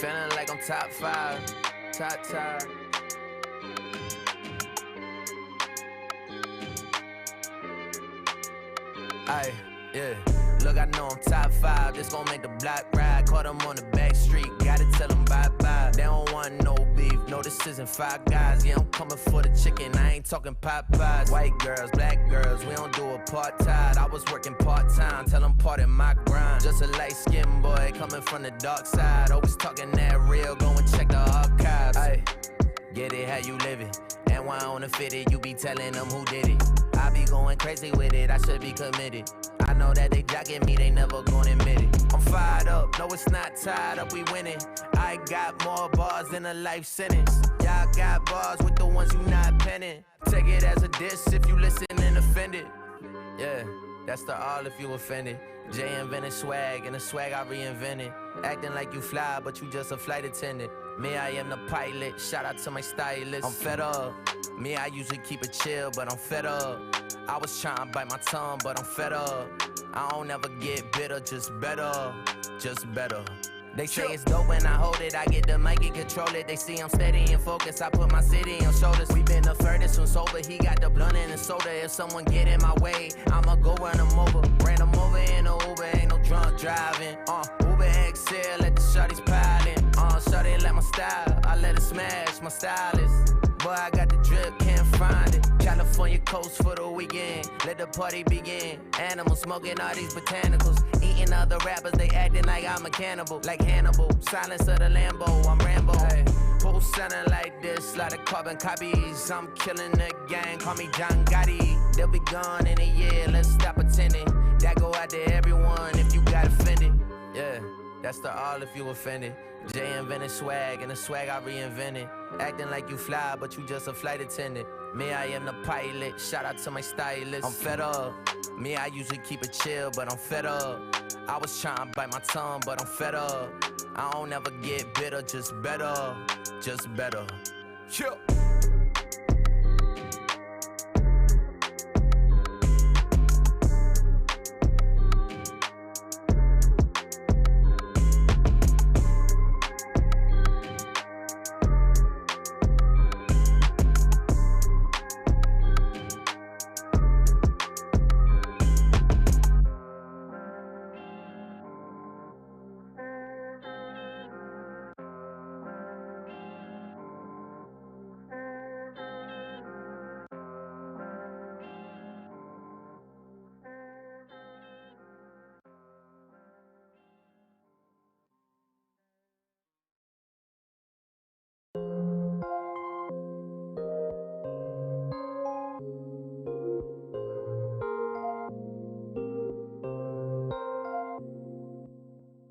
Feeling like I'm top 5, top. Aye, yeah. Look, I know I'm top 5. This gon' make the block ride. Caught them on the back street. Gotta tell them bye-bye. They don't want no beef. No, this isn't Five Guys. Yeah, I'm coming for the chicken. I ain't talking Popeyes. White girls, black girls. We don't do apartheid. I was working part-time. Tell them part in my grind. Just a light-skinned boy coming from the dark side. Always talking that real. Go and check the archives. Aye, get it how you live it. And why on the fitted, you be telling them who did it. I be going crazy with it, I should be committed. I know that they jocking me, they never gonna admit it. I'm fired up, no it's not tied up, we winning. I got more bars than a life sentence. Y'all got bars with the ones you not penning. Take it as a diss if you listen and offended. Yeah, that's the all if you offended. Jay invented swag, and the swag I reinvented. Acting like you fly, but you just a flight attendant. Me, I am the pilot, shout out to my stylist. I'm fed up. Me, I usually keep it chill, but I'm fed up. I was trying to bite my tongue, but I'm fed up. I don't ever get bitter, just better, just better. They say it's dope when I hold it, I get the mic and control it. They see I'm steady and focused, I put my city on shoulders. We been the furthest from sober, he got the blunt and the soda. If someone get in my way, I'ma go run them over. Ran them over in a Uber, ain't no drunk driving. Uber XL, let the shorties piling. Shorty like my style, I let it smash, my stylist. Boy, I got the drip, can't find it. California coast for the weekend, let the party begin. Animals smoking all these botanicals, eating other rappers, they acting like I'm a cannibal. Like Hannibal, silence of the Lambo, I'm Rambo. Hey, who sounding like this, lot of carbon copies. I'm killing the gang, call me John Gotti. They'll be gone in a year, let's stop pretending. That go out to everyone if you got offended. Yeah, that's the all if you offended. Jay invented swag, and the swag I reinvented. Acting like you fly, but you just a flight attendant. Me, I am the pilot, shout out to my stylist. I'm fed up. Me, I usually keep it chill, but I'm fed up. I was trying to bite my tongue, but I'm fed up. I don't ever get bitter, just better, just better. Chill.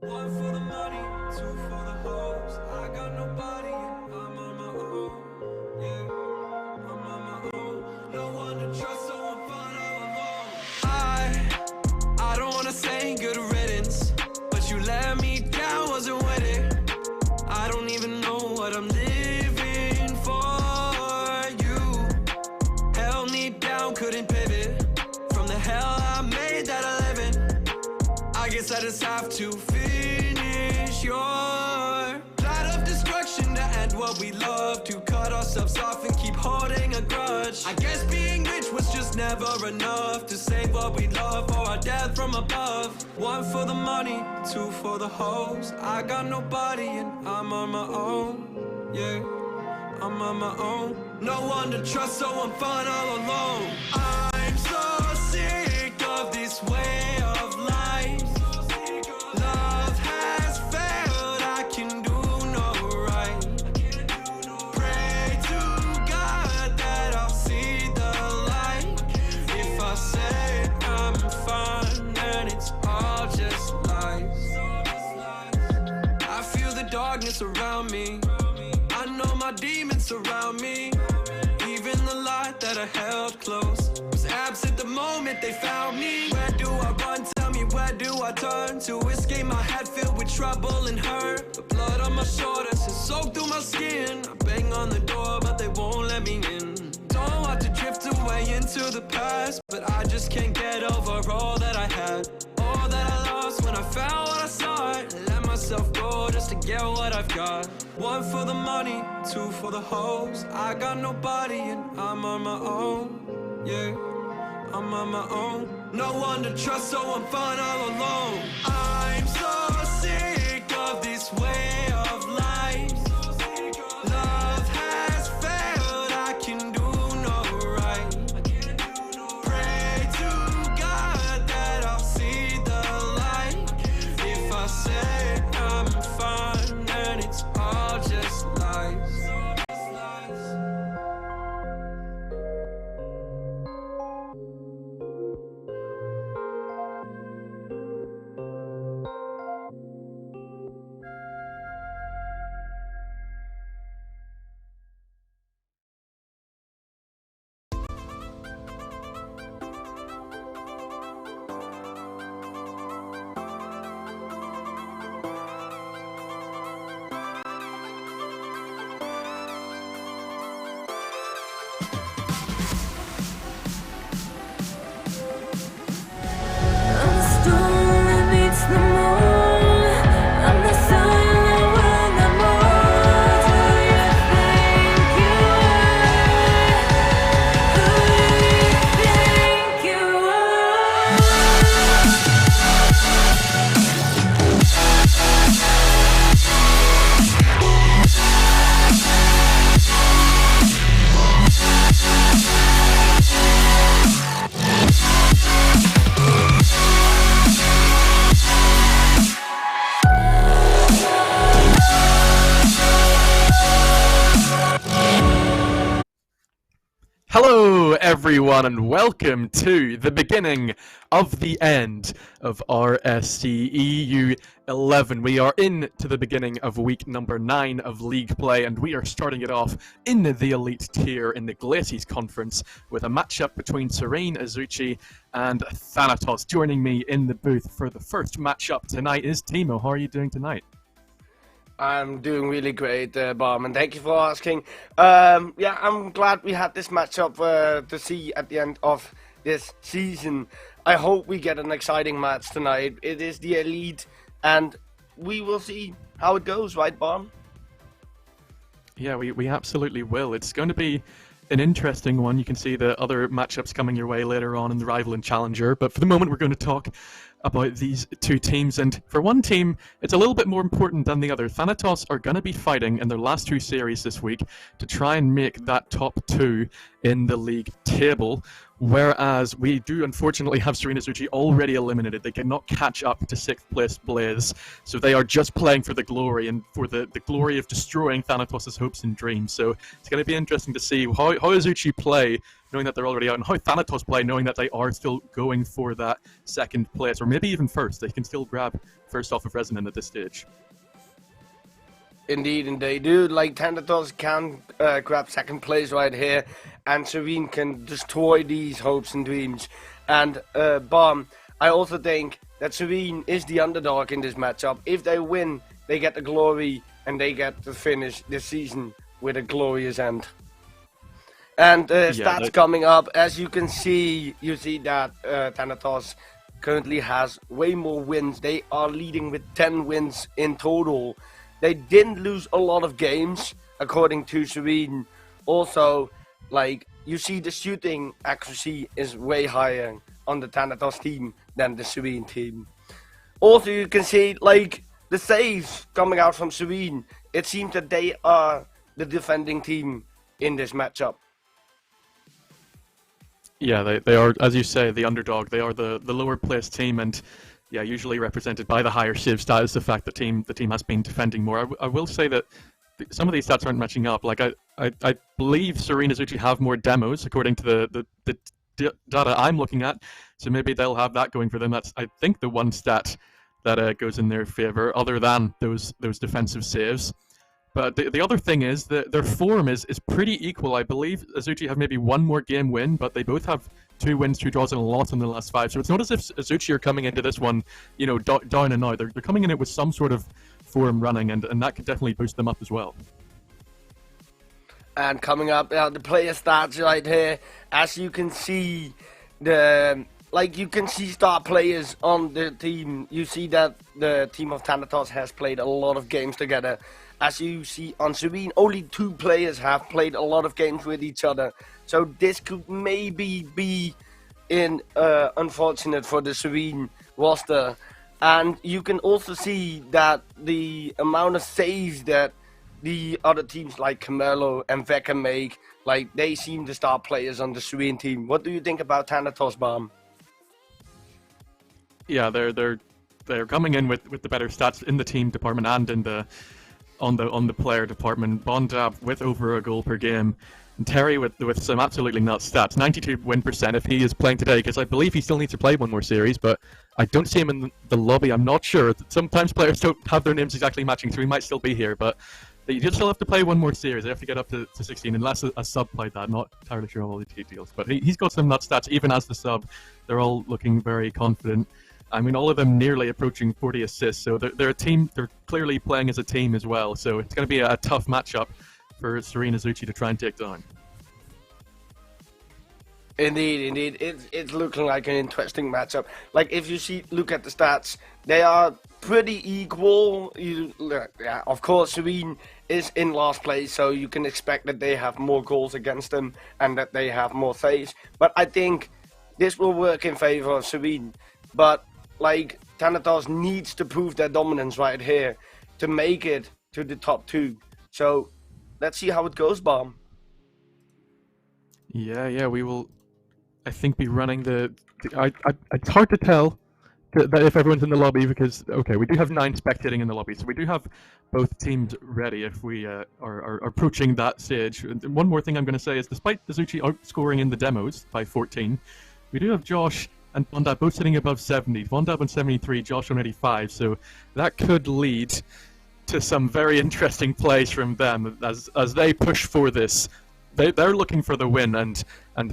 One for the money, two for the hoes. I got nobody, and I'm on my own. Yeah, I'm on my own. No one to trust, so I'm fine all alone. I don't wanna say good riddance, but you let me down, wasn't with it. I don't even know what I'm living for. You held me down, couldn't pivot from the hell I made that I live in. I guess I just have to finish your plot of destruction to end what we love, to cut ourselves off and keep holding a grudge. I guess being rich was just never enough to save what we love or our death from above. One for the money, two for the hoes. I got nobody and I'm on my own. Yeah, I'm on my own. No one to trust, so I'm fine all alone. I'm so sick of this way of life. Love has failed, I can do no right. Pray to God that I'll see the light. If I say I'm fine, then it's all just lies. I feel the darkness around me. I know my demons surround me. Even the light that I held close was absent the moment they found me. Where do I run? Tell me, where do I turn to escape my head filled with trouble and hurt? The blood on my shoulders is soaked through my skin. I bang on the door, but they won't let me in. Don't want to drift away into the past, but I just can't get over all that I had. All that I lost when I found what I sought. Let myself go just to Yeah, what I've got. 1 for the money, 2 for the hoes. I got nobody and I'm on my own. Yeah, I'm on my own. No one to trust, so I'm fine all alone. I'm so sick of this way of life. Love has failed, I can do no right. Pray to God that I'll see the light. If I say I'm fine, then it's all just lies. I'm the storm that meets the moon. I'm the sun that will not move. Do you think you are? Who do you think you Hello, everyone, and welcome to the beginning of the end of RSC EU 11. We are into the beginning of week number 9 of league play, and we are starting it off in the elite tier in the Glaciers Conference with a matchup between Serene Azuchi and Thanatos. Joining me in the booth for the first matchup tonight is Timo. How are you doing tonight? I'm doing really great, Bob, and thank you for asking. Yeah, I'm glad we had this matchup to see at the end of this season. I hope we get an exciting match tonight. It is the elite, and we will see how it goes, right, Bob? Yeah, we absolutely will. It's going to be an interesting one. You can see the other matchups coming your way later on in the Rival and Challenger, but for the moment we're going to talk about these two teams, and for one team it's a little bit more important than the other. Thanatos are going to be fighting in their last 2 series this week to try and make that top 2 in the league table, whereas we do unfortunately have Serena Azuchi already eliminated. They cannot catch up to 6th place Blaze, so they are just playing for the glory and for the glory of destroying Thanatos' hopes and dreams. So it's going to be interesting to see how Azuchi play knowing that they're already out, and how Thanatos play knowing that they are still going for that 2nd place, or maybe even 1st. They can still grab 1st off of Resonant at this stage. Indeed, and they do. Like, Thanatos can grab 2nd place right here, and Serene can destroy these hopes and dreams. And, Bomb, I also think that Serene is the underdog in this matchup. If they win, they get the glory, and they get to finish this season with a glorious end. And stats coming up, as you can see, you see that Thanatos currently has way more wins. They are leading with 10 wins in total. They didn't lose a lot of games, according to Serene. Also, like, you see the shooting accuracy is way higher on the Thanatos team than the Serene team. Also, you can see, like, the saves coming out from Serene. It seems that they are the defending team in this matchup. Yeah, they are, as you say, the underdog. They are the lower placed team, and yeah, usually represented by the higher save stats. The fact that the team has been defending more. I will say that some of these stats aren't matching up. Like I believe Serena Azuchi have more demos according to the data I'm looking at. So maybe they'll have that going for them. That's, I think, the one stat that goes in their favor, other than those defensive saves. But the other thing is that their form is pretty equal. I believe Azuchi have maybe one more game win, but they both have 2 wins, 2 draws, and a loss in the last 5. So it's not as if Azuchi are coming into this one, you know, down and out. They're coming in it with some sort of form running, and that could definitely boost them up as well. And coming up, the player stats right here. As you can see, the like you can see star players on the team. You see that the team of Thanatos has played a lot of games together. As you see on Serene, only 2 players have played a lot of games with each other. So this could maybe be unfortunate for the Serene roster. And you can also see that the amount of saves that the other teams like Camelo and Vecca make, like they seem the star players on the Serene team. What do you think about Thanatos, Bomb? Yeah, they're coming in with the better stats in the team department and in the on the player department. Bondab with over a goal per game, and Terry with some absolutely nuts stats. 92 win percent if he is playing today, because I believe he still needs to play one more series, but I don't see him in the lobby. I'm not sure. Sometimes players don't have their names exactly matching, so he might still be here, but you just still have to play one more series. They have to get up to 16, unless a sub played that. Not entirely sure of all the details, but he's got some nut stats even as the sub. They're all looking very confident. I mean, all of them nearly approaching 40 assists, so they're a team. They're clearly playing as a team as well, so it's going to be a tough matchup for Serena Zucchi to try and take down. Indeed, it's looking like an interesting matchup. Like if you look at the stats, they are pretty equal. Yeah, of course, Serene is in last place, so you can expect that they have more goals against them and that they have more saves. But I think this will work in favor of Serene. But like Thanatos needs to prove their dominance right here to make it to the top 2. So let's see how it goes, Bomb. Yeah, we will. I think be running it's hard to tell that if everyone's in the lobby, because okay, we do have 9 spectating in the lobby, so we do have both teams ready if we are approaching that stage. And one more thing I'm going to say is, despite the Zucchi outscoring in the demos by 14, we do have Josh and Bondab both sitting above 70. Bondab on 73, Josh on 85, so that could lead to some very interesting plays from them as they push for this. They're looking for the win, and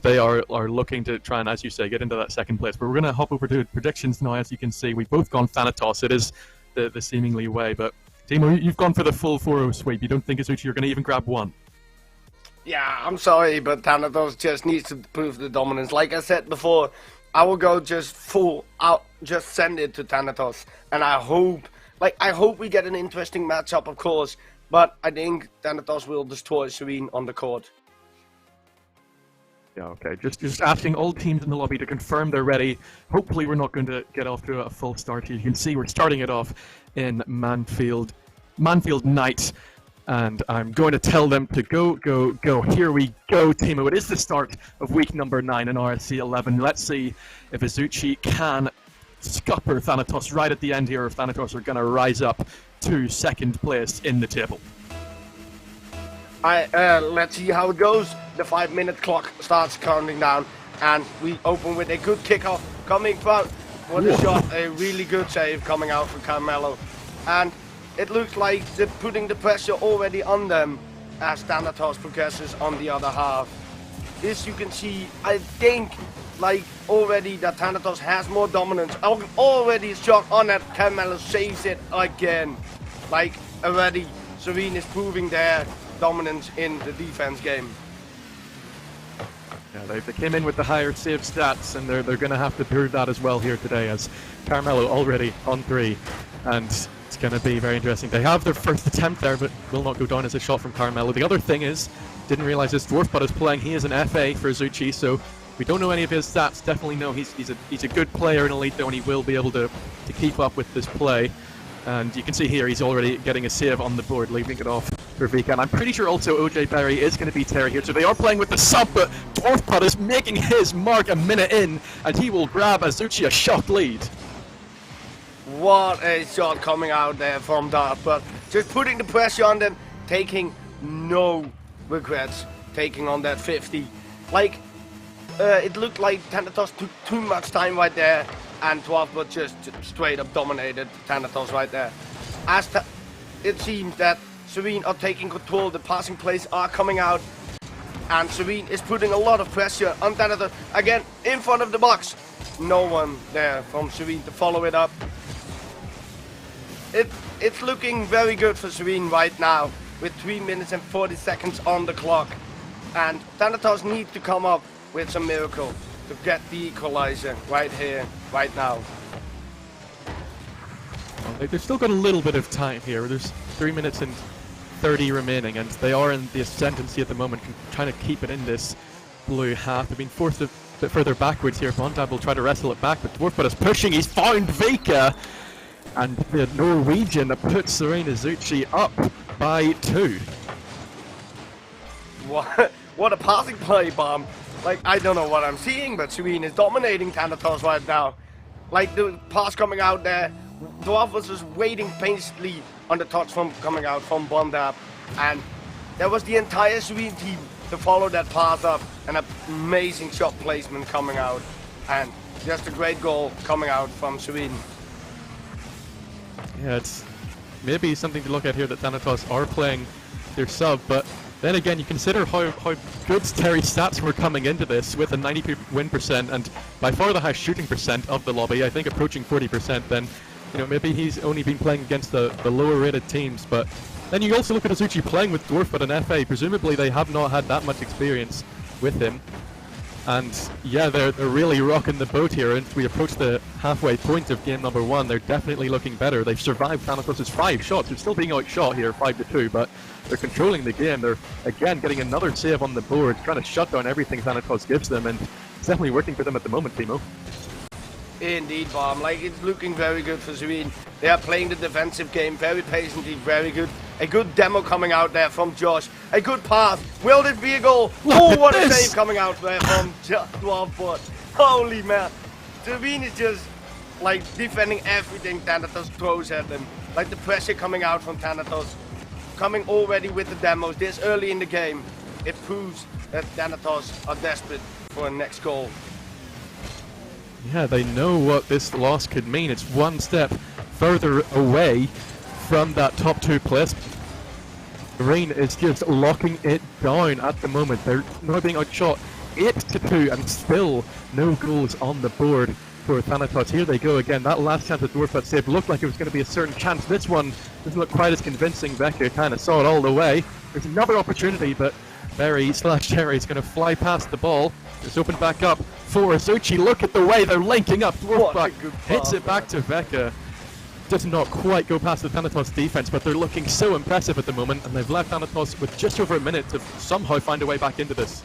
they are looking to try and, as you say, get into that second place. But we're going to hop over to predictions now. As you can see, we've both gone Thanatos. It is the seemingly way, but Timo, you've gone for the full 4-0 sweep. You don't think Azuchi you're going to even grab one? Yeah, I'm sorry, but Thanatos just needs to prove the dominance. Like I said before, I will go just full out, just send it to Thanatos, and I hope we get an interesting matchup, of course, but I think Thanatos will destroy Serene on the court. Yeah, okay. Just asking all teams in the lobby to confirm they're ready. Hopefully we're not going to get off to a full start here. You can see we're starting it off in Manfield Night. And I'm going to tell them to go. Here we go, Timo. It is the start of week number 9 in RSC11. Let's see if Azuchi can scupper Thanatos right at the end here, or if Thanatos are going to rise up to second place in the table. Let's see how it goes. The 5-minute clock starts counting down, and we open with a good kickoff coming from. What a shot! A really good save coming out from Carmelo, and it looks like they're putting the pressure already on them as Thanatos progresses on the other half. This you can see. I think like already that Thanatos has more dominance. Already shot on that. Carmelo saves it again. Like already, Serene is proving their dominance in the defense game. Yeah, they came in with the higher save stats, and they're going to have to prove that as well here today, as Carmelo already on 3, and it's going to be very interesting. They have their first attempt there, but will not go down as a shot from Carmelo. The other thing is, didn't realize this Dwarfbutt is playing. He is an FA for Zucchi, so we don't know any of his stats. Definitely know he's a good player in Elite, though, and he will be able to keep up with this play. And you can see here he's already getting a save on the board, leaving it off for Vika. And I'm pretty sure also OJ Berry is going to be Terry here. So they are playing with the sub, but Dwarfbutt is making his mark a minute in, and he will grab Azuchi a shot lead. What a shot coming out there from Dwarfbutt. Just putting the pressure on them, taking no regrets, taking on that 50. Like, it looked like Thanatos took too much time right there, and Dwarfbutt just straight up dominated Thanatos right there. It seems that Serene are taking control, the passing plays are coming out, and Serene is putting a lot of pressure on Thanatos. Again, in front of the box. No one there from Serene to follow it up. It's looking very good for Serene right now, with 3 minutes and 40 seconds on the clock. And Thanatos needs to come up with some miracle. to get the equalizer right here, right now. Well, they've still got a little bit of time here. There's 3 minutes and 30 remaining, and they are in the ascendancy at the moment, trying to keep it in this blue half. They've been forced a bit further backwards here. Bondab will try to wrestle it back, but Dwarfbutt is pushing. He's found Vika, and the Norwegian puts Serena Zucchi up by 2. What a passing play, Bomb. Like, I don't know what I'm seeing, but Serena is dominating Thanatos right now. Like, the pass coming out there, Dwarf was just waiting patiently on the touch from coming out from Bondab, and there was the entire Serene team to follow that pass up, an amazing shot placement coming out, and just a great goal coming out from Serene. Yeah, it's maybe something to look at here that Thanatos are playing their sub, but then again, you consider how good Terry's stats were coming into this with a 90 win percent and by far the highest shooting percent of the lobby, I think approaching 40%, then maybe he's only been playing against the lower rated teams, but then you also look at Azuchi playing with Dwarfbutt and FA, presumably they have not had that much experience with him. And yeah, they're really rocking the boat here, and we approach the halfway point of game number 1. They're definitely looking better. They've survived Thanatos' 5 shots. They're still being outshot here, 5-2, but they're controlling the game. They're again getting another save on the board, trying to shut down everything Thanatos gives them, and it's definitely working for them at the moment, Timo. Indeed, Bomb. Like, it's looking very good for Serene. They are playing the defensive game very patiently, very good. A good demo coming out there from Josh. A good pass. Will this be a goal? Oh, what a save coming out there from Dwarfbutt. Holy man. Serene is just, like, defending everything Thanatos throws at them. Like, the pressure coming out from Thanatos. Coming already with the demos this early in the game. It proves that Thanatos are desperate for a next goal. Yeah, they know what this loss could mean. It's one step further away from that top 2 place. Rain is just locking it down at the moment. They're now being outshot 8-2 and still no goals on the board for Thanatos. Here they go again. That last chance at Dwarfbutt save looked like it was going to be a certain chance. This one doesn't look quite as convincing. Becker kind of saw it all the way. There's another opportunity, but Berry/Terry is going to fly past the ball. It's opened back up for Azuchi. Look at the way they're linking up. Dwarfbutt hits it back to Veka. Does not quite go past the Thanatos defense, but they're looking so impressive at the moment, and they've left Thanatos with just over a minute to somehow find a way back into this.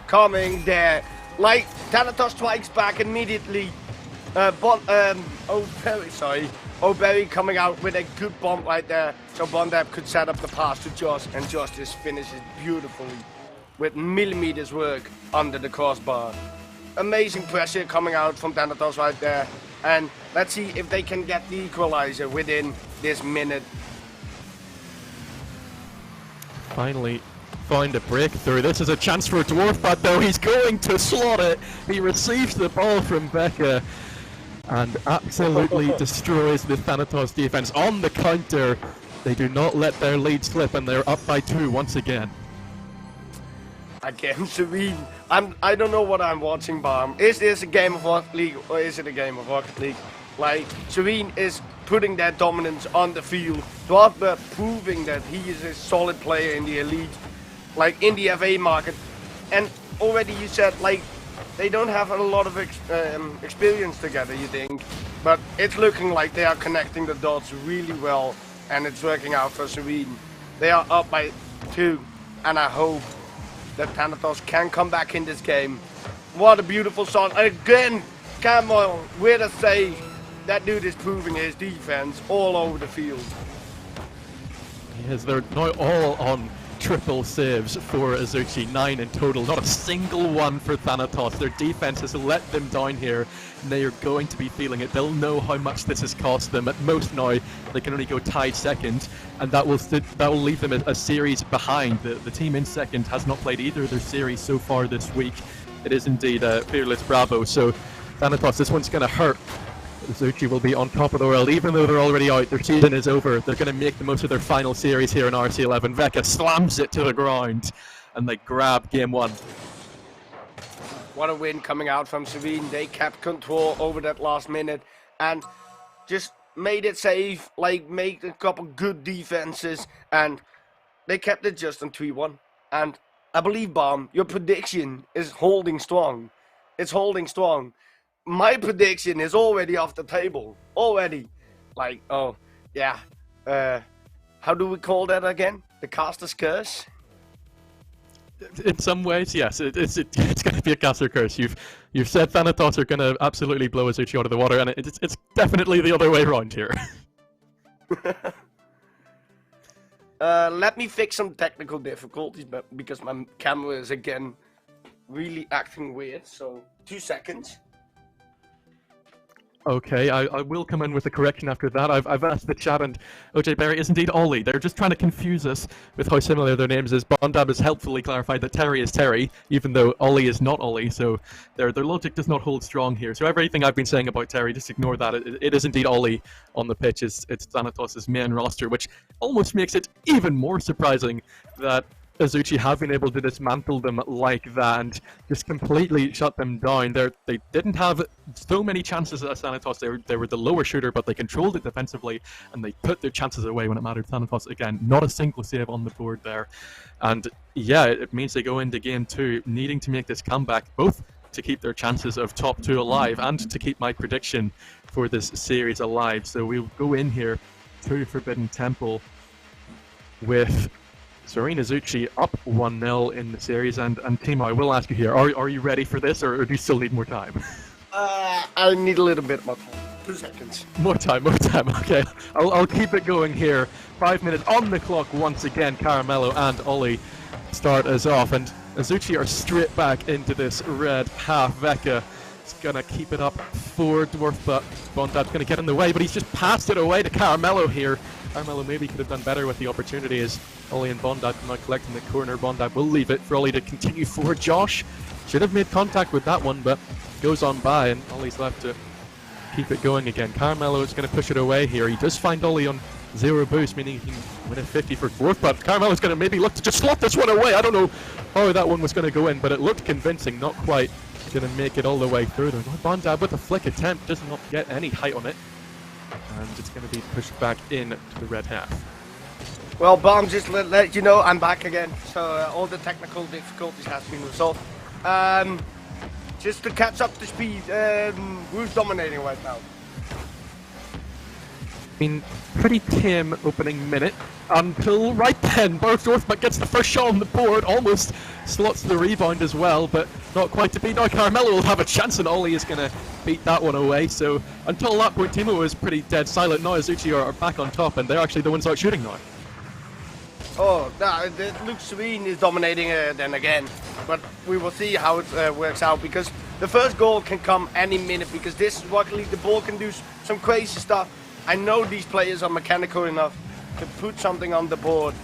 Coming there. Like, Thanatos strikes back immediately. Berry coming out with a good bomb right there, so Bondab could set up the pass to Josh, and Josh just finishes beautifully with millimeters work under the crossbar. Amazing pressure coming out from Thanatos right there, and let's see if they can get the equalizer within this minute. Finally found a breakthrough. This is a chance for Dwarfbutt, though. He's going to slot it. He receives the ball from Becca and absolutely destroys the Thanatos defense on the counter. They do not let their lead slip, and they're up by 2 once again. Again, Serene. I don't know what I'm watching, Barm. Is this a game of Rocket League or is it a game of Rocket League? Like, Serene is putting their dominance on the field. Dwarfbutt proving that he is a solid player in the elite, like in the FA market. And already you said, like, they don't have a lot of experience together, you think. But it's looking like they are connecting the dots really well, and it's working out for Serene. They are up by 2, and I hope that Thanatos can come back in this game. What a beautiful shot. Again, Cameron with a save. That dude is proving his defense all over the field. Yes, they're now all on triple saves for Azuchi, 9 in total. Not a single one for Thanatos. Their defense has let them down here, and they are going to be feeling it. They'll know how much this has cost them. At most now, they can only go tied second, and that will leave them a series behind. The team in second has not played either of their series so far this week. It is indeed Fearless Bravo, so Thanatos, this one's going to hurt. Azuchi will be on top of the world, even though they're already out. Their season is over. They're going to make the most of their final series here in RSC11. Veka slams it to the ground, and they grab game 1. What a win coming out from Serene. They kept control over that last minute and just made it safe, like made a couple good defenses, and they kept it just on 3-1. And I believe, Bomb, your prediction is holding strong. It's holding strong. My prediction is already off the table. Already. Like, oh, yeah. How do we call that again? The caster's curse? In some ways, yes, it's going to be a caster curse. You've said Thanatos are going to absolutely blow Azuchi out of the water, and it's definitely the other way around here. Let me fix some technical difficulties, but because my camera is again really acting weird. So 2 seconds. Okay, I will come in with a correction after that. I've asked the chat, and OJ Berry is indeed Ollie. They're just trying to confuse us with how similar their names is. Bondab has helpfully clarified that Terry is Terry, even though Ollie is not Ollie, so their logic does not hold strong here. So everything I've been saying about Terry, just ignore that. It is indeed Ollie on the pitch. It's Thanatos' main roster, which almost makes it even more surprising that Azuchi have been able to dismantle them like that and just completely shut them down. They didn't have so many chances as Thanatos. They were the lower shooter, but they controlled it defensively and they put their chances away when it mattered. Thanatos, again, not a single save on the board there. And yeah, it means they go into game 2 needing to make this comeback, both to keep their chances of top 2 alive and to keep my prediction for this series alive. So we'll go in here to Forbidden Temple with Serena Azuchi up 1-0 in the series, and Timo, I will ask you here, are you ready for this, or do you still need more time? I need a little bit more time. 2 seconds. More time, okay. I'll keep it going here. 5 minutes on the clock once again. Caramello and Ollie start us off, and Azuchi are straight back into this red half. Vecca is going to keep it up for Dwarf, but Bondab's going to get in the way, but he's just passed it away to Caramello here. Caramello maybe could have done better with the opportunity as Ollie and Bondab come out collecting the corner. Bondab will leave it for Ollie to continue forward. Josh should have made contact with that one, but goes on by, and Ollie's left to keep it going again. Caramello is going to push it away here. He does find Ollie on 0 boost, meaning he can win a 50 for Dwarf, but Caramello's going to maybe look to just slot this one away. I don't know how that one was going to go in, but it looked convincing. Not quite going to make it all the way through there. Bondab with a flick attempt does not get any height on it, and it's going to be pushed back in to the red half. Well, Bomb, just let you know, I'm back again. So all the technical difficulties has been resolved. Just to catch up to speed, who's dominating right now? Been pretty tame opening minute until right then. Dorfman gets the first shot on the board, almost slots the rebound as well, but not quite to beat. Now Caramello will have a chance, and Ollie is going to beat that one away. So until that point, Timo was pretty dead silent. Now Azuchi are back on top, and they're actually the ones out shooting now. Oh, no, Luke Serene is dominating then again, but we will see how it works out, because the first goal can come any minute, because this is luckily the ball can do some crazy stuff. I know these players are mechanical enough to put something on the board,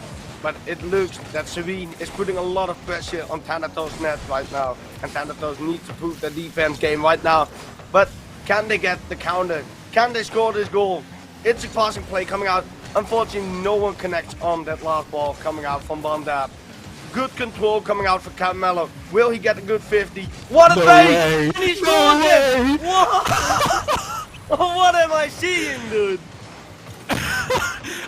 but it looks that Serene is putting a lot of pressure on Thanatos' net right now, and Thanatos needs to prove their defense game right now. But can they get the counter? Can they score this goal? It's a passing play coming out. Unfortunately, no one connects on that last ball coming out from Bondab. Good control coming out for Caramello. Will he get a good 50? What a play! And he's scored it! What am I seeing, dude?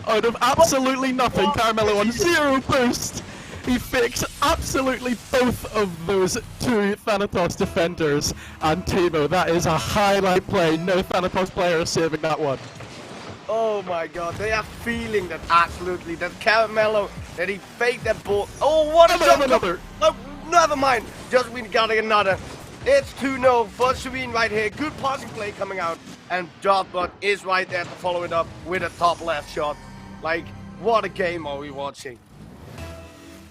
Out of absolutely nothing, Caramello on 0 boost. He fixed absolutely both of those 2 Thanatos defenders. And Timo, that is a highlight play. No Thanatos player is saving that one. Oh my god, they are feeling that absolutely. That Caramello, that he faked that ball. Oh, what a jump! Another. Oh, never mind. Just we got another. It's 2-0 for Serene right here. Good passing play coming out. And Jotbot is right there to follow it up with a top left shot. Like, what a game are we watching?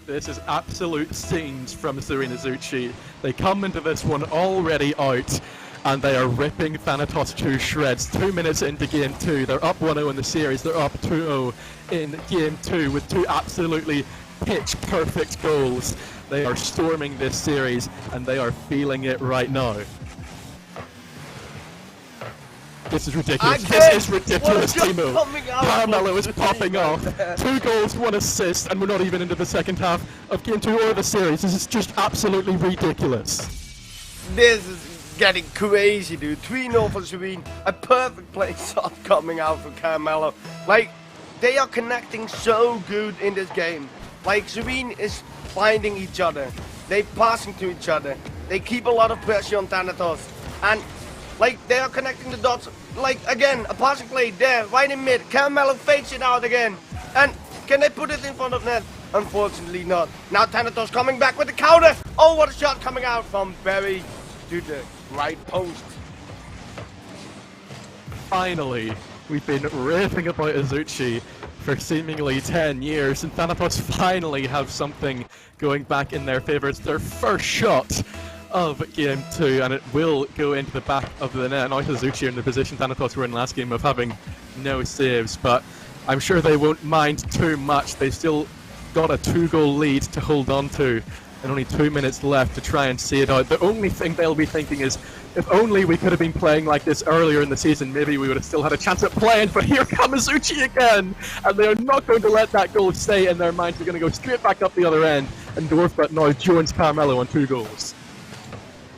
This is absolute scenes from Serena Azuchi. They come into this one already out, and they are ripping Thanatos to shreds. 2 minutes into game 2, they're up 1-0 in the series, they're up 2-0 in game 2 with 2 absolutely pitch perfect goals. They are storming this series, and they are feeling it right now. This is ridiculous. This is ridiculous, Timo. Caramello is popping off. 2 goals, 1 assist, and we're not even into the second half of game 2 or the series. This is just absolutely ridiculous. This is getting crazy, dude. 3-0 for Serene. A perfect play shot coming out for Caramello. Like, they are connecting so good in this game. like Serene is finding each other. They passing to each other. They keep a lot of pressure on Thanatos. And like they are connecting the dots. Like again, a passing play there, right in mid. Carmelo fakes it out again. And can they put it in front of net? Unfortunately not. Now Thanatos coming back with the counter. Oh, what a shot coming out from Barry to the right post. Finally, we've been raving about Azuchi for seemingly 10 years, and Thanatos finally have something going back in their favour. It's their first shot of game 2, and it will go into the back of the net. Now Azuchi are in the position Thanatos were in last game of having no saves, but I'm sure they won't mind too much. They still got a 2-goal lead to hold on to, and only 2 minutes left to try and see it out. The only thing they'll be thinking is, if only we could have been playing like this earlier in the season, maybe we would have still had a chance at playing, but here comes Azuchi again! And they're not going to let that goal stay in their minds. They're going to go straight back up the other end, and Dwarfbutt now joins Carmelo on 2 goals.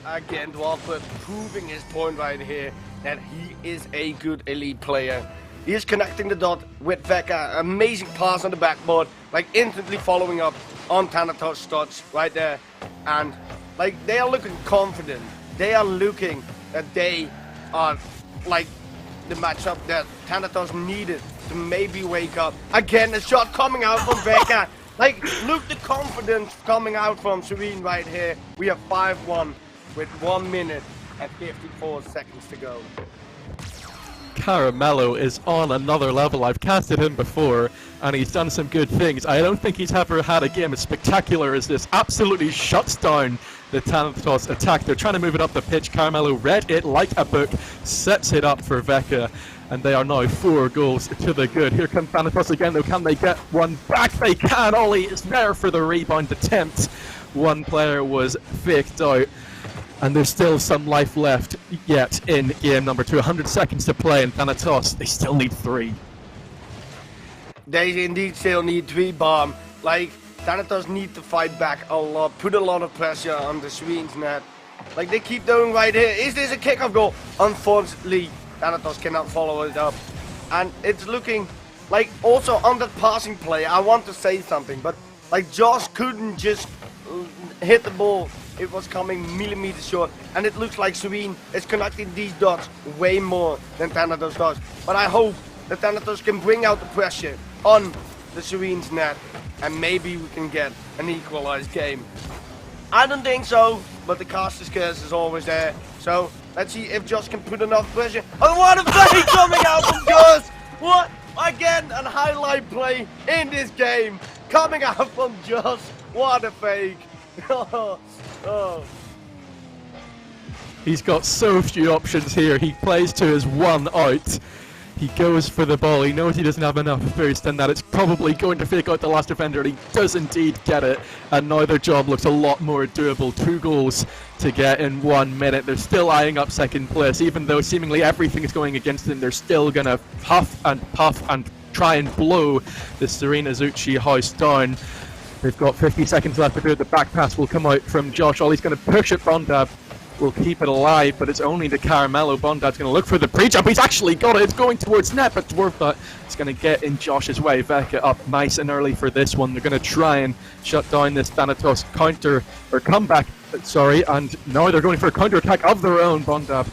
Again, Dwarfbutt proving his point right here, that he is a good elite player. He is connecting the dot with Vecca, amazing pass on the backboard, like instantly following up on Thanatos' shots right there. And like they are looking confident. They are looking that they are like the matchup that Thanatos needed to maybe wake up. Again, a shot coming out from Vecca. Like, look the confidence coming out from Serene right here. We have 5-1 with 1 minute and 54 seconds to go. Carmelo is on another level. I've casted him before, and he's done some good things. I don't think he's ever had a game as spectacular as this. Absolutely shuts down the Thanatos attack. They're trying to move it up the pitch. Carmelo read it like a book, sets it up for Vecca, and they are now 4 goals to the good. Here comes Thanatos again, though. Can they get one back? They can. Ollie is there for the rebound attempt. One player was faked out. And there's still some life left yet in game number 2. 100 seconds to play, and Thanatos, they still need 3. They indeed still need 3 bomb. Like, Thanatos need to fight back a lot, put a lot of pressure on the Swedes net. Like, they keep doing right here. Is this a kickoff goal? Unfortunately, Thanatos cannot follow it up. And it's looking like also on that passing play, I want to say something, but like Josh couldn't just hit the ball. It was coming millimeters short, and it looks like Serene is connecting these dots way more than Thanatos does. But I hope that Thanatos can bring out the pressure on the Serene's net, and maybe we can get an equalized game. I don't think so, but the caster's curse is always there. So let's see if Josh can put enough pressure. Oh, what a play coming out from Josh! What? Again, a highlight play in this game coming out from Josh. What a fake! Oh. He's got so few options here. He plays to his 1 out. He goes for the ball. He knows he doesn't have enough boost and that it's probably going to fake out the last defender. He does indeed get it. And now their job looks a lot more doable. 2 goals to get in 1 minute. They're still eyeing up second place. Even though seemingly everything is going against them, they're still going to puff and try and blow the Serene Azuchi house down. They've got 50 seconds left to do it. The back pass will come out from Josh. Ollie's going to push it. Bondab will keep it alive, but it's only to Carmelo. Bondab's going to look for the pre-jump. He's actually got it. It's going towards net, but Dwarfbutt is going to get in Josh's way. Vecca up nice and early for this one. They're going to try and shut down this Thanatos counter, or comeback, sorry, and now they're going for a counter-attack of their own. Bondab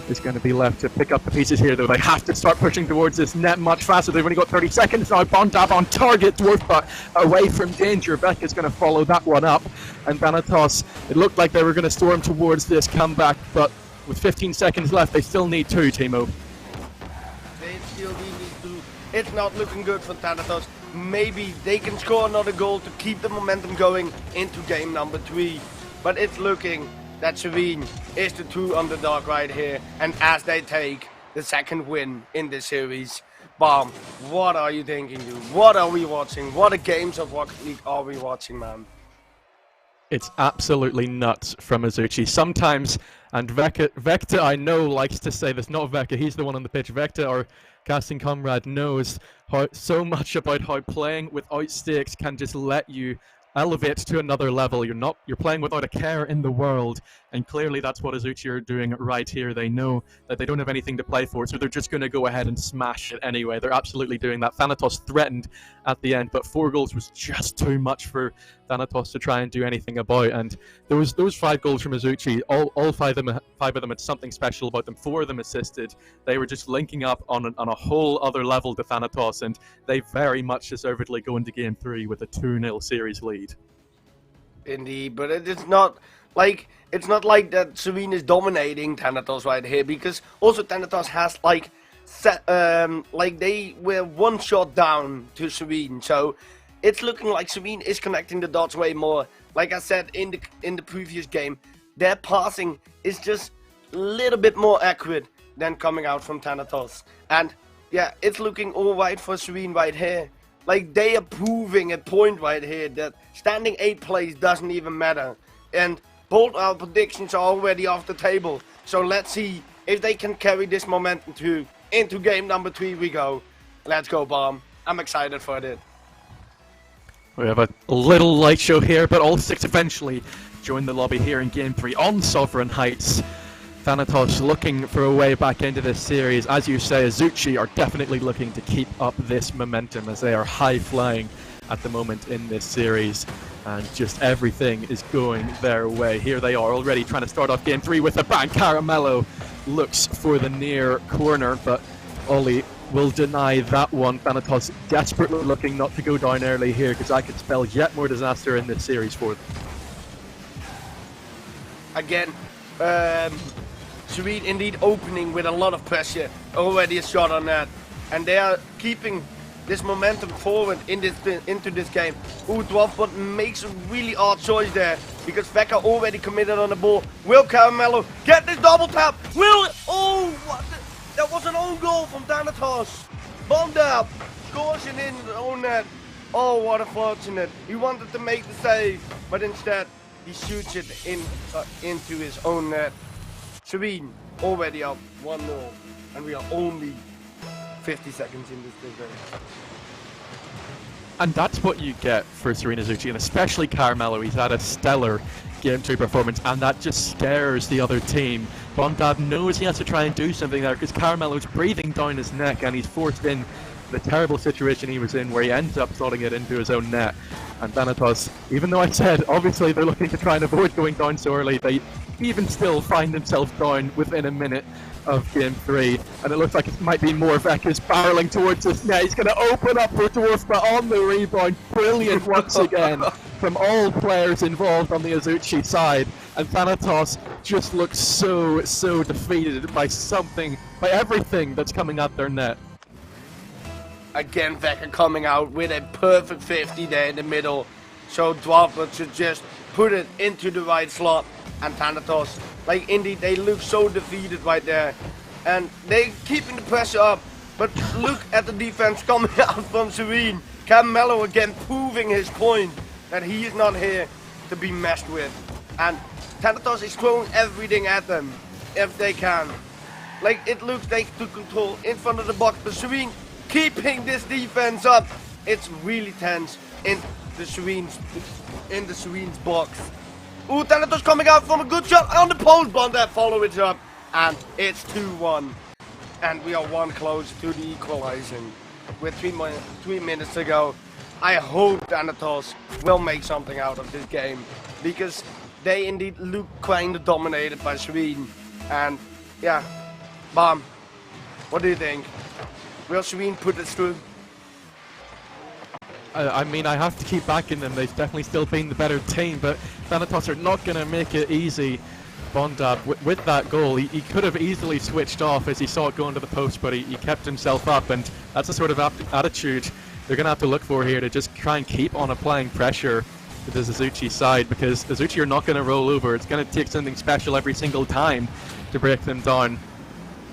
is going to be left to pick up the pieces here, though. They have to start pushing towards this net much faster. They've only got 30 seconds now. Bondab on target. Dwarfbutt away from danger. Becca's going to follow that one up. And Thanatos, it looked like they were going to storm towards this comeback, but with 15 seconds left, they still need 2, Timo. They still need 2. It's not looking good for Thanatos. Maybe they can score another goal to keep the momentum going into game number 3. But it's looking that Serene is the true underdog right here, and as they take the second win in this series, Bomb, what are you thinking, dude? What are we watching? What a games of Rocket League are we watching, man? It's absolutely nuts from Azuchi. Sometimes, and Vector I know likes to say this, not Vecca, he's the one on the pitch. Vector, our casting comrade, knows so much about how playing without stakes can just let you elevate to another level. You're playing without a care in the world, and clearly that's what Azuchi are doing right here. They know that they don't have anything to play for, so they're just going to go ahead and smash it anyway. They're absolutely doing that. Thanatos threatened at the end, but 4 goals was just too much for Thanatos to try and do anything about. And those 5 goals from Azuchi, all 5 of them had something special about them. 4 of them assisted. They were just linking up on a whole other level to Thanatos, and they very much deservedly go into Game 3 with a 2-0 series lead. Indeed, but it's not like that Serene is dominating Thanatos right here, because also Thanatos has they were 1 shot down to Serene, so it's looking like Serene is connecting the dots way more. Like I said in the previous game, their passing is just a little bit more accurate than coming out from Thanatos, and yeah, it's looking all right for Serene right here. Like, they are proving a point right here that standing 8th place doesn't even matter. And both our predictions are already off the table. So let's see if they can carry this momentum into game number 3 we go. Let's go, Bomb. I'm excited for it. We have a little light show here, but all 6 eventually join the lobby here in Game 3 on Sovereign Heights. Thanatos looking for a way back into this series. As you say, Azuchi are definitely looking to keep up this momentum as they are high-flying at the moment in this series. And just everything is going their way. Here they are already trying to start off Game 3 with a bang. Caramello looks for the near corner, but Ollie will deny that one. Thanatos desperately looking not to go down early here, because that could spell yet more disaster in this series for them. Again, Serene indeed opening with a lot of pressure, already a shot on that, and they are keeping this momentum forward into this game. Ooh, Dwarfbot makes a really odd choice there, because Vecca already committed on the ball. Will Caramello get this double tap? That was an own goal from Thanatos. Bombed up, scores it in his own net. Oh, what a fortunate. He wanted to make the save, but instead he shoots it into his own net. Serene already up 1-0, and we are only 50 seconds in this game. And that's what you get for Serena Azuchi, and especially Caramello. He's had a stellar Game 2 performance, and that just scares the other team. Bondad knows he has to try and do something there, because Caramello's breathing down his neck, and he's forced in the terrible situation he was in, where he ends up slotting it into his own net. And Thanatos, even though I said obviously they're looking to try and avoid going down so early, they even still find themselves down within a minute of Game 3, and it looks like it might be more Vecca's barreling towards this net. He's going to open up for Dwarf, but on the rebound, brilliant once again from all players involved on the Azuchi side, and Thanatos just looks so defeated by everything that's coming at their net. Again, Vecca coming out with a perfect 50 there in the middle, so Dwarf should just put it into the right slot. And Thanatos, indeed, they look so defeated right there. And they keeping the pressure up. But look at the defense coming out from Serene. Caramello again proving his point that he is not here to be messed with. And Thanatos is throwing everything at them, if they can. It looks like to control in front of the box. But Serene keeping this defense up. It's really tense in the Serene's box. Ooh, Thanatos coming out from a good shot on the post, Bondad follow it up, and it's 2-1. And we are 1 closer to the equalizing with 3 minutes to go. I hope Thanatos will make something out of this game, because they indeed look kind of dominated by Serene. And yeah, Bomb, what do you think? Will Serene put this through? I mean, I have to keep backing them. They've definitely still been the better team, but Thanatos are not going to make it easy. Bondad, with that goal, he could have easily switched off as he saw it go into the post, but he kept himself up, and that's the sort of attitude they're going to have to look for here, to just try and keep on applying pressure to the Azuchi side, because Azuchi are not going to roll over. It's going to take something special every single time to break them down.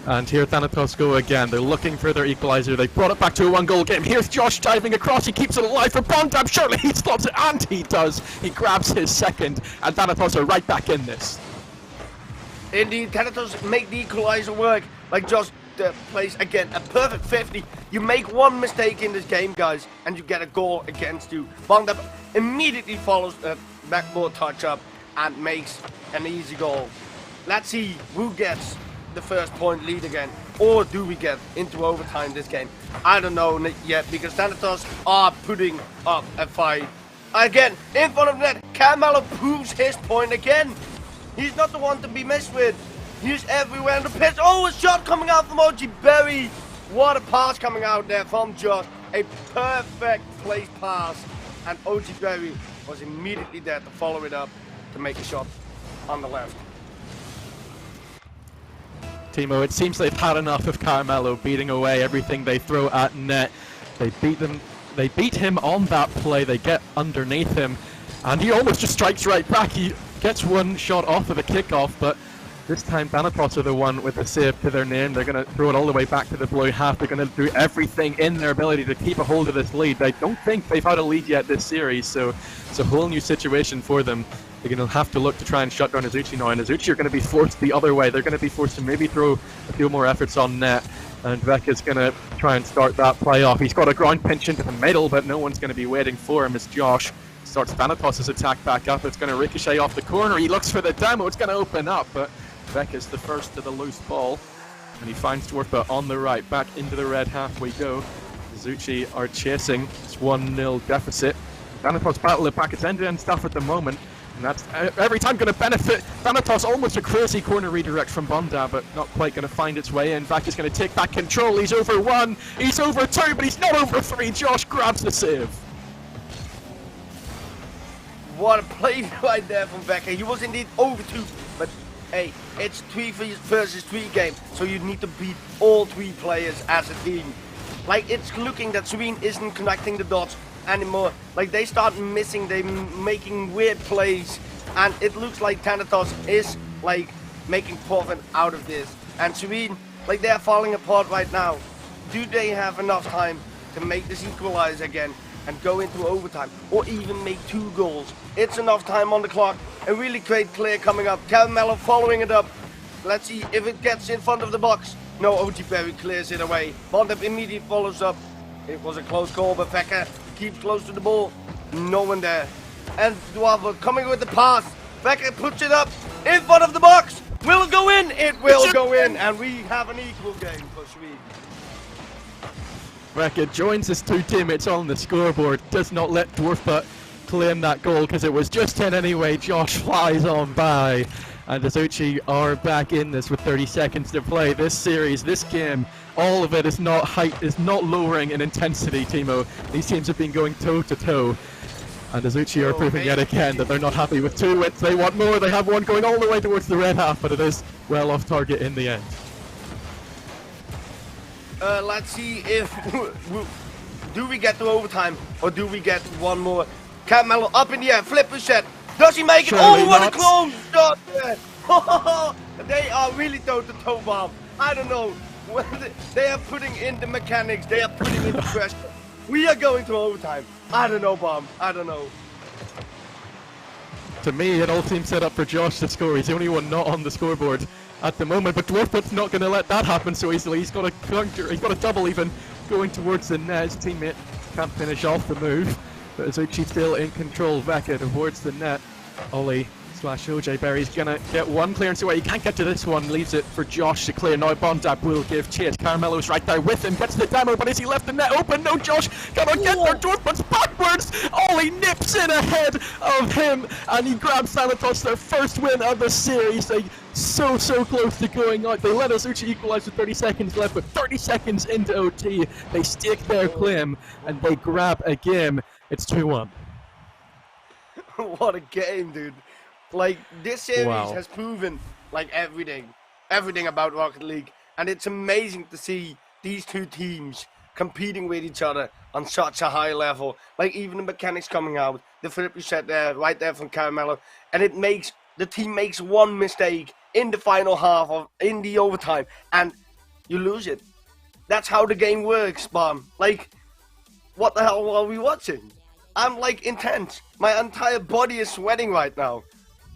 And here Thanatos go again. They're looking for their equalizer. They brought it back to a 1-goal game. Here's Josh diving across. He keeps it alive for Bondad. Surely he stops it, and he does. He grabs his second, and Thanatos are right back in this. Indeed, Thanatos make the equalizer work. Josh plays again a perfect 50. You make one mistake in this game, guys, and you get a goal against you. Bondab immediately follows the backboard touch up and makes an easy goal. Let's see who gets the first point lead again, or do we get into overtime this game? I don't know yet, because Thanatos are putting up a fight. Again, in front of net, Carmelo proves his point again. He's not the one to be messed with. He's everywhere in the pitch. Oh, a shot coming out from OG Berry. What a pass coming out there from Josh. A perfect place pass. And OG Berry was immediately there to follow it up to make a shot on the left. Timo, it seems they've had enough of Carmelo beating away everything they throw at net. They beat him on that play. They get underneath him, and he almost just strikes right back. He gets one shot off of a kickoff, but this time Thanatos are the one with the save to their name. They're going to throw it all the way back to the blue half. They're going to do everything in their ability to keep a hold of this lead. I don't think they've had a lead yet this series, so it's a whole new situation for them. They're going to have to look to try and shut down Azuchi now, and Azuchi are going to be forced the other way. They're going to be forced to maybe throw a few more efforts on net, and Veka's going to try and start that play off. He's got a ground pinch into the middle, but no one's going to be waiting for him as Josh starts Thanatos' attack back up. It's going to ricochet off the corner. He looks for the demo. It's going to open up, but Veka's the first to the loose ball, and he finds Dwarfa on the right. Back into the red half we go. Azuchi are chasing. It's 1-0 deficit. Thanatos battle it back. It's end-to-end stuff at the moment, and that's every time going to benefit Thanatos. Almost a crazy corner redirect from Bonda, but not quite going to find its way in. Veka's going to take back control. He's over 1, he's over 2, but he's not over 3. Josh grabs the save. What a play right there from Veka. He was indeed over 2, but hey, it's 3 versus 3 game, so you need to beat all 3 players as a team. Like, it's looking that Serene isn't connecting the dots anymore. Like, they start missing, they making weird plays, and it looks like Thanatos is like making profit out of this. And Serene, like, they're falling apart right now. Do they have enough time to make this equalize again and go into overtime, or even make 2 goals? It's enough time on the clock. A really great clear coming up. Carmelo following it up. Let's see if it gets in front of the box. No, OG Berry clears it away. Bondep immediately follows up. It was a close call, but Veka keeps close to the ball. No one there. And Dwarfa coming with the pass. Veka puts it up in front of the box. Will it go in? It will go in, and we have an equal game for Sweden. Veka joins his 2 teammates on the scoreboard. Does not let Dwarfa claim that goal because it was just in anyway. Josh flies on by, and Azuchi are back in this with 30 seconds to play. This series, this game, all of it is not lowering in intensity, Timo. These teams have been going toe to toe, and Azuchi are proving yet again that they're not happy with 2 wins. They want more. They have one going all the way towards the red half, but it is well off target in the end. Let's see if do we get to overtime, or do we get one more? Carmelo up in the air, flipper set. Does he make it? Surely Oh, what not. a close shot there. They are really toe-to-toe, Bob. I don't know. They are putting in the mechanics. They are putting in the pressure. We are going to overtime. I don't know, Bob. I don't know. To me, it all seems set up for Josh to score. He's the only one not on the scoreboard at the moment, but Dwarf's not going to let that happen so easily. He's got a counter, he's got a double even going towards the net. His teammate can't finish off the move, but Azuchi still in control. Veka towards the net. Ollie / OJ Berry's gonna get one clearance away. He can't get to this one, leaves it for Josh to clear. Now Bondab will give chase. Carmelo's right there with him, gets the demo, but is he left the net open? No, Josh cannot get there. Dortmund's backwards. Ollie nips in ahead of him, and he grabs Thanatos their first win of the series. They so close to going out. They let Azuchi equalize with 30 seconds left, but 30 seconds into OT, they stake their claim and they grab a game. It's 2-1. What a game, dude. Like, this series has proven, like, everything about Rocket League. And it's amazing to see these 2 teams competing with each other on such a high level. Like, even the mechanics coming out, the flip reset there, right there from Carmelo. And it makes, the team makes one mistake in the final half, in the overtime, and you lose it. That's how the game works, Bomb. Like, what the hell are we watching? I'm, like, intense. My entire body is sweating right now.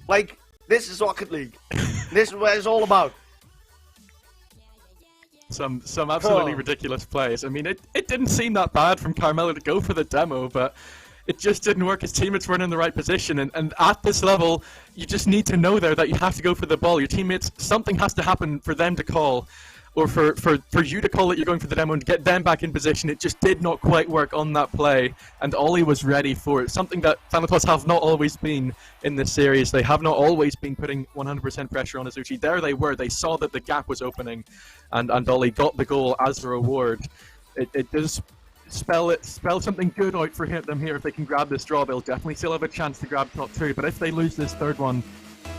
Like, this is Rocket League. This is what it's all about. Some absolutely ridiculous plays. I mean, it didn't seem that bad from Carmelo to go for the demo, but it just didn't work. His teammates weren't in the right position, and at this level, you just need to know there that you have to go for the ball. Your teammates, something has to happen for them to call, or for you to call that you're going for the demo and get them back in position. It just did not quite work on that play, and Ollie was ready for it. Something that Thanatos have not always been in this series. They have not always been putting 100% pressure on Azuchi. There they were. They saw that the gap was opening, and Ollie got the goal as a reward. It does spell something good out for them here. If they can grab this draw, they'll definitely still have a chance to grab top 2. But if they lose this third one,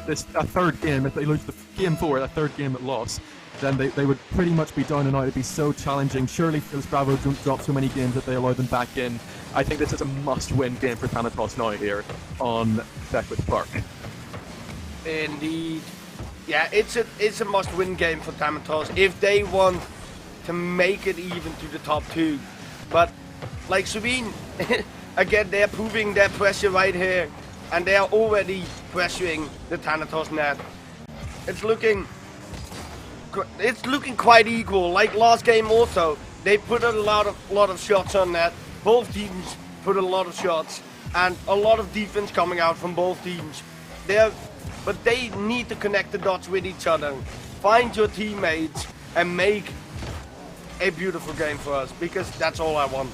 a third game, if they lose the game 4, a third game at loss, then they would pretty much be down and out. It'd be so challenging. Surely Phil's Bravo don't drop so many games that they allow them back in. I think this is a must-win game for Thanatos now here on Beckwith Park. Indeed. Yeah, it's a must-win game for Thanatos if they want to make it even to the top 2. But like Sabine, again, they're proving their pressure right here, and they are already pressuring the Thanatos net. It's looking quite equal. Like last game also, they put a lot of shots on net. Both teams put a lot of shots, and a lot of defense coming out from both teams. But they need to connect the dots with each other. Find your teammates and make a beautiful game for us, because that's all I want.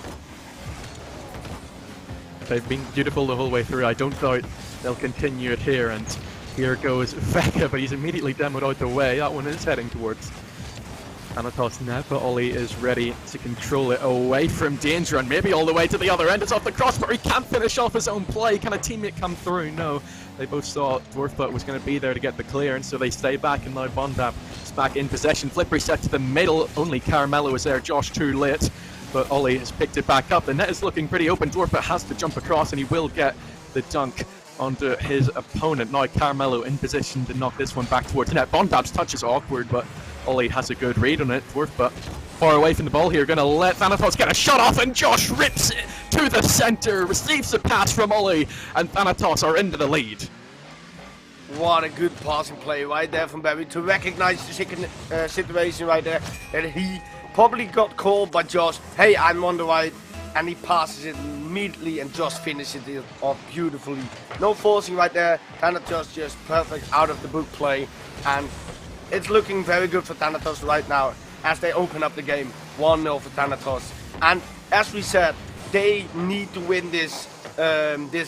They've been beautiful the whole way through. I don't doubt they'll continue it here, and here goes Veka, but he's immediately demoed out the way. That one is heading towards Thanatos net, but Ollie is ready to control it away from danger, and maybe all the way to the other end. It's off the crossbar. He can't finish off his own play. Can a teammate come through? No. They both saw Dwarfbutt was going to be there to get the clearance, so they stay back, and now Bondap is back in possession. Flippery set to the middle. Only Carmelo is there. Josh too late, but Ollie has picked it back up. The net is looking pretty open. Dwarfbutt has to jump across, and he will get the dunk onto his opponent. Now Carmelo in position to knock this one back towards the net. Bondap's touch is awkward, but Ollie has a good read on it. Dwarfbutt far away from the ball here, going to let Thanatos get a shot off, and Josh rips it to the centre, receives the pass from Ollie, and Thanatos are into the lead. What a good passing play right there from Barry to recognize the situation right there, that he probably got called by Josh. Hey, I'm on the right, and he passes it immediately and just finishes it off beautifully. No forcing right there. Thanatos just perfect out of the book play, and it's looking very good for Thanatos right now as they open up the game. 1-0 for Thanatos. And as we said, they need to win this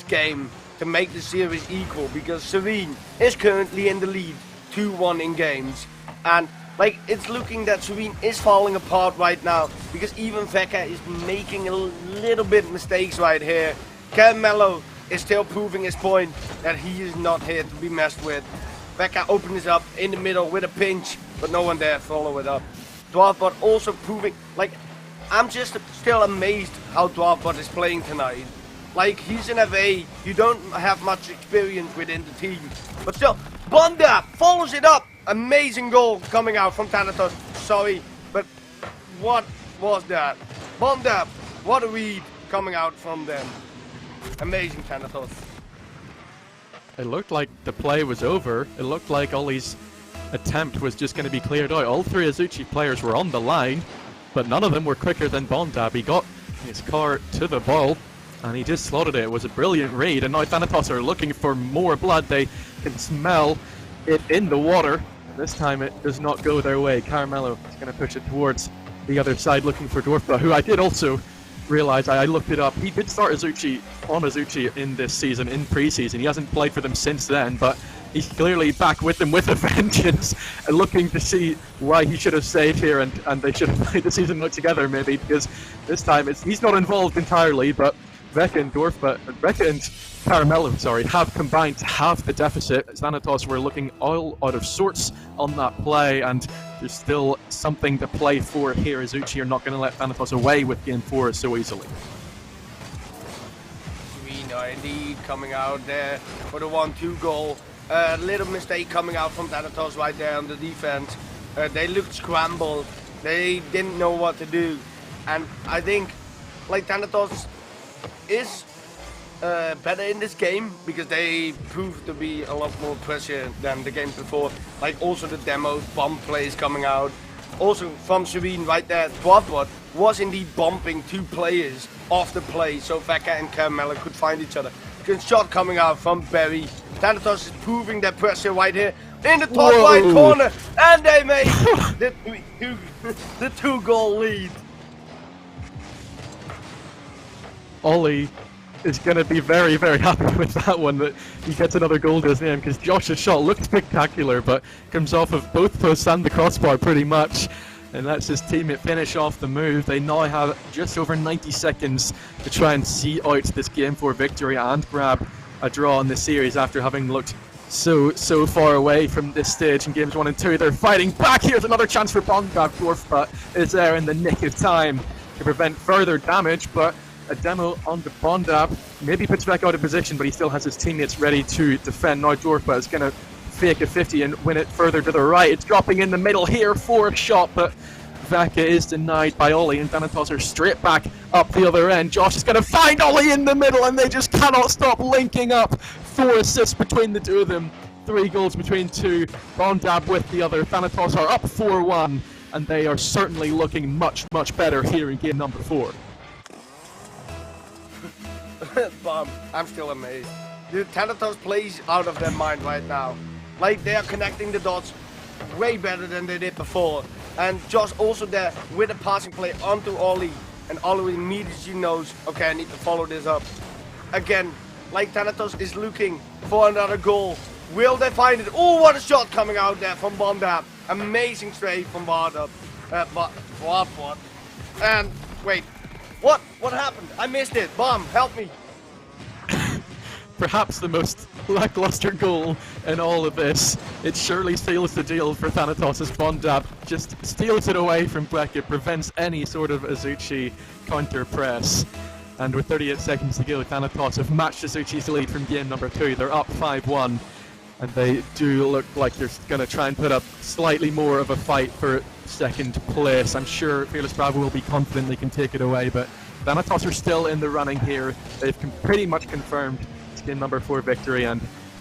game to make the series equal, because Serene is currently in the lead 2-1 in games. And like, it's looking that Serene is falling apart right now, because even Veka is making a little bit mistakes right here. Carmelo is still proving his point that he is not here to be messed with. Veka opens up in the middle with a pinch, but no one there to follow it up. Dwarfbutt also proving, like, I'm just still amazed how Dwarfbutt is playing tonight. Like, he's an FA, you don't have much experience within the team, but still, Bondap follows it up. Amazing goal coming out from Thanatos. Sorry, but what was that? Bondap, what a read coming out from them. Amazing Thanatos. It looked like the play was over. It looked like Ollie's attempt was just going to be cleared out. All three Azuchi players were on the line, but none of them were quicker than Bondab. He got his car to the ball, and he just slotted it. It was a brilliant read, and now Thanatos are looking for more blood. They can smell it in the water. This time it does not go their way. Carmelo is going to push it towards the other side, looking for Dwarfbutt, who I did also realize, I looked it up, he did start Azuchi in this season, in pre-season. He hasn't played for them since then, but he's clearly back with them with a vengeance, and looking to see why he should have stayed here, and they should have played the season out together maybe, because this time he's not involved entirely, but Veka and Carmelo, have combined to half the deficit. Thanatos were looking all out of sorts on that play, and there's still something to play for here. Azuchi are not going to let Thanatos away with Game 4 so easily. Serena indeed coming out there for the 1-2 goal. A little mistake coming out from Thanatos right there on the defense. They looked scrambled. They didn't know what to do. And I think, like, Thanatos is better in this game, because they proved to be a lot more pressure than the games before. Like, also the demos, bomb plays coming out. also from Serene right there, Dwarfbot was indeed bumping 2 players off the play so Vecca and Carmella could find each other. Good shot coming out from Barry. Thanatos is proving their pressure right here in the top right corner, and they made the 2-goal lead. Ollie is going to be very, very happy with that one, that he gets another goal to his name, because Josh's shot looked spectacular, but comes off of both posts and the crossbar pretty much, and lets his teammate finish off the move. They now have just over 90 seconds to try and see out this Game 4 victory and grab a draw in the series after having looked so far away from this stage in games 1 and 2. They're fighting back. Here's another chance for Bongab. Dwarfbot is there in the nick of time to prevent further damage, but a demo on the Bondab maybe puts back out of position, but he still has his teammates ready to defend. Now Dwarfbot is going to fake a 50 and win it further to the right. It's dropping in the middle here for a shot, but Vaka is denied by Ollie, and Thanatos are straight back up the other end. Josh is going to find Ollie in the middle, and they just cannot stop linking up. 4 assists between the two of them, 3 goals between 2. Bondab with the other. Thanatos are up 4-1, and they are certainly looking much better here in game number 4. Bomb, I'm still amazed. The Thanatos plays out of their mind right now. Like, they are connecting the dots way better than they did before. And Josh also there with a passing play onto Ollie. And Ollie immediately knows, okay, I need to follow this up. Again, like Thanatos is looking for another goal. Will they find it? Oh, what a shot coming out there from Bondab. Amazing straight from Bondab. And, wait, what happened? I missed it. Bomb, help me. Perhaps the most lackluster goal in all of this. It surely seals the deal for Thanatos' Bondab. Just steals it away from Beckett, prevents any sort of Azuchi counter press. And with 38 seconds to go, Thanatos have matched Azuchi's lead from game number 2. They're up 5-1. And they do look like they're going to try and put up slightly more of a fight for second place. I'm sure Fearless Bravo will be confident they can take it away, but Thanatos are still in the running here. They've pretty much confirmed game number 4 victory, and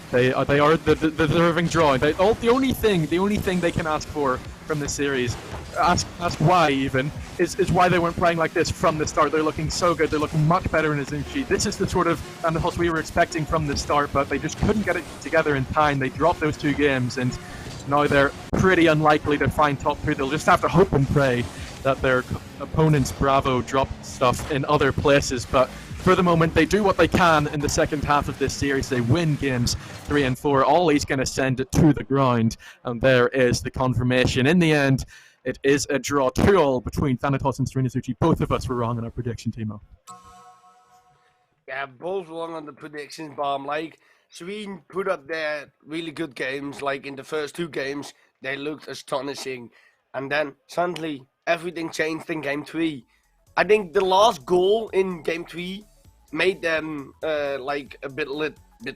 they are the deserving draw. The only thing they can ask for from this series, ask why even, is why they weren't playing like this from the start. They're looking so good. They're looking much better in Azuchi. This is the sort of Thanatos we were expecting from the start, but they just couldn't get it together in time. They dropped those 2 games, and now they're pretty unlikely to find top 3. They'll just have to hope and pray that their opponents, Bravo, drop stuff in other places, but for the moment, they do what they can in the second half of this series. They win games 3 and 4. Ollie's going to send it to the ground, and there is the confirmation. In the end, it is a draw 2-2 between Thanatos and Serena Azuchi. Both of us were wrong in our prediction, Timo. Yeah, both wrong on the predictions, Bomb. Like, Serene put up their really good games. Like, in the first 2 games, they looked astonishing. And then, suddenly, everything changed in game 3. I think the last goal in game 3 made them like a bit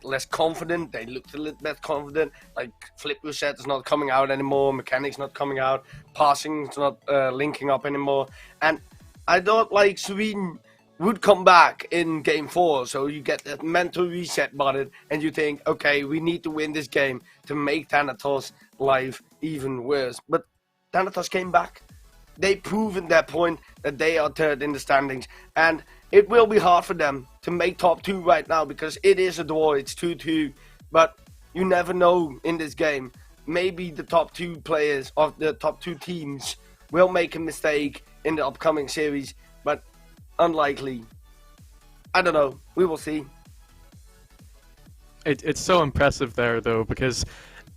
less confident. They looked a little bit confident. Like, flip reset is not coming out anymore. Mechanics not coming out. Passing is not linking up anymore. And I thought like Serene would come back in game 4. So you get that mental reset button and you think, okay, we need to win this game to make Thanatos' life even worse. But Thanatos came back. They've proven their point that they are third in the standings, and it will be hard for them to make top 2 right now because it is a draw, it's 2-2, but you never know in this game. Maybe the top 2 players of the top 2 teams will make a mistake in the upcoming series, but unlikely. I don't know, we will see. It's so impressive there though, because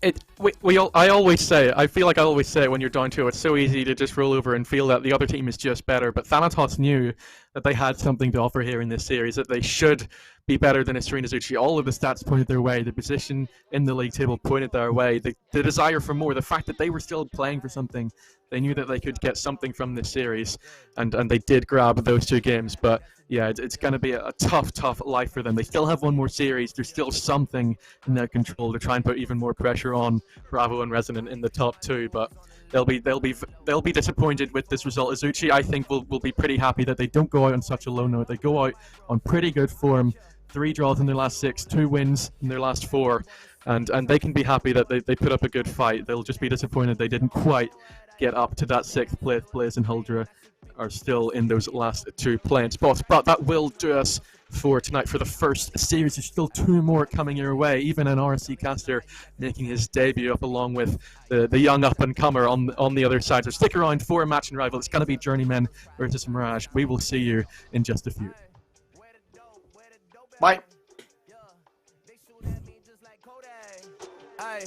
I always say it. I feel like I always say it when you're down 2. It's so easy to just roll over and feel that the other team is just better. But Thanatos knew that they had something to offer here in this series, that they should be better than Serena Azuchi. All of the stats pointed their way. The position in the league table pointed their way. The desire for more. The fact that they were still playing for something. They knew that they could get something from this series. And they did grab those 2 games. But yeah, it's going to be a tough life for them. They still have 1 more series. There's still something in their control to try and put even more pressure on Bravo and Resonant in the top 2. But they'll be disappointed with this result. Azuchi, I think, will be pretty happy that they don't go out on such a low note. They go out on pretty good form. 3 draws in their last 6, 2 wins in their last 4. And they can be happy that they put up a good fight. They'll just be disappointed they didn't quite get up to that 6th place. Blaze and Huldra are still in those last 2 playing spots. But that will do us for tonight for the first series. There's still 2 more coming your way. Even an RSC caster making his debut up along with the young up-and-comer on the other side. So stick around for a match and rival. It's going to be Journeyman versus Mirage. We will see you in just a few. Bye. Ay,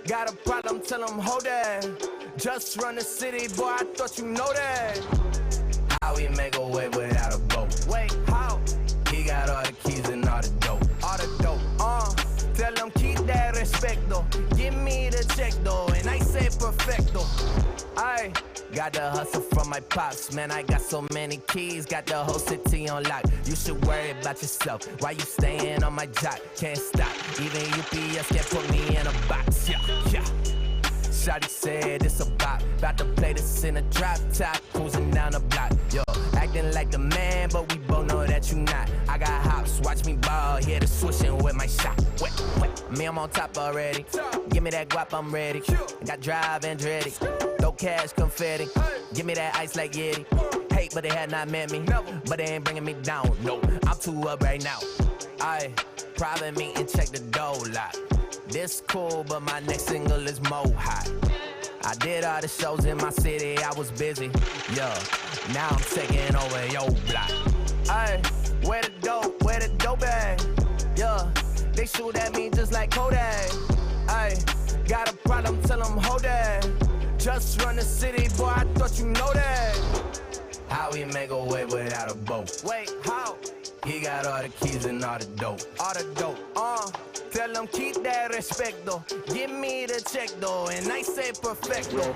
got a problem, tell them hold that. Just run the city, boy, I thought you know that. How we make a way without a boat? Wait, how? He got all the keys and all the dope. All the dope, tell them keep that respect though. Give me the check though, and I say perfecto. Ay, got the hustle from my pops, man, I got so many keys, got the whole city on lock. You should worry about yourself, why you staying on my jock? Can't stop, even UPS can't put me in a box, yeah. Shawty said it's a bop, about to play this in a drop top, cruising down the block, yo. Acting like the man, but we both know that you not. I got hops, watch me ball, hear the swishing with my shot. Wet, me, I'm on top already. Give me that guap, I'm ready. Got drive and ready. Throw cash, confetti. Give me that ice like Yeti. Hate, but they had not met me. But they ain't bringing me down, no. I'm too up right now. Aye, private meeting, check the door lock. This cool, but my next single is more hot. I did all the shows in my city, I was busy. Yeah, now I'm taking over your block. Aye, where the dope at? Yeah, they shoot at me just like Kodak. Aye, got a problem, tell them hold that. Just run the city, boy, I thought you know that. How we make a way without a boat? Wait, how? He got all the keys and all the dope. All the dope, tell them keep that respect though. Give me the check though, and I say perfecto.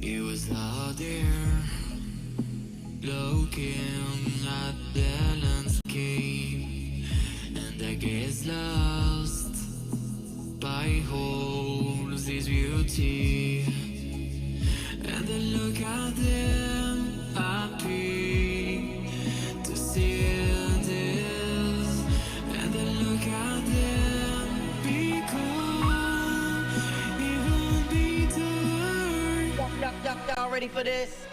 It was out there, looking at the landscape, and I get lost by holes this beauty, and I look at them happy to see this, and I look at them because it won't be dark. Y'all ready for this?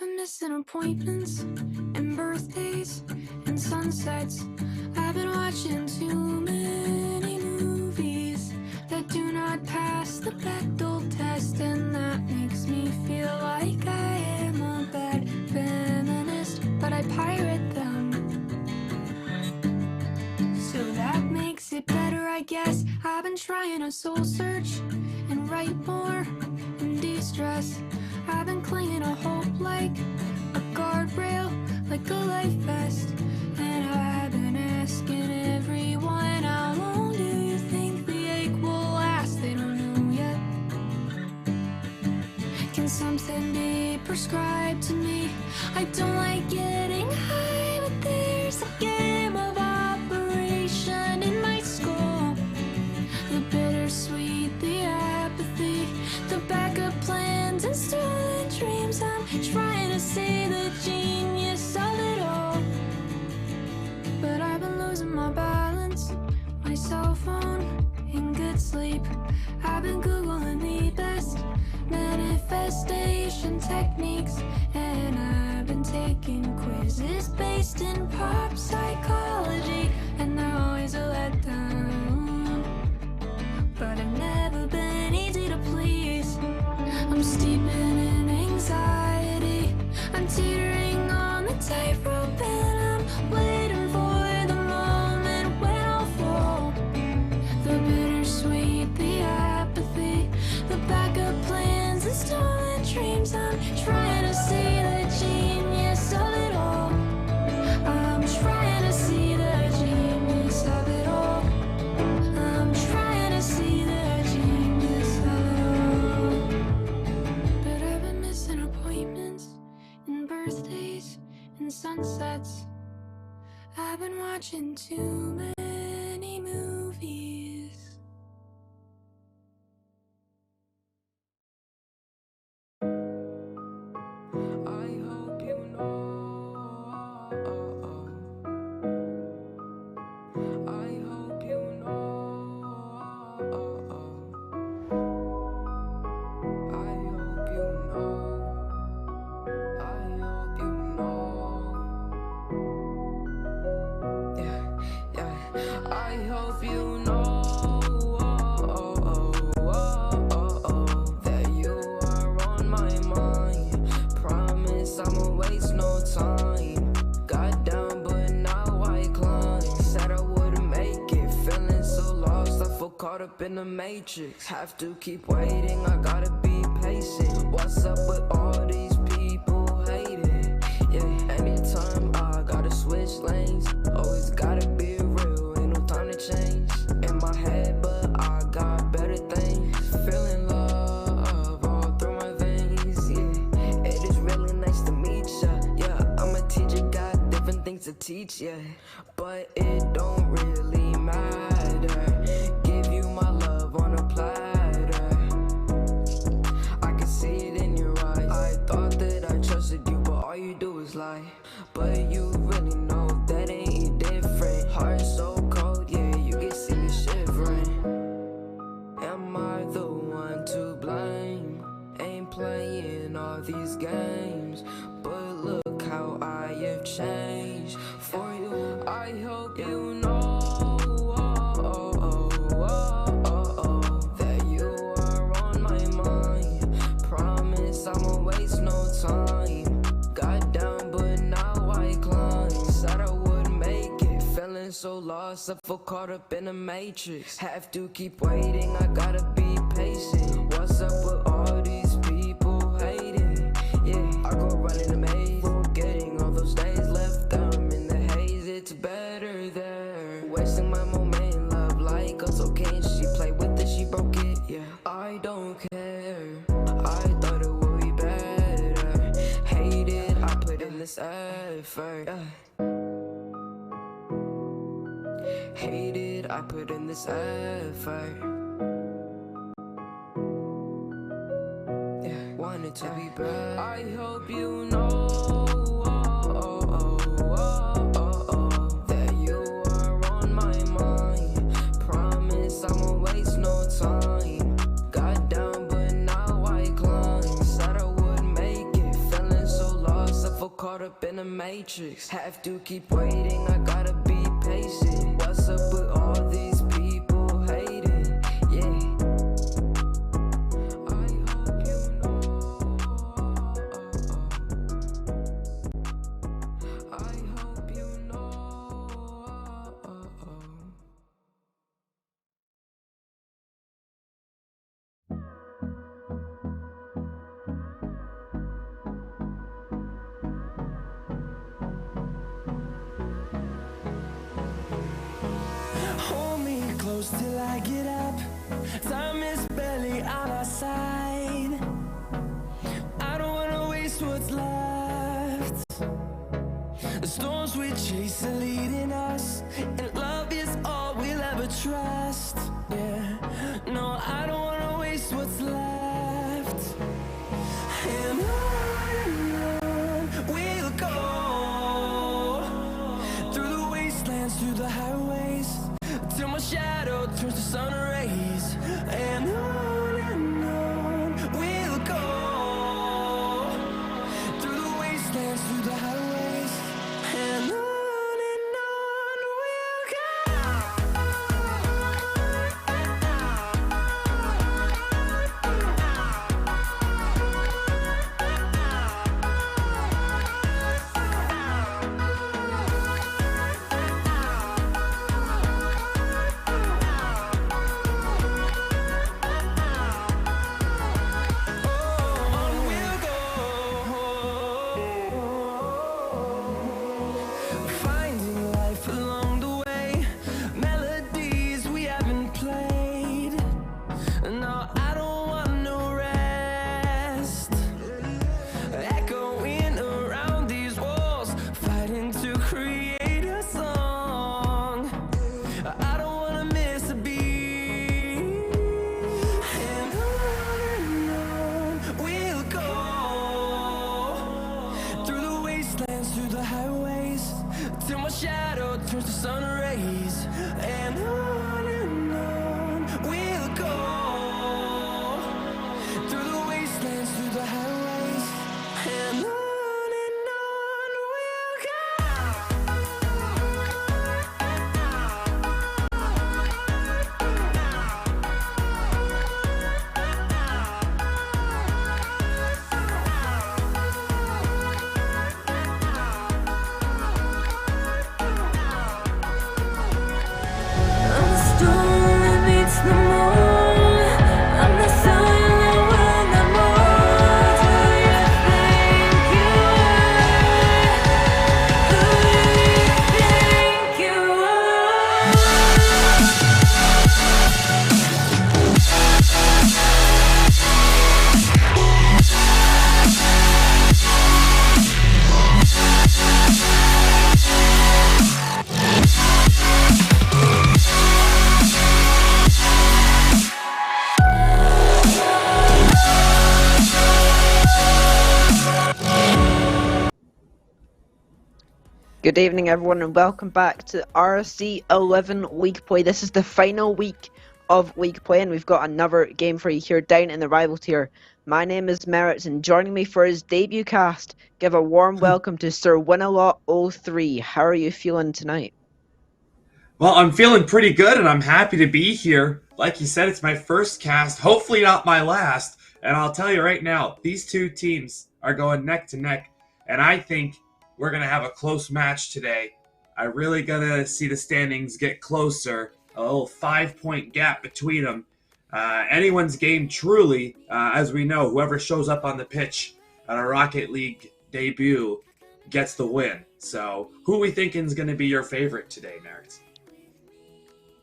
been missing appointments and birthdays and sunsets. I've been watching too many movies that do not pass the Bechdel test, and that makes me feel like I am a bad feminist, but I pirate them. So that makes it better, I guess. I've been trying to soul search and write more and de-stress. I've been clinging to hope like a guardrail, like a life vest. And I've been asking everyone, how long do you think the ache will last? They don't know yet. Can something be prescribed to me? I don't like getting high, but there's a game of operation in my skull. The bittersweet, the apathy, the backup plans and stolen dreams. I'm trying to see the genius of it all, but I've been losing my balance, my cell phone in good sleep. I've been Googling the best manifestation techniques, and I've been taking quizzes based in pop psychology, and they're always a letdown. But I've never been easy to please. I'm steeping in anxiety, I'm teetering on the tightrope, and I'm waiting for the moment when I'll fall. The bittersweet, the apathy, the backup plans and stolen dreams. I'm trying to see the genius of it all. I'm trying to see the genius of it all. I'm trying to see the genius of it all. But I've been missing appointments and birthdays and sunsets. I've been watching too many movies. I hope you know. I hope you know. I hope you know. I hope you know. Yeah. I hope you know that you are on my mind. Promise I'ma waste no time. Got down, but now I climb. Said I wouldn't make it, feeling so lost. I feel caught up in the matrix. Have to keep waiting, I gotta be patient. What's up with all these people hating? Yeah, anytime I gotta switch lanes. Always gotta be real, ain't no time to change. In my head, but I got better things. Feeling love all through my veins, yeah. It is really nice to meet ya, yeah. I'm a teacher, got different things to teach, yeah. But it don't really matter. Give you my love on a platter. I can see it in your eyes. I thought that I trusted you, but all you do is lie. But you really know that ain't different. Heart so cold, yeah, you can see me shivering. Am I the one to blame? Ain't playing all these games, but look how I have changed for you. I hope you know that you are on my mind. Promise I'ma waste no time. Got down, but now I climb. Said I would make it, feeling so lost. I feel caught up in the matrix. Have to keep waiting, I gotta be patient. What's up with all these people hating? Yeah, I go running the maze, forgetting all those days. Left them in the haze, it's better there. Wasting my moment in love like us, okay? And she played with it, she broke it, yeah. I don't care, I thought it would be better. Hate it, I put in this effort, hate it, I put in this effort. Yeah, want it to be better. I hope you know that you are on my mind. Promise I'ma waste no time. Got down, but now I climb. Said I would make it, feeling so lost. matrix. Have to keep waiting, I gotta be patient. What's up with all these people hating? Yeah. I hope you know. I hope you know. Hold me close till I get up. Time is barely on our side. I don't wanna waste what's left. The storms we chase are leading us, and love is all we'll ever trust. Yeah, no, I don't wanna waste what's left. And on we'll go, through the wastelands, through the highways, till my shadow turns to sun rays. And on we'll go, through the wastelands, through the highways, and on we'll go. On we'll go, finding life along the way, melodies we haven't played. No, I don't want no rest, echoing around these walls, fighting to create a song. I don't wanna miss a beat. And on we'll go, through the wastelands, through the highways, till my shadow turns to sun rays. And on we'll go, through the wastelands, through the highways, and on we'll go. I'm the storm that meets the moon. I'm the sun that will not move. Who you think you are? Who you think you Good evening, everyone, and welcome back to RSC11 League Play. This is the final week of League Play, and we've got another game for you here down in the rival tier. My name is Merritt, and joining me for his debut cast, give a warm welcome to Sir Winalot03. How are you feeling tonight? Well, I'm feeling pretty good, and I'm happy to be here. Like you said, it's my first cast, hopefully not my last. And I'll tell you right now, these two teams are going neck to neck, and I think we're going to have a close match today. I really got to see the standings get closer, a little 5-point gap between them. Anyone's game, truly, as we know, whoever shows up on the pitch at a Rocket League debut gets the win. So, who are we thinking is going to be your favorite today, Merritt?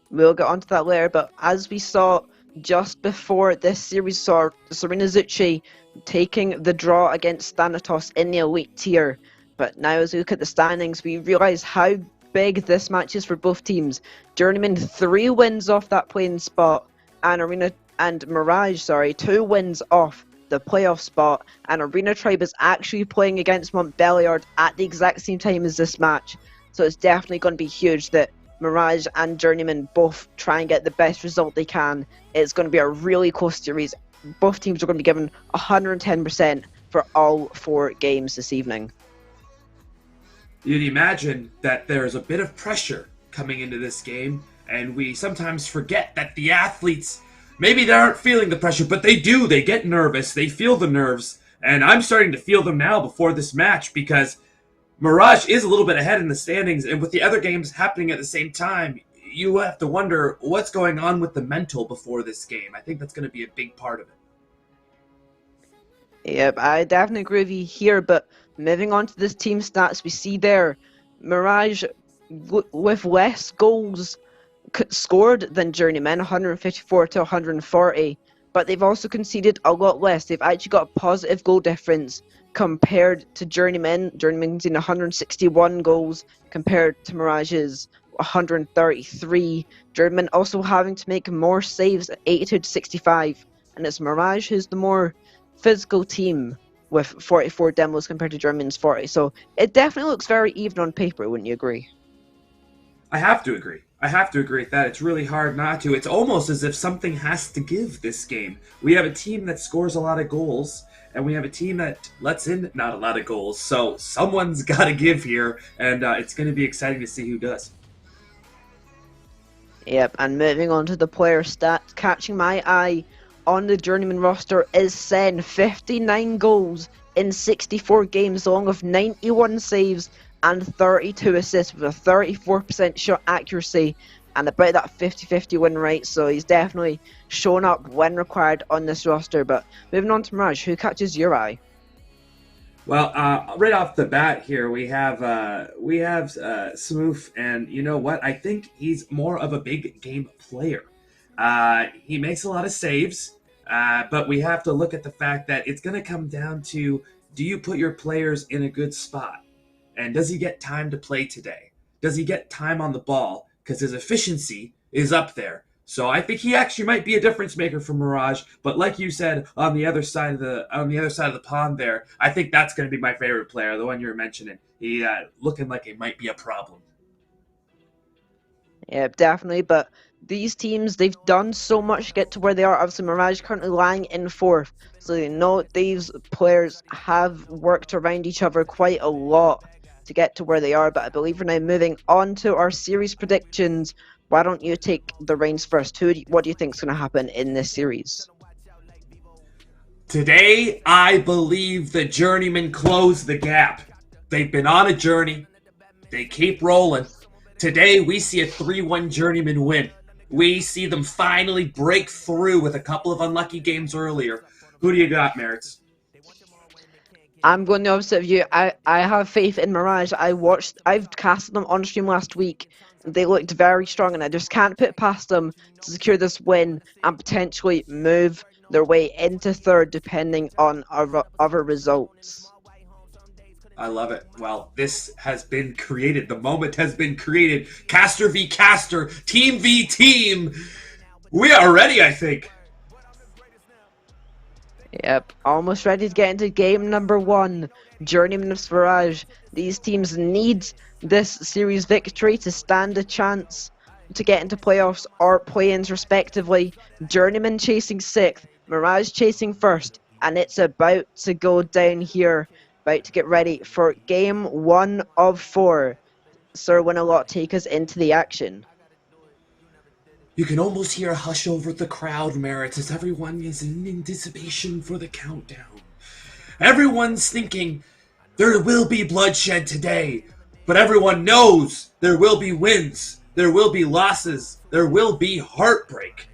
We'll get onto that later, but as we saw just before this series, saw Serena Zucchi taking the draw against Thanatos in the elite tier. But now as we look at the standings, we realise how big this match is for both teams. Journeyman 3 wins off that playing spot, and Mirage, 2 wins off the playoff spot, and Arena Tribe is actually playing against Montbelliard at the exact same time as this match. So it's definitely going to be huge that Mirage and Journeyman both try and get the best result they can. It's going to be a really close series. Both teams are going to be given 110% for all 4 games this evening. you'd imagine that there's a bit of pressure coming into this game, and we sometimes forget that the athletes, maybe they aren't feeling the pressure, but they do. They get nervous. They feel the nerves, and I'm starting to feel them now before this match because Mirage is a little bit ahead in the standings, and with the other games happening at the same time, you have to wonder what's going on with the mental before this game. I think that's going to be a big part of it. Yep, I definitely agree with you here, but moving on to this team stats, we see there Mirage with less goals scored than Journeyman, 154 to 140, but they've also conceded a lot less. They've actually got a positive goal difference compared to Journeyman. Journeyman conceded 161 goals compared to Mirage's 133. Journeyman also having to make more saves at 82 to 65, and it's Mirage who's the more physical team with 44 demos compared to Journeyman's 40. So it definitely looks very even on paper, wouldn't you agree? I have to agree. I have to agree with that. It's really hard not to. It's almost as if something has to give this game. We have a team that scores a lot of goals, and we have a team that lets in not a lot of goals. So someone's got to give here, and it's going to be exciting to see who does. Yep, and moving on to the player stats, catching my eye on the Journeyman roster is Sen, 59 goals in 64 games, along with 91 saves and 32 assists with a 34% shot accuracy and about that 50-50 win rate, so he's definitely shown up when required on this roster. But moving on to Mirage, who catches your eye? Well, right off the bat here, we have Smooth, and you know what? I think he's more of a big game player. He makes a lot of saves, but we have to look at the fact that it's going to come down to, do you put your players in a good spot? And does he get time to play today? Does he get time on the ball? Because his efficiency is up there. So I think he actually might be a difference maker for Mirage. But like you said, on the other side of the pond there, I think that's going to be my favorite player, the one you were mentioning. He looking like it might be a problem. Yeah, definitely. But these teams, they've done so much to get to where they are. Obviously, Mirage currently lying in 4th. So you know these players have worked around each other quite a lot to get to where they are. But I believe we're now moving on to our series predictions. Why don't you take the reins first? What do you think is going to happen in this series? Today, I believe the Journeymen close the gap. They've been on a journey. They keep rolling. Today, we see a 3-1 Journeyman win. We see them finally break through with a couple of unlucky games earlier. Who do you got, Merits? I'm going the opposite of you. I have faith in Mirage. I've casted them on stream last week. They looked very strong, and I just can't put past them to secure this win and potentially move their way into 3rd depending on other results. I love it. Well, this has been created. The moment has been created. Caster v. Caster. Team v. Team. We are ready, I think. Yep, almost ready to get into game number 1. Journeyman vs Mirage. These teams need this series victory to stand a chance to get into playoffs or play-ins respectively. Journeyman chasing 6th, Mirage chasing 1st, and it's about to go down here. About to get ready for game 1 of 4. Sir Winalot, take us into the action. You can almost hear a hush over the crowd, Merits, as everyone is in anticipation for the countdown. Everyone's thinking there will be bloodshed today, but everyone knows there will be wins, there will be losses, there will be heartbreak.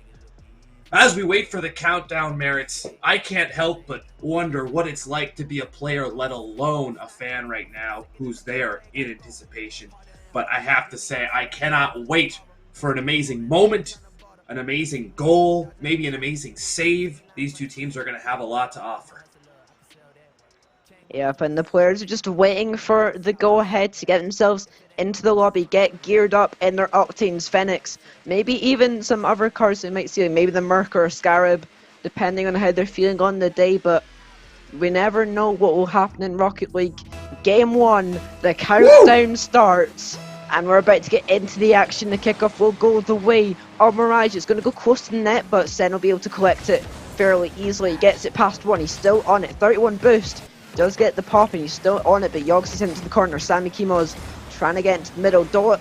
As we wait for the countdown, Merits, I can't help but wonder what it's like to be a player, let alone a fan right now, who's there in anticipation. But I have to say, I cannot wait for an amazing moment, an amazing goal, maybe an amazing save. These two teams are going to have a lot to offer. Yep, and the players are just waiting for the go-ahead to get themselves into the lobby, get geared up in their Octanes, Phoenix, maybe even some other cards they might see, maybe the Merc or Scarab, depending on how they're feeling on the day, but we never know what will happen in Rocket League. Game 1, the countdown starts, and we're about to get into the action. The kickoff will go the way of Mirage. It's going to go close to the net, but Sen will be able to collect it fairly easily. He gets it past 1, he's still on it, 31 boost. does get the pop and he's still on it, but Yoggsy's into the corner. Sammy Kimo's trying to get into the middle. Dolt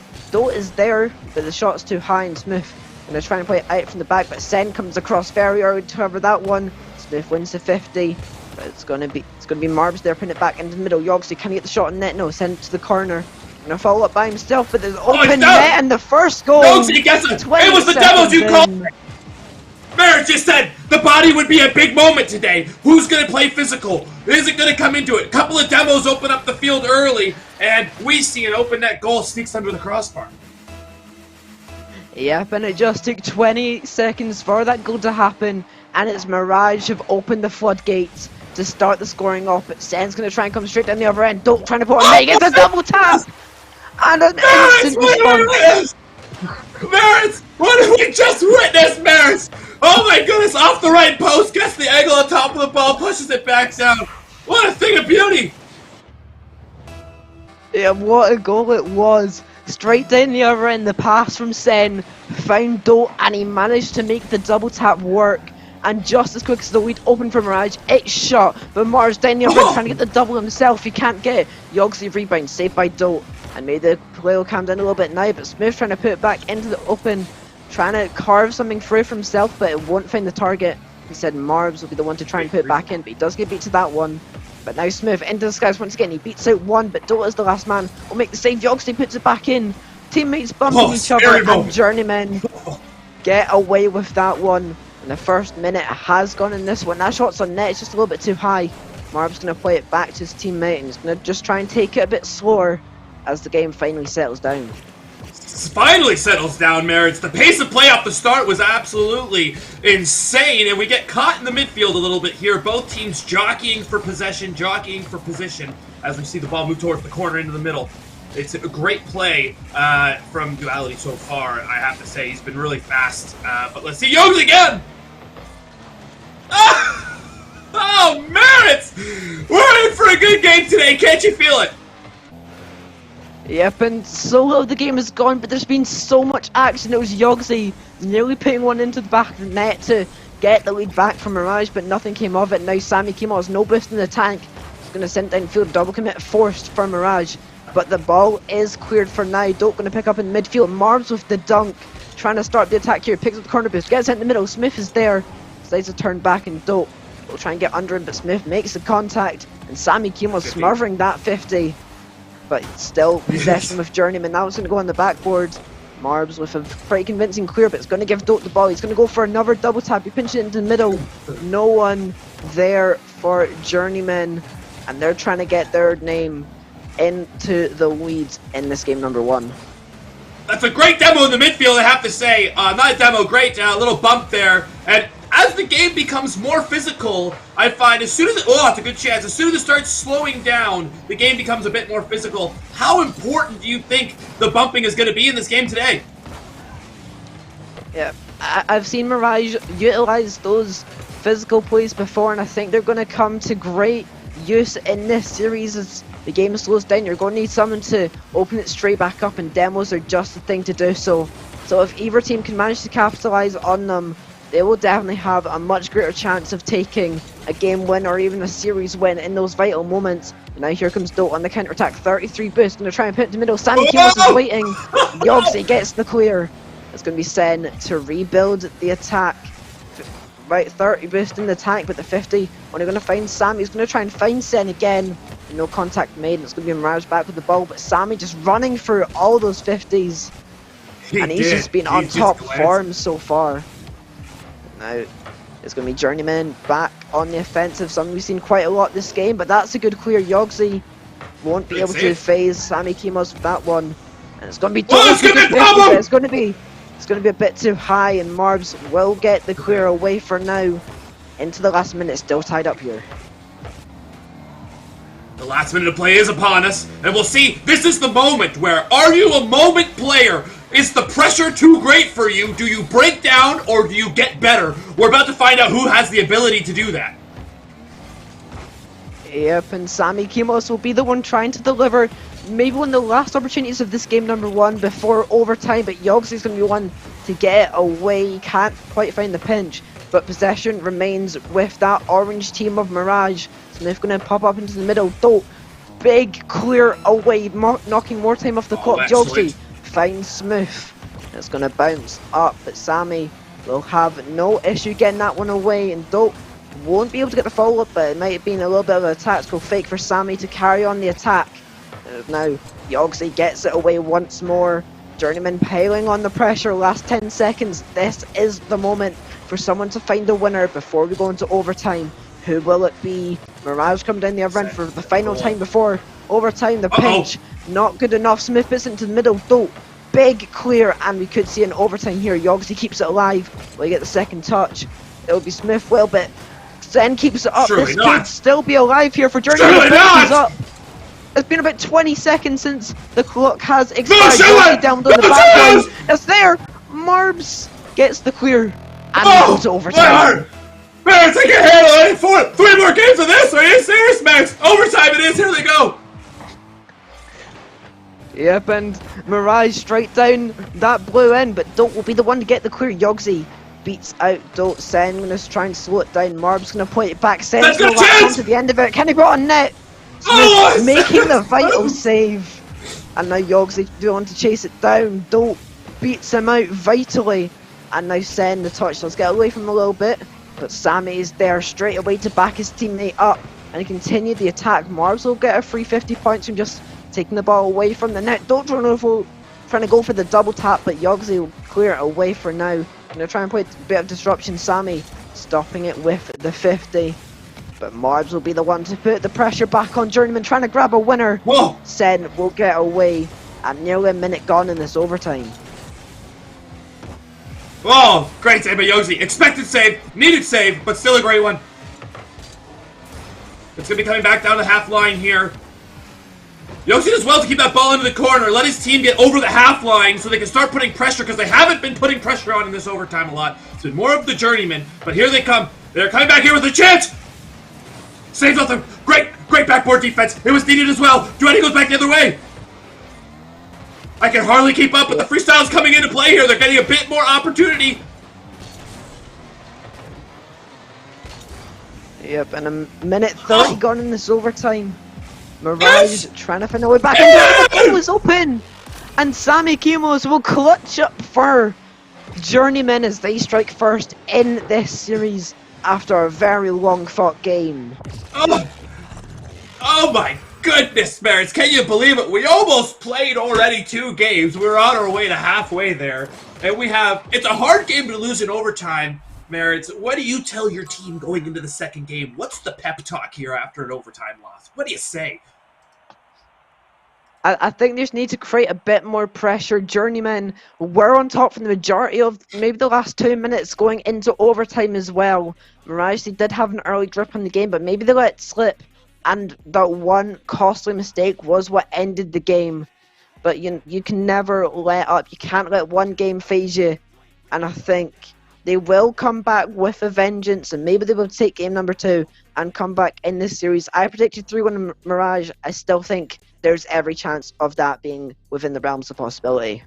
is there, but the shot's too high and Smith. And they're trying to play it out from the back, but Sen comes across very early to cover that one. Smith wins the 50, but it's gonna be Marbs there, putting it back into the middle. Yogsy, can he get the shot on net? No, send it to the corner. Gonna follow up by himself, but there's open net and the first goal. Yogsy gets it! It was the demos you called! Merritt just said the body would be a big moment today. Who's going to play physical? Is it going to come into it? A couple of demos open up the field early, and we see an open net goal sneaks under the crossbar. Yep, and it just took 20 seconds for that goal to happen, and it's Mirage have opened the floodgates to start the scoring off. But Sen's going to try and come straight down the other end. Don't try to put on net. He gets a double tap! And an instant response. Merritt! What did we just witness, Merritt? Oh my goodness, off the right post, gets the angle on top of the ball, pushes it back down. What a thing of beauty! Yeah, what a goal it was. Straight down the other end, the pass from Sen found Dolt, and he managed to make the double tap work. And just as quick as the lead opened for Mirage, it's shot. But Mars down the other end trying to get the double himself, he can't get it. Yogsy rebound, saved by Dolt. And maybe the play will calm down a little bit now, but Smith trying to put it back into the open, trying to carve something through for himself, but it won't find the target. He said Marbs will be the one to try and put it back in, but he does get beat to that one. But now Smith into the skies once again, he beats out one, but Dolt is the last man. Will make the save, Yogsy puts it back in. Teammates bumping each other, and Journeyman get away with that one. And the first minute has gone in this one. That shot's on net, it's just a little bit too high. Marbs going to play it back to his teammate, and he's going to just try and take it a bit slower as the game finally settles down. Finally settles down, Merritt. The pace of play off the start was absolutely insane, and we get caught in the midfield a little bit here. Both teams jockeying for possession, jockeying for position, as we see the ball move towards the corner into the middle. It's a great play from Duality so far, I have to say. He's been really fast, but let's see Yogs again! Oh, Merritt! We're in for a good game today, can't you feel it? Yep, and solo of the game is gone, but there's been so much action. It was Yogsy nearly putting one into the back of the net to get the lead back from Mirage, but nothing came of it. Now Sammy Kimo has no boost in the tank. He's going to send downfield, double commit forced for Mirage, but the ball is cleared for now. Dolt going to pick up in midfield. Marbs with the dunk, trying to start the attack here. Picks up the corner boost, gets it in the middle. Smith is there, decides to turn back, and Dolt will try and get under him, but Smith makes the contact, and Sammy Kimo smothering that 50. But still possession with Journeyman. Now it's going to go on the backboard. Marbs with a pretty convincing clear, but it's going to give Dolt the ball. He's going to go for another double tap. He pinches it into the middle. No one there for Journeyman, and they're trying to get their name into the lead in this game number one. That's a great demo in the midfield, I have to say. Not a demo, great little bump there. And as the game becomes more physical, I find as soon as that's a good chance. As soon as it starts slowing down, the game becomes a bit more physical. How important do you think the bumping is going to be in this game today? Yeah, I've seen Mirage utilize those physical plays before, and I think they're going to come to great use in this series as the game slows down. You're going to need someone to open it straight back up, and demos are just the thing to do so. So if either team can manage to capitalize on them, they will definitely have a much greater chance of taking a game win or even a series win in those vital moments. And now here comes Dolt on the counter-attack. 33 boost, going to try and put it in the middle. Sammy Kimos is waiting. Yogsy gets the clear. It's going to be Sen to rebuild the attack. Right, 30 boost in the tank, but the 50 only going to find Sammy. He's going to try and find Sen again. No contact made, and it's going to be Mirage back with the ball, but Sammy just running through all those 50s. And he's just been on top form so far. Now, it's going to be Journeyman back on the offensive, something we've seen quite a lot this game, but that's a good clear. Yogsy won't be able to phase Sammy Kimos with that one. And it's going to be it's going to be a bit too high, and Marbs will get the clear away for now. Into the last minute, still tied up here. The last minute of play is upon us, and we'll see. This is the moment where, are you a moment player? Is the pressure too great for you? Do you break down, or do you get better? We're about to find out who has the ability to do that. Yep, and Sammy Kimos will be the one trying to deliver maybe one of the last opportunities of this game number one before overtime, but Yogsy's going to be one to get it away. He can't quite find the pinch, but possession remains with that orange team of Mirage. Smith going to pop up into the middle. Dope. Big clear away, knocking more time off the clock. Jogsy finds Smith. It's going to bounce up, but Sammy will have no issue getting that one away, and Dope won't be able to get the follow-up, but it might have been a little bit of a tactical fake for Sammy to carry on the attack. Now, Yogsy gets it away once more. Journeyman piling on the pressure, last 10 seconds. This is the moment for someone to find a winner before we go into overtime. Who will it be? Mirage come down the other end for the final time before overtime. The pinch, not good enough. Smith puts it into the middle. Dope. Big clear, and we could see an overtime here. Yogsy keeps it alive. Will he get the second touch? It'll be Smith, will, but Sen keeps it up. This could still be alive here for Journeyman. Up. It's been about 20 seconds since the clock has expired. Yogsy down on the back line. It's there. Marbs gets the clear, and we go to overtime. Man, I can't handle it. 3 more games of this. Are you serious, Max? Overtime it is. Here they go. Yep, and Mirage straight down that blue end, but Dolt will be the one to get the clear. Yogsy beats out Dolt. Sen going to try and slow it down. Marb's going to point it back. Sen's going to latch onto the end of it. Can he put on net? Smith making the vital save. And now Yogsy going to chase it down. Dolt beats him out vitally. And now Sen the touch. Let's get away from him a little bit. But Sammy is there straight away to back his teammate up and he continued the attack. Marbs will get a free 50 points from just taking the ball away from the net. Don't trying to go for the double tap, but Yogsy will clear it away for now. Gonna try and play a bit of disruption. Sammy stopping it with the 50. But Marbs will be the one to put the pressure back on Journeyman, trying to grab a winner. Whoa. Sen will get away, and nearly a minute gone in this overtime. Oh, great save by Yogsy. Expected save, needed save, but still a great one. It's going to be coming back down the half line here. Yogsy does well to keep that ball into the corner, let his team get over the half line so they can start putting pressure, because they haven't been putting pressure on in this overtime a lot. It's been more of the Journeyman, but here they come. They're coming back here with a chance. Saves off the great backboard defense. It was needed as well. Duetti goes back the other way. I can hardly keep up, but the freestyle's coming into play here. They're getting a bit more opportunity. Yep, and a minute 30 gone in this overtime. Mirage trying to find a way back, and the goal is open! And Sammy Kimos will clutch up for Journeyman as they strike first in this series after a very long fought game. Oh my goodness, Merits, can you believe it? We almost played already 2 games. We're on our way to halfway there. And it's a hard game to lose in overtime. Merits, what do you tell your team going into the second game? What's the pep talk here after an overtime loss? What do you say? I think they just need to create a bit more pressure. Journeymen were on top for the majority of maybe the last 2 minutes going into overtime as well. Mirage, they did have an early grip on the game, but maybe they let it slip. And that one costly mistake was what ended the game. But you can never let up. You can't let one game phase you. And I think they will come back with a vengeance, and maybe they will take game number 2 and come back in this series. I predicted 3-1 Mirage. I still think there's every chance of that being within the realms of possibility.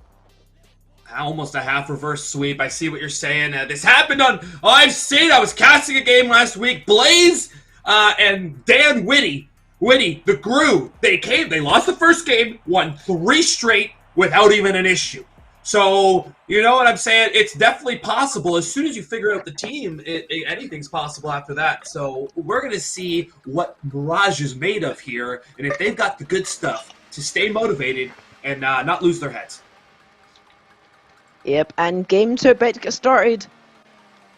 Almost a half reverse sweep. I see what you're saying. This happened on... I've seen. I was casting a game last week. Blaze and Dan Whitty, the Gru, they lost the first game, won 3 straight without even an issue. So, you know what I'm saying? It's definitely possible. As soon as you figure out the team, anything's possible after that. So we're going to see what Mirage is made of here, and if they've got the good stuff to stay motivated and not lose their heads. Yep, and game 2 about to get started.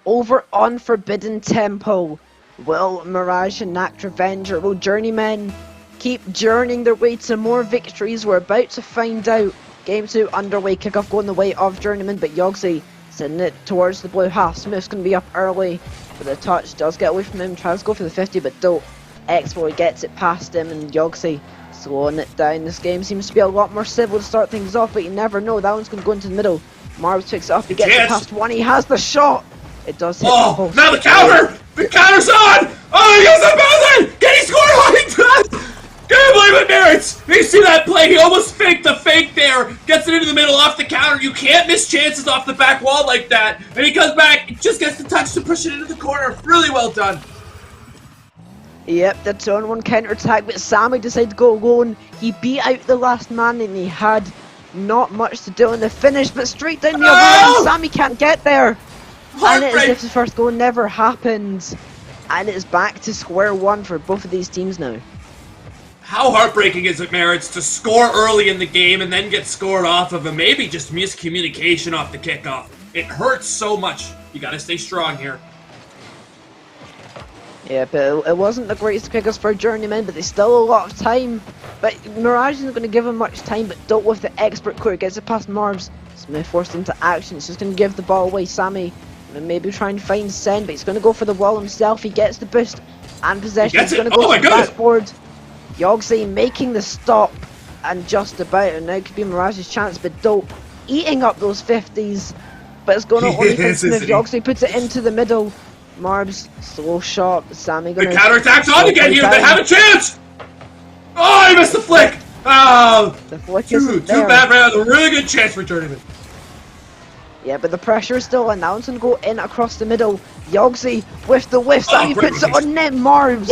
Over on Forbidden Temple. Will Mirage enact revenge, or will Journeymen keep journeying their way to more victories? We're about to find out. Game 2 underway, kickoff going the way of Journeyman, but Yogsy sending it towards the blue half. Smith's going to be up early, but the touch does get away from him, tries to go for the 50, but Dope X-Boy gets it past him, and Yogsy slowing it down. This game seems to be a lot more civil to start things off, but you never know. That one's going to go into the middle. Marbs picks it up, he gets it past one, he has the shot! It does hit the post. Now the counter! The counter's on! Oh, he gets a buzzer! Can he score? Can't believe it, Merits! You see that play? He almost faked the fake there. Gets it into the middle off the counter. You can't miss chances off the back wall like that. And he comes back, just gets the touch to push it into the corner. Really well done. Yep, the 2-on-1 counter-attack, but Sammy decided to go alone. He beat out the last man and he had not much to do in the finish, but straight down the other end, Sammy can't get there. And it is as if his first goal never happened. And it is back to square one for both of these teams now. How heartbreaking is it, Merits, to score early in the game and then get scored off of, and maybe just miscommunication off the kickoff? It hurts so much. You gotta stay strong here. Yeah, but it wasn't the greatest kickoffs for Journeyman, but there's still a lot of time. But Mirage isn't going to give him much time, but Dolt with the expert clear gets it past Marbs. Smith forced into action, it's just going to give the ball away. Sammy and maybe try and find Sen, but he's going to go for the wall himself. He gets the boost and possession. He's going to go to the backboard. Yogsei making the stop and just about, and now could be Mirage's chance, but Dolt eating up those 50s. But it's going to only find Smith. Yogsei puts it into the middle. Marbs, slow shot, Sammy gonna... The counterattack's on again here, they have a chance! Oh, he missed the flick! Oh, the flick too bad, right? A really good chance for Journeyman. Yeah, but the pressure is still on. Now it's going to go in across the middle. Yogsei with the whiff, Sammy puts it on net. Marbs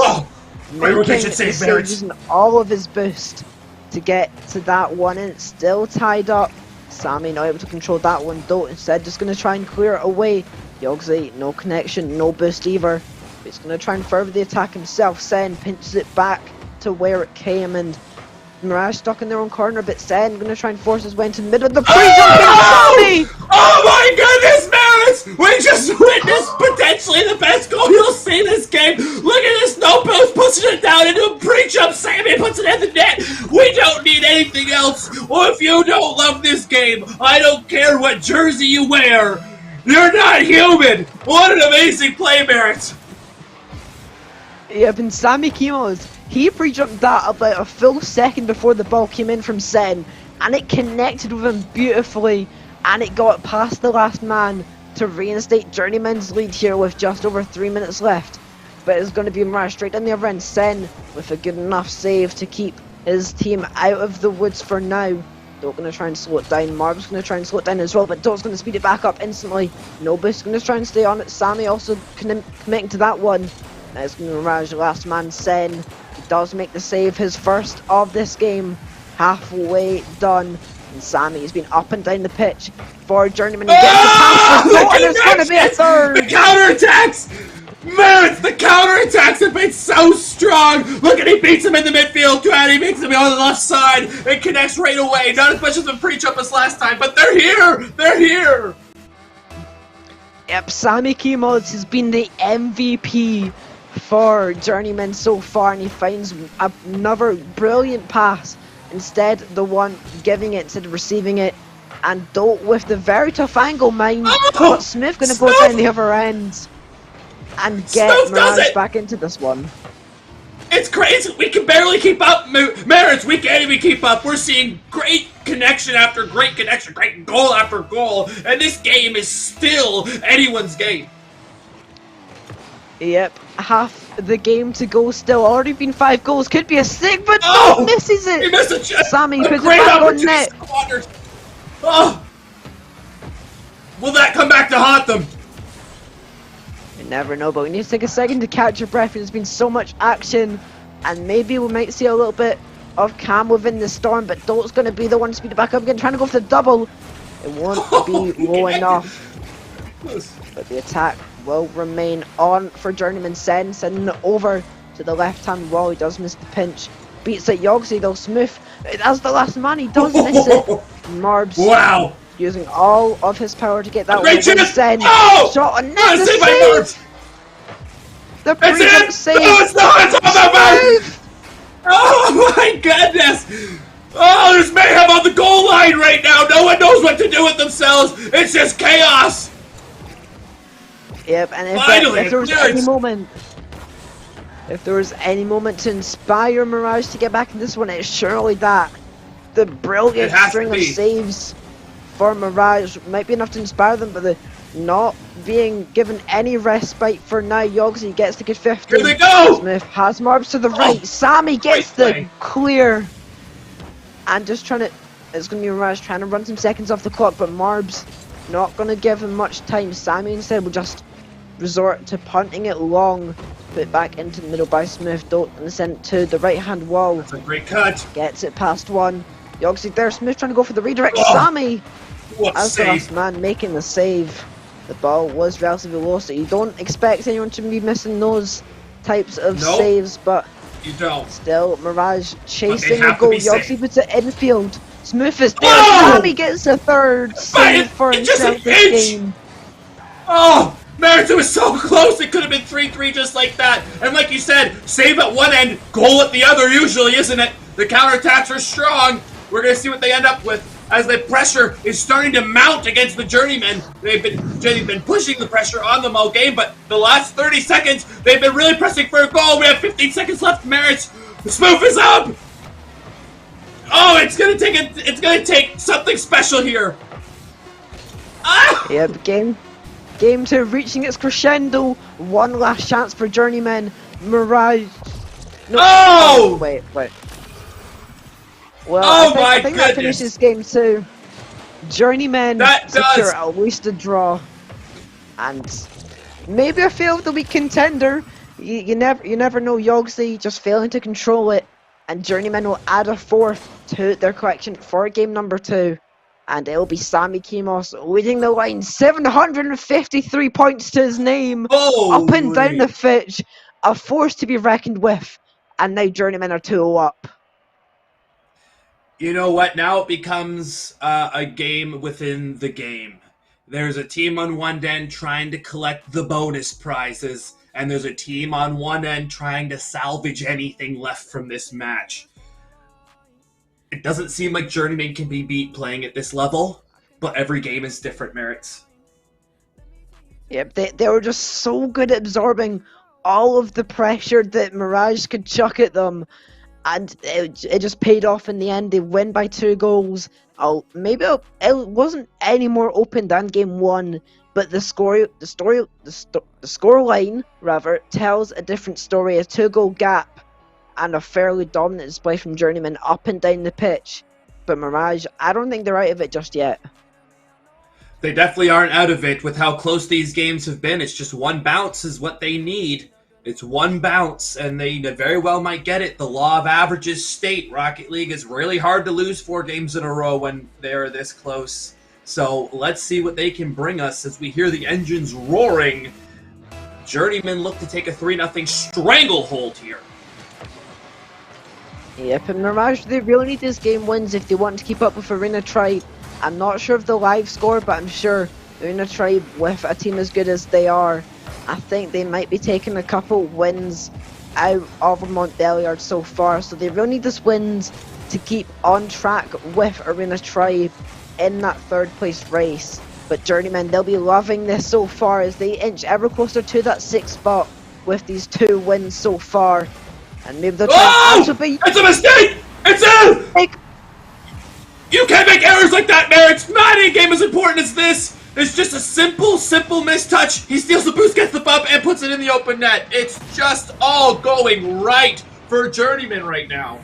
making the save, using all of his boost to get to that one, and it's still tied up. Sammy not able to control that one, though. Instead, just going to try and clear it away. Yogsei, no connection, no boost either. He's going to try and further the attack himself. Sen pinches it back to where it came, and Mirage stuck in their own corner, but Sen going to try and force his way into the middle of the Sammy! Oh my goodness, Maris! We just witnessed potentially the best goal you'll see this game. Look at this, no post pushing it down into a pre-jump. Sammy puts it in the net. We don't need anything else. Well, if you don't love this game, I don't care what jersey you wear. You're not human! What an amazing play, Merritt! Yep, and Sammy Kimos, he pre-jumped that about a full second before the ball came in from Sen, and it connected with him beautifully, and it got past the last man to reinstate Journeyman's lead here with just over 3 minutes left. But it's going to be Mirage straight down the other end. Sen with a good enough save to keep his team out of the woods for now. Dolt going to try and slow it down. Marb's going to try and slow it down as well, but Dolt's going to speed it back up instantly. Nobus going to try and stay on it. Sammy also committing to that one. Now it's going to Mirage, the last man, Sen. He does make the save, his first of this game. Halfway done. And Sammy has been up and down the pitch for Journeyman. He gets the pass for Dolt, and it's going to be a third. The counterattacks! Merits, the counterattacks have been so strong! Look at, he beats him in the midfield, and he makes him on the left side. It connects right away. Not as much as the pre-jump as last time, but they're here! They're here! Yep, Sammy Keymods has been the MVP for Journeyman so far, and he finds another brilliant pass. Instead, the one giving it instead of receiving it. And Dolt with the very tough angle, mind. But Smith going to go down the other end and get Mirage back into this one. It's crazy. We can barely keep up, Merits. We can't even keep up. We're seeing great connection after great connection, great goal after goal, and this game is still anyone's game. Yep, half the game to go still. Already been 5 goals. Could be a 6, but Dolt misses it. He missed a chance. Sammy puts it back on net. Oh. Will that come back to haunt them? You never know, but we need to take a second to catch your breath. There's been so much action, and maybe we might see a little bit of calm within the storm, but Dolt's going to be the one to speed it back up again, trying to go for the double. It won't be low enough, but the attack will remain on for Journeyman. Sen sending it over to the left-hand wall. He does miss the pinch. Beats it, Yogsei though. Smooth. That's the last man. He does miss it. Marbs. Wow. Using all of his power to get that one. Sen. Oh! Shot on net. The save. The pre-jump save. No, it's not. It's on the move. Oh my goodness. Oh, there's mayhem on the goal line right now. No one knows what to do with themselves. It's just chaos. Yep, and if there was any moment to inspire Mirage to get back in this one, it's surely that. The brilliant string of saves for Mirage might be enough to inspire them, but the not being given any respite for now. Yogsy gets the good 50. Here they go! Smith has Marbs to the right. Sammy gets the play. clear. And just trying to... It's going to be Mirage trying to run some seconds off the clock, but Marbs not going to give him much time. Sammy instead will just resort to punting it long. Put back into the middle by Smith. Don't send it to the right-hand wall. That's a great cut. Gets it past one. Yogsy there. Smith trying to go for the redirect. Oh, Sammy! What As the last save. man making the save. The ball was relatively low, so you don't expect anyone to be missing those types of Nope. saves, but You don't. still, Mirage chasing the have to goal. be Yogsy safe. puts it infield. Smith is there. Oh! Sammy gets a third save for it just himself an this inch! game. Oh, Merritt, it was so close. It could have been 3-3 just like that. And like you said, save at one end, goal at the other usually, isn't it? The counterattacks are strong. We're going to see what they end up with as the pressure is starting to mount against the Journeymen. They've been pushing the pressure on them all game, but the last 30 seconds, they've been really pressing for a goal. We have 15 seconds left, Merritt. The smooth is up. Oh, it's going to take something special here. Ah! Yep, game 2 reaching its crescendo. One last chance for Journeymen. Mirage. No, Oh! Wait. Well, Oh I my think that goodness. finishes game 2. Journeymen That secure does. at least a draw. And maybe a fail of the week contender. You never know. Yogsy just failing to control it. And Journeymen will add a 4th to their collection for game number 2. And it'll be Sammy Kimos leading the line. 753 points to his name. Up and down the pitch. A force to be reckoned with. And now Journeymen are 2-0 up. You know what? Now it becomes a game within the game. There's a team on one end trying to collect the bonus prizes, and there's a team on one end trying to salvage anything left from this match. It doesn't seem like Journeyman can be beat playing at this level, but every game is different, Merits. Yep, they were just so good at absorbing all of the pressure that Mirage could chuck at them. And it just paid off in the end. They win by 2 goals. It wasn't any more open than game 1, but the scoreline rather tells a different story. A 2-goal gap and a fairly dominant display from Journeyman up and down the pitch. But Mirage, I don't think they're out of it just yet. They definitely aren't out of it with how close these games have been. It's just one bounce is what they need. It's one bounce, and they very well might get it. The law of averages state Rocket League is really hard to lose 4 games in a row when they're this close. So let's see what they can bring us as we hear the engines roaring. Journeymen look to take a 3-0 stranglehold here. Yep, and Mirage, they really need these game wins if they want to keep up with Arena Tribe. I'm not sure of the live score, but I'm sure Arena Tribe, with a team as good as they are, I think they might be taking a couple wins out of Vermont Belliard so far. So they really need these wins to keep on track with Arena Tribe in that 3rd place race. But Journeymen, they'll be loving this so far as they inch ever closer to that 6th spot with these 2 wins so far. And maybe they'll try to be... It's a mistake! It's a... You can't make errors like that, Merritt! Not any game as important as this! It's just a simple mistouch. He steals the boost, gets the bump, and puts it in the open net. It's just all going right for Journeyman right now.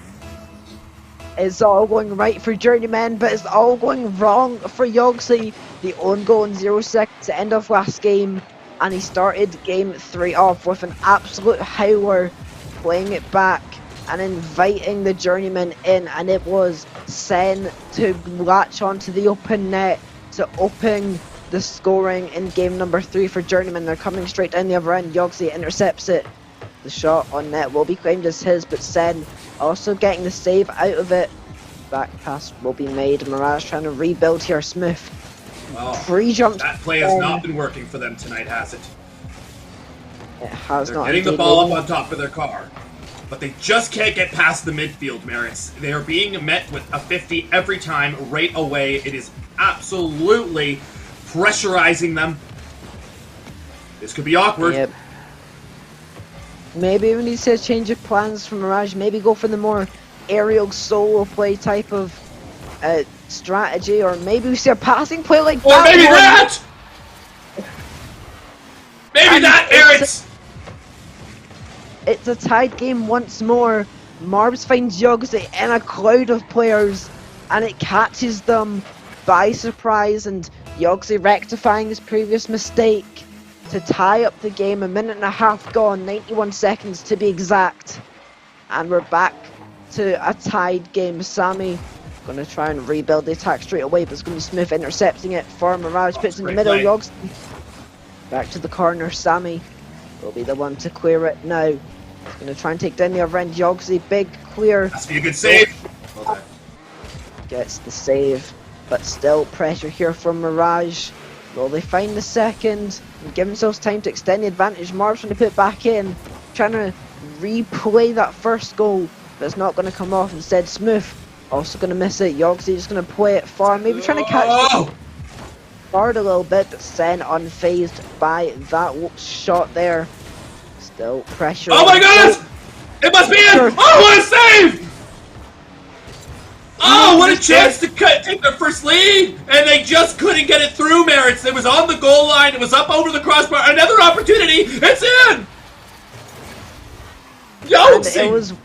It's all going right for Journeyman, but it's all going wrong for Yogsy. The own goal in 0 seconds to end of last game, and he started game 3 off with an absolute howler, playing it back and inviting the Journeyman in, and it was Sen to latch onto the open net to open the scoring in game number 3 for Journeyman. They're coming straight down the other end. Yogsy intercepts it. The shot on net will be claimed as his, but Sen also getting the save out of it. Back pass will be made. Mirage trying to rebuild here. Smith pre-jumped. That play has not been working for them tonight, has it? It has They're not. getting the indeed. ball up on top of their car, but they just can't get past the midfield, Merits. They are being met with a 50 every time, right away. It is absolutely pressurizing them. This could be awkward. Yep. Maybe we need to change of plans from Mirage. Maybe go for the more aerial solo play type of strategy, or maybe we see a passing play like Or that maybe one. that! Maybe that merits. It's a tied game once more. Marbs finds Yogsy in a cloud of players, and it catches them by surprise, and Yogsy rectifying his previous mistake to tie up the game. A minute and a half gone, 91 seconds to be exact, and we're back to a tied game. Sammy going to try and rebuild the attack straight away, but it's going to be Smith intercepting it for Mirage. Puts in the middle. Yogsy back to the corner. Sammy will be the one to clear it now. He's going to try and take down the other end. Yogsy, big clear. That's be a good save. Well done. Gets the save, but still pressure here from Mirage. Will they find the second and give themselves time to extend the advantage? Marbs trying to put it back in, trying to replay that first goal, but it's not going to come off. Instead, Smooth also going to miss it. Yogsy just going to play it far, maybe trying to catch the guard a little bit, but Sen unfazed by that shot there. Still pressure. Oh my goodness! It must be in! Oh, what a save! Oh, what a chance to take their first lead! And they just couldn't get it through, Merits. It was on the goal line. It was up over the crossbar. Another opportunity. It's in! Yogsy!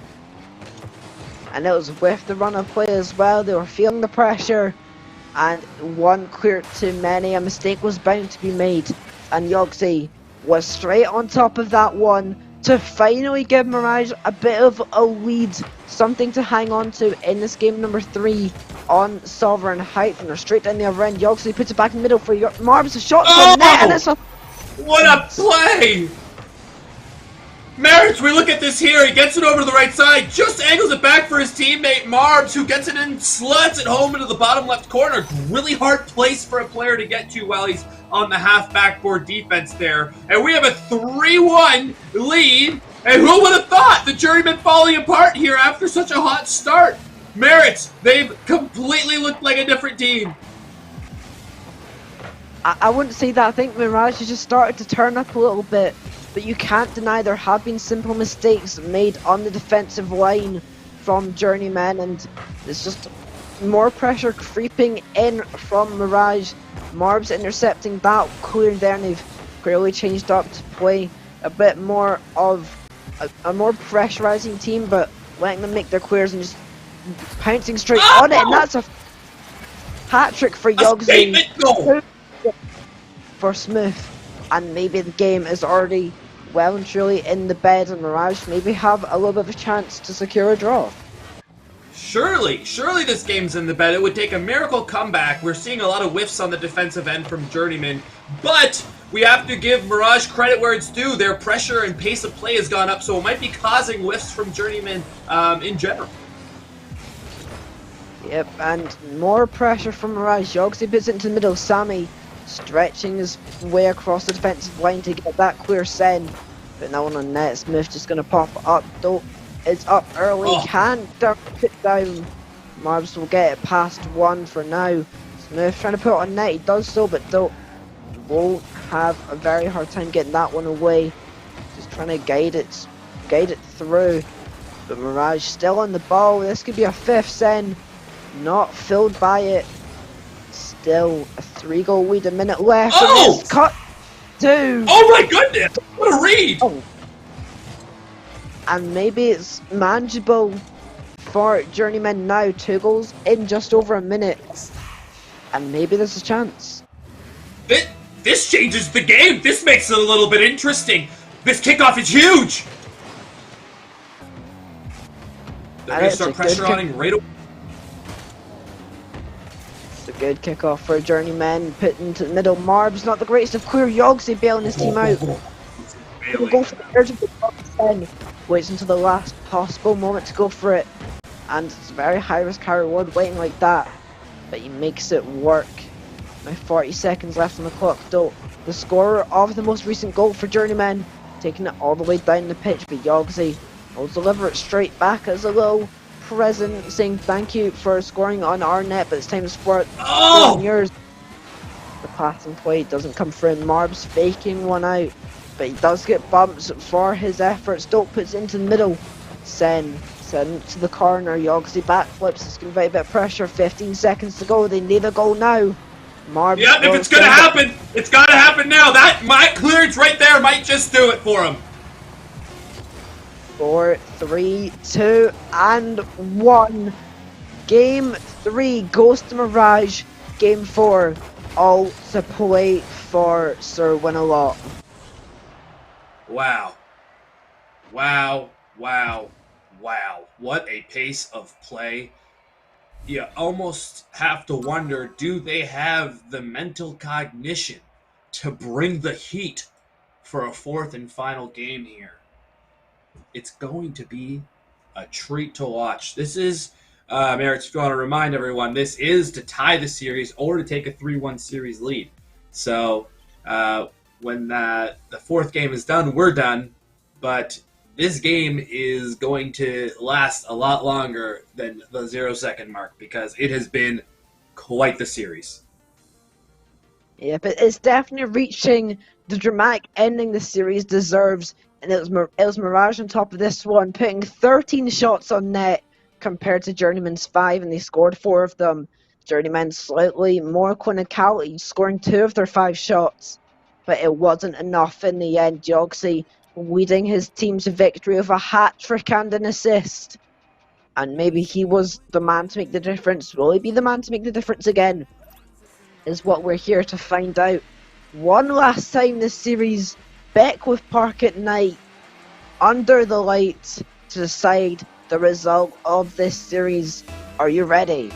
And it was with the run of play as well. They were feeling the pressure. And one clear too many. A mistake was bound to be made. And Yogsy was straight on top of that one to finally give Mirage a bit of a lead, something to hang on to in this game number 3 on Sovereign Height. And they're straight down the other end. Yogsy puts it back in the middle for Marbs. A shot to the net, and it's a... What a play! Merits, we look at this here. He gets it over to the right side, just angles it back for his teammate Marbs, who gets it in, slats it home into the bottom left corner. Really hard place for a player to get to while he's on the half backboard defense there. And we have a 3-1 lead. And who would have thought the Journeyman falling apart here after such a hot start? Merits, they've completely looked like a different team. I wouldn't say that. I think Mirage has just started to turn up a little bit. But you can't deny there have been simple mistakes made on the defensive line from Journeyman, and there's just more pressure creeping in from Mirage. Marbs intercepting that clear there, and they've clearly changed up to play a bit more of a more pressurizing team, but letting them make their clears and just pouncing straight on it, and that's a hat-trick for Yogsy for Smooth. And maybe the game is already well and truly in the bed, and Mirage maybe have a little bit of a chance to secure a draw. Surely this game's in the bed. It would take a miracle comeback. We're seeing a lot of whiffs on the defensive end from Journeyman, but we have to give Mirage credit where it's due. Their pressure and pace of play has gone up, so it might be causing whiffs from Journeyman in general. Yep, and more pressure from Mirage. Yogsy puts it into the middle. Sammy stretching his way across the defensive line to get that clear send, but no one on net. Smith just going to pop up, though. It's up early, can't put down. Marbs will get it past one for now. Smith trying to put it on net, he does so, but though won't have a very hard time getting that one away. Just trying to guide it through, but Mirage still on the ball. This could be a 5th send, not filled by it. Still a 3-goal lead, a minute left. Oh! And it's cut to... Oh my goodness! What a read! Oh. And maybe it's manageable for Journeyman now. 2 goals in just over a minute. And maybe there's a chance. This changes the game. This makes it a little bit interesting. This kickoff is huge! They're going to start pressuring right away. A good kickoff for Journeyman, put into the middle. Marbs not the greatest of clear. Yogsy bailing his team out. He'll go for the urge of the box, waits until the last possible moment to go for it, and it's a very high risk, high reward waiting like that, but he makes it work. Now 40 seconds left on the clock, though. The scorer of the most recent goal for Journeyman taking it all the way down the pitch, but Yogsy will deliver it straight back as a little present, saying thank you for scoring on our net, but it's time to score it on yours. The passing play doesn't come through, and Marbs faking one out, but he does get bumps for his efforts. Dope puts into the middle. Send to the corner. Yogsy backflips. It's going to invite a bit of pressure. 15 seconds to go. They need a goal now. Marbs Yep, if will it's gonna send it happen, it's gotta happen now. That clearance right there might just do it for him. 4, 3, 2, and 1. Game 3 goes to Mirage. Game 4 all to play for Sir Winalot. Wow. Wow, wow, wow. What a pace of play. You almost have to wonder, do they have the mental cognition to bring the heat for a fourth and final game here? It's going to be a treat to watch. This is, Merritt, if you want to remind everyone, this is to tie the series or to take a 3-1 series lead. So when the fourth game is done, we're done. But this game is going to last a lot longer than the 0-second mark because it has been quite the series. Yeah, but it's definitely reaching the dramatic ending the series deserves. And it was Mirage on top of this one, putting 13 shots on net compared to Journeyman's 5, and they scored 4 of them. Journeyman slightly more clinicality, scoring 2 of their 5 shots, but it wasn't enough in the end. Yogsy leading his team to victory with a hat-trick and an assist. And maybe he was the man to make the difference. Will he be the man to make the difference again? Is what we're here to find out. One last time this series, Beckwith Park at night, under the lights, to decide the result of this series. Are you ready?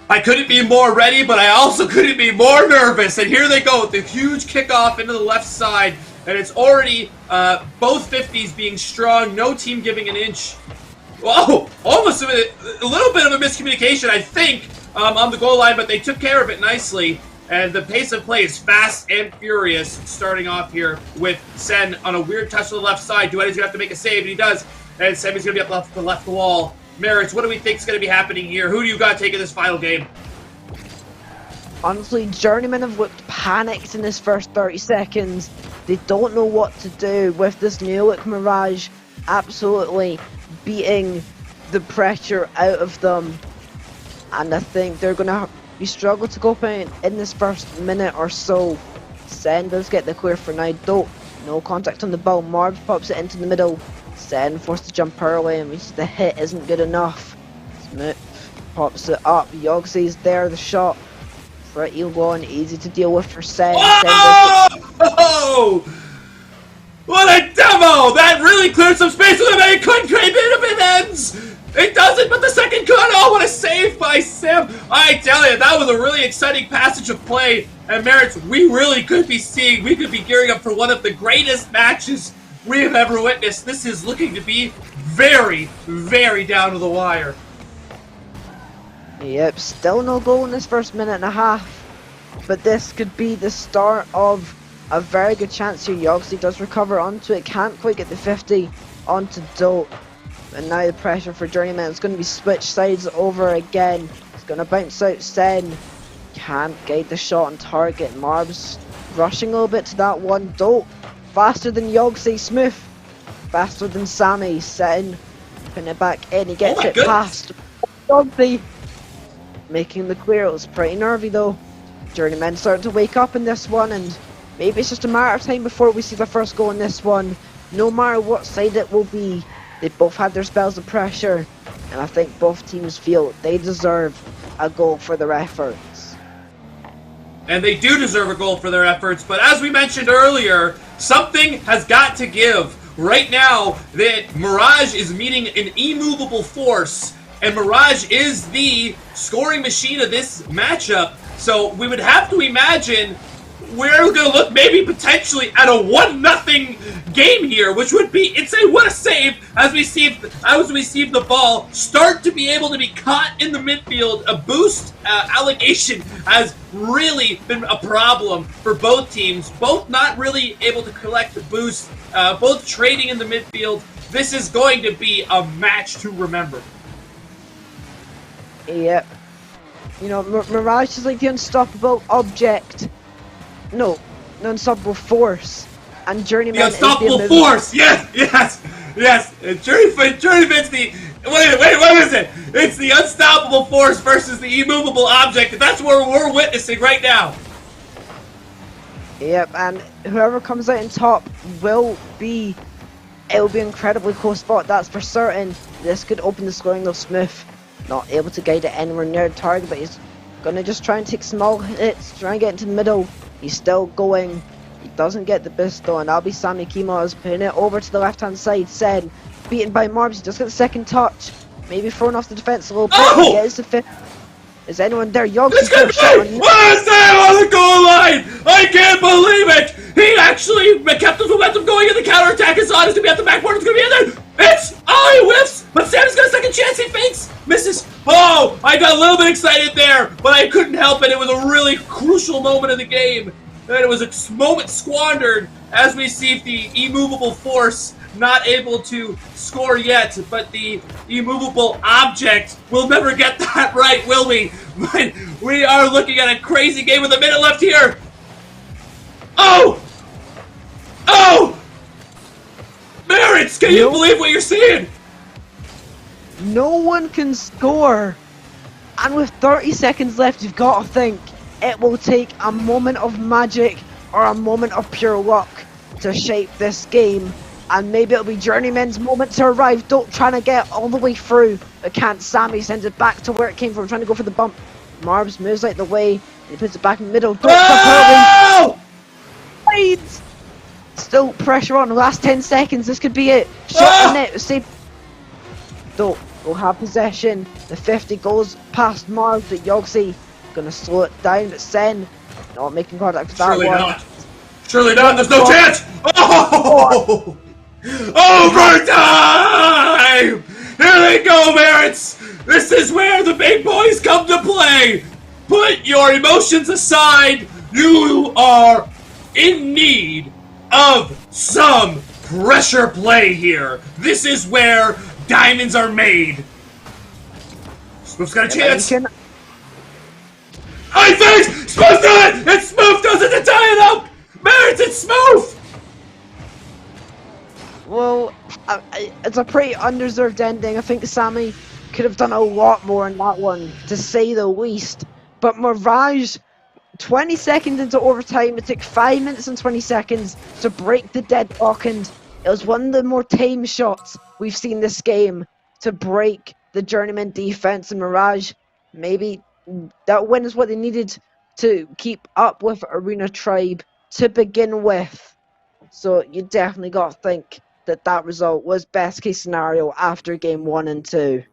I couldn't be more ready, but I also couldn't be more nervous. And here they go with the huge kickoff into the left side. And it's already both 50s being strong, no team giving an inch. Whoa, almost a little bit of a miscommunication, I think, on the goal line, but they took care of it nicely. And the pace of play is fast and furious, starting off here with Sen on a weird touch to the left side. Duetti's going to have to make a save, and he does. And Semi's going to be up the left wall. Merritt, what do we think is going to be happening here? Who do you got taking this final game? Honestly, Journeyman have looked panicked in this first 30 seconds. They don't know what to do with this new look Mirage absolutely beating the pressure out of them. And I think they're going to be struggle to go up in this first minute or so. Sen does get the clear for now. Dope, no contact on the ball. Marbs pops it into the middle. Sen forced to jump early, and the hit isn't good enough. Smith pops it up. Yogsy's there, the shot. Pretty long, easy to deal with for Sen. Oh! What a demo! That really cleared some space with him, and it couldn't create it ends! It doesn't, but the second cut! Oh, what a save by Sam! I tell you, that was a really exciting passage of play. And Merritt, we really could be gearing up for one of the greatest matches we have ever witnessed. This is looking to be very, very down to the wire. Yep, still no goal in this first minute and a half. But this could be the start of a very good chance here. Yogsy does recover onto it, can't quite get the 50 onto Dope. And now the pressure for Journeyman is going to be switched sides over again. It's going to bounce out Sen. Can't get the shot on target. Marbs rushing a little bit to that one. Dope. Faster than Yogsy. Smooth. Faster than Sammy. Sen putting it back in. He gets it past Yogsy. Making the clear. It was pretty nervy though. Journeyman starting to wake up in this one, and maybe it's just a matter of time before we see the first goal in this one. No matter what side it will be, they both had their spells of pressure, and I think both teams feel they deserve a goal for their efforts. And they do deserve a goal for their efforts, but as we mentioned earlier, something has got to give. Right now, that Mirage is meeting an immovable force, and Mirage is the scoring machine of this matchup. So we would have to imagine we're going to look maybe potentially at a 1-0 game here, which would be insane. What a save as we see the ball start to be able to be caught in the midfield. A boost allegation has really been a problem for both teams. Both not really able to collect the boost, both trading in the midfield. This is going to be a match to remember. Yep. You know, Mirage is like the unstoppable object. No, the unstoppable force. And Journeyman the unstoppable is the force! Yes! Journeyman's Wait, what is it? It's the unstoppable force versus the immovable object. That's what we're witnessing right now. Yep, and whoever comes out on top will be... It'll be an incredibly close spot, that's for certain. This could open the scoring though. Smith not able to guide it anywhere near the target, but he's gonna just try and take small hits, try and get into the middle. He's still going. He doesn't get the boost though, and that'll be Sammy Kimos putting it over to the left hand side. Sen beaten by Marbs, he just got the second touch. Maybe thrown off the defense a little bit. Oh! He gets the fifth. Is anyone there? Yogg's It's gonna be! What is that on the goal line? I can't believe it! He actually kept his momentum going in the counterattack. His on is gonna be at the back board. It's gonna be in there. It's he whiffs, but Sam's got a second chance. He fakes, misses. Oh, I got a little bit excited there, but I couldn't help it. It was a really crucial moment in the game, and it was a moment squandered as we see the immovable force not able to score yet, but the immovable object will never get that right, will we? But we are looking at a crazy game with a minute left here. Oh! Oh! Merits, can you believe what you're seeing? No one can score. And with 30 seconds left, you've got to think it will take a moment of magic or a moment of pure luck to shape this game. And maybe it'll be Journeyman's moment to arrive. Don't trying to get all the way through, but can't. Sammy sends it back to where it came from, trying to go for the bump. Marbs moves out the way. He puts it back in the middle. Don't stop hurling. Still pressure on. The last 10 seconds. This could be it. Shot on net. Save. Don't. We'll have possession. The 50 goes past Marbs, but Yogsy gonna slow it down. But Sen not making contact with that Surely one. not. Surely not. There's no chance. Oh! Overtime! Here they go, Merits! This is where the big boys come to play! Put your emotions aside! You are in need of some pressure play here! This is where diamonds are made! Smooth's got a chance! I think! Smooth does it! It's Smooth does it to tie it up! Merits, it's Smooth! Well, it's a pretty undeserved ending. I think Sammy could have done a lot more in that one, to say the least. But Mirage, 20 seconds into overtime, it took 5 minutes and 20 seconds to break the deadlock, and it was one of the more tame shots we've seen this game to break the Journeyman defense. And Mirage, maybe that win is what they needed to keep up with Arena Tribe to begin with. So you definitely got to think that result was best case scenario after game 1 and 2.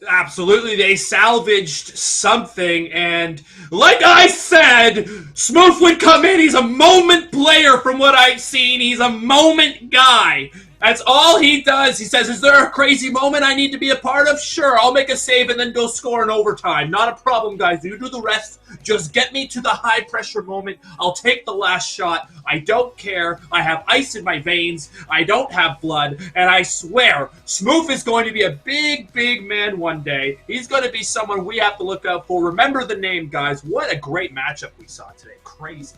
Absolutely, they salvaged something, and like I said, Smooth would come in. He's a moment player from what I've seen. He's a moment guy. That's all he does. He says, is there a crazy moment I need to be a part of? Sure, I'll make a save and then go score in overtime. Not a problem, guys. You do the rest. Just get me to the high-pressure moment. I'll take the last shot. I don't care. I have ice in my veins. I don't have blood. And I swear, Smooth is going to be a big, big man one day. He's going to be someone we have to look out for. Remember the name, guys. What a great matchup we saw today. Crazy.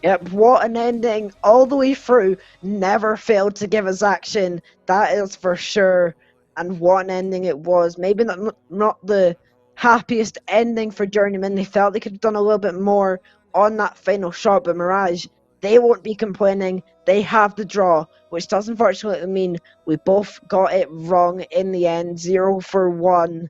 Yep, what an ending all the way through. Never failed to give us action, that is for sure. And what an ending it was. Maybe not the happiest ending for Journeyman. They felt they could have done a little bit more on that final shot, but Mirage, they won't be complaining. They have the draw, which does unfortunately mean we both got it wrong in the end. 0 for 1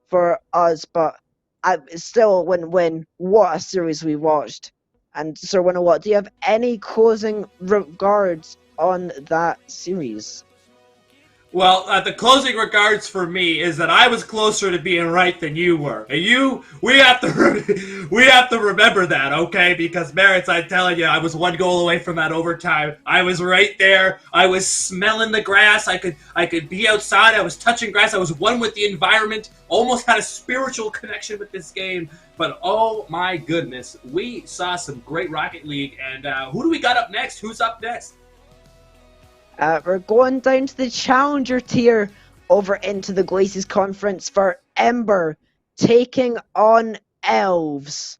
for us, but it's still a win-win. What a series we watched. And Sir Winawat, do you have any closing regards on that series? Well, the closing regards for me is that I was closer to being right than you were. And we have to remember that, okay? Because Merits, I'm telling you, I was 1 goal away from that overtime. I was right there. I was smelling the grass. I could be outside. I was touching grass. I was one with the environment. Almost had a spiritual connection with this game. But oh my goodness, we saw some great Rocket League. And who do we got up next? Who's up next? We're going down to the Challenger tier over into the Glaciers Conference for Ember taking on Elves.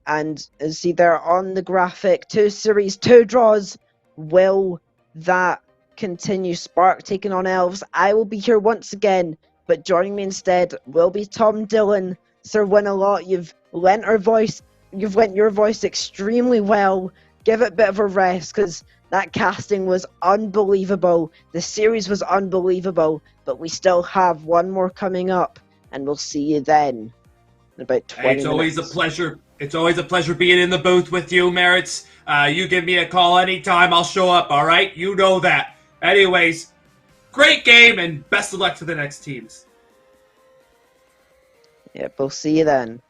And as see there on the graphic, 2 series, 2 draws. Will that continue Spark taking on Elves. I will be here once again, but joining me instead will be Tom Dillon. Sir Win-A-Lot, you've lent your voice extremely well. Give it a bit of a rest, because that casting was unbelievable. The series was unbelievable, but we still have one more coming up, and we'll see you then in about 20 minutes. It's always a pleasure. It's always a pleasure being in the booth with you, Merritts. You give me a call anytime, I'll show up, all right? You know that. Anyways, great game, and best of luck to the next teams. Yep, we'll see you then.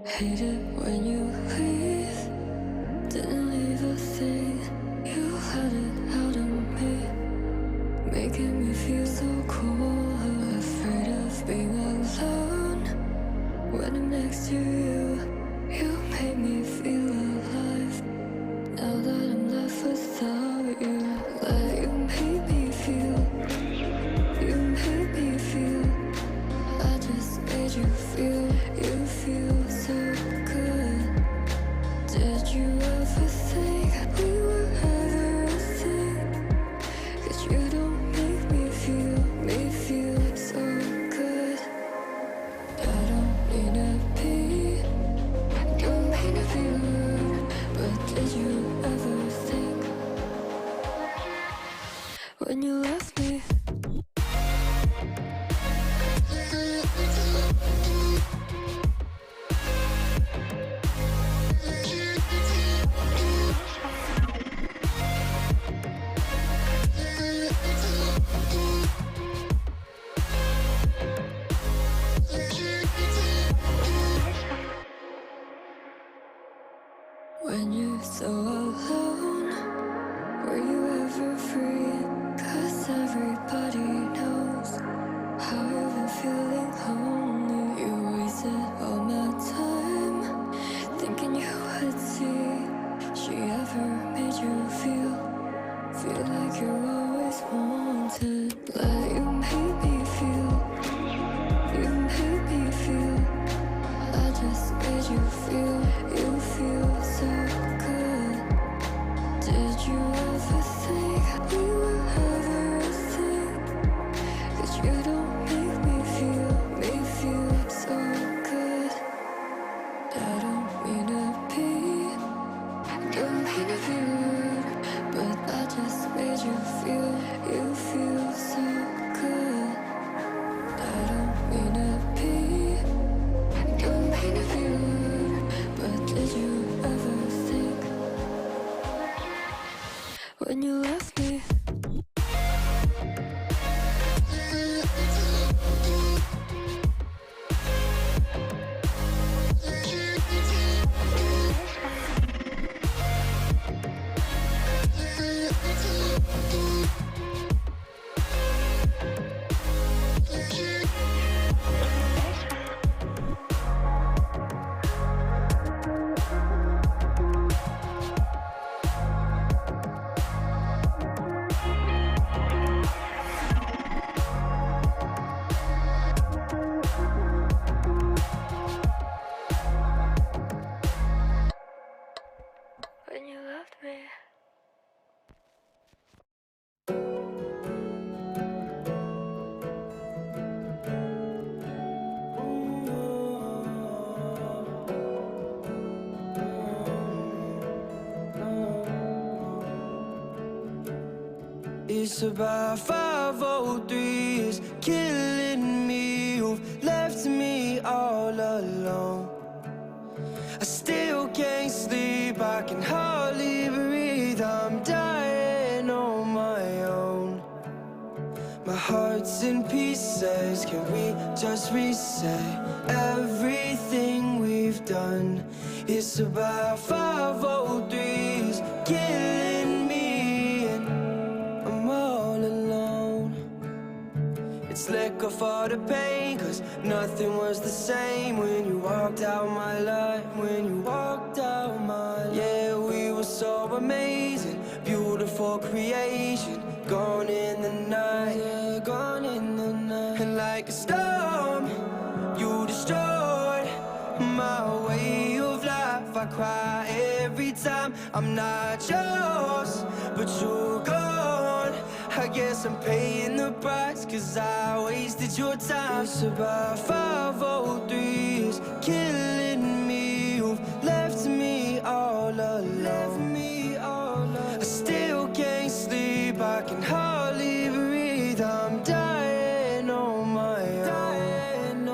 Hate it when you leave. Didn't leave a thing. You had it out of me, making me feel so cold. Afraid of being alone when I'm next to you. You made me feel alive. Now that I'm left without you, like you made me feel. You made me feel. I just made you feel. You feel so good. Did you ever think we were ever a thing? 'Cause you don't make me feel so good. I don't mean to be, don't mean to be rude, but did you ever think when you left me? When you're so alone, were you ever free? 'Cause everybody knows how you've been feeling lonely. You wasted all my time thinking you would see. She ever made you feel like you're always wanted? Like you made me feel. You made me feel. I just made you feel. You feel so good. Did you ever think we were ever a thing? 'Cause you don't make me feel so good. I don't mean to be, don't mean to be rude, but I just made you feel so good. I don't mean to be, don't mean to be rude, but did you ever think when you left me? When you left me. It's about 503s killing me. You've left me all alone. I still can't sleep, I can hardly breathe. I'm dying on my own. My heart's in pieces, can we just reset everything we've done? It's about 503s killing me, and I'm all alone. It's liquor for the pain, 'cause nothing was the same when you walked out my life. When you walked out my life. Yeah, we were so amazing, beautiful creation. Gone in the night, yeah, gone in the night. And like a storm, you destroyed my way of life. I cry every time I'm not yours, but you're gone. I guess I'm paying the price, 'cause I wasted your time. It's about 503s killing me. You've left me all alone. I still can't sleep, I can hardly breathe. I'm dying on my own.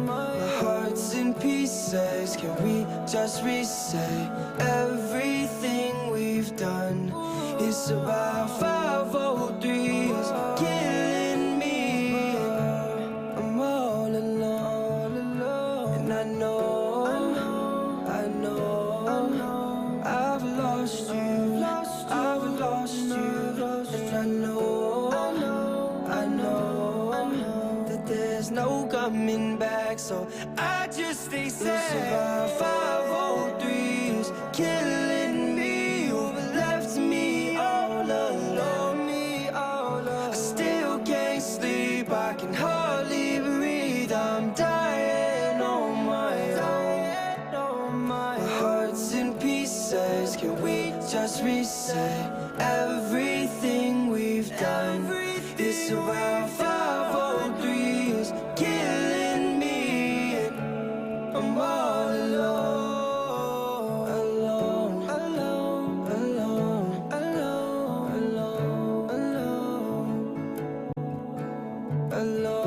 My heart's in pieces, can we just reset everything we've done? It's about 503s killing me. I'm all alone, and I know coming back, so I just stay sad. 503's killing me, you left me all alone. I still can't sleep, I can hardly breathe. I'm dying on my own. My heart's in pieces, can we just reset everything we've done? This around 503 is killing me, and I'm all alone, alone, alone, alone, alone, alone, alone,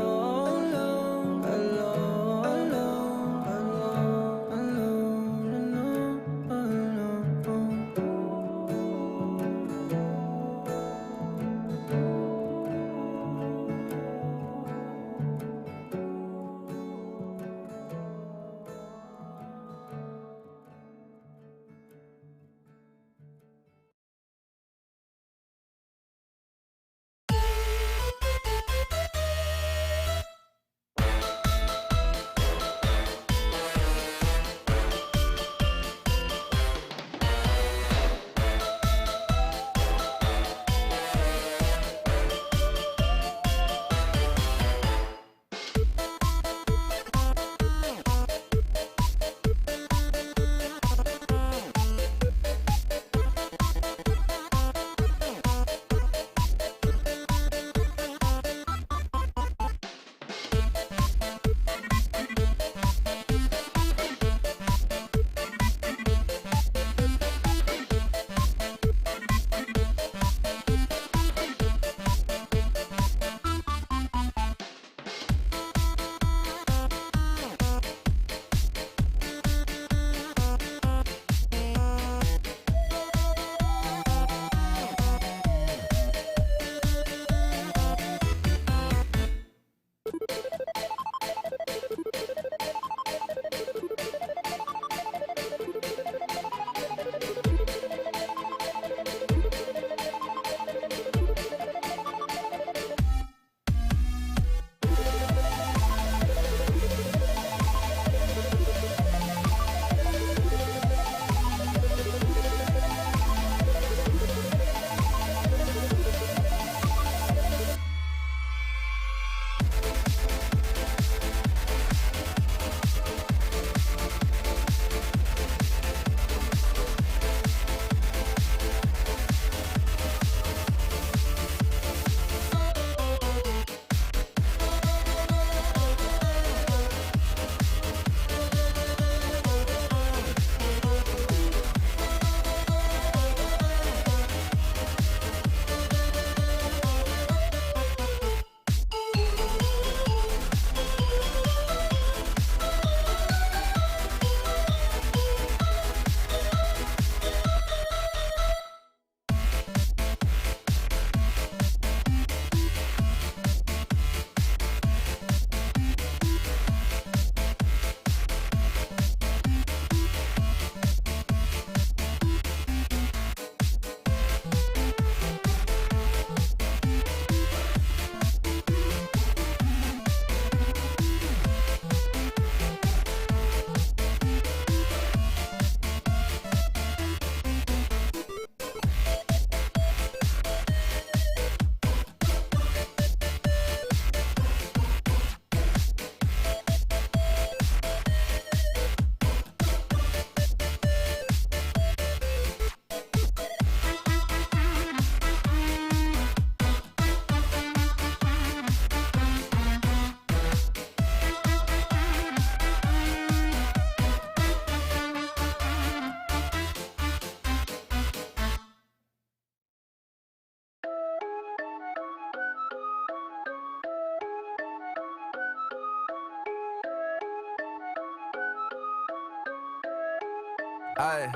Aye,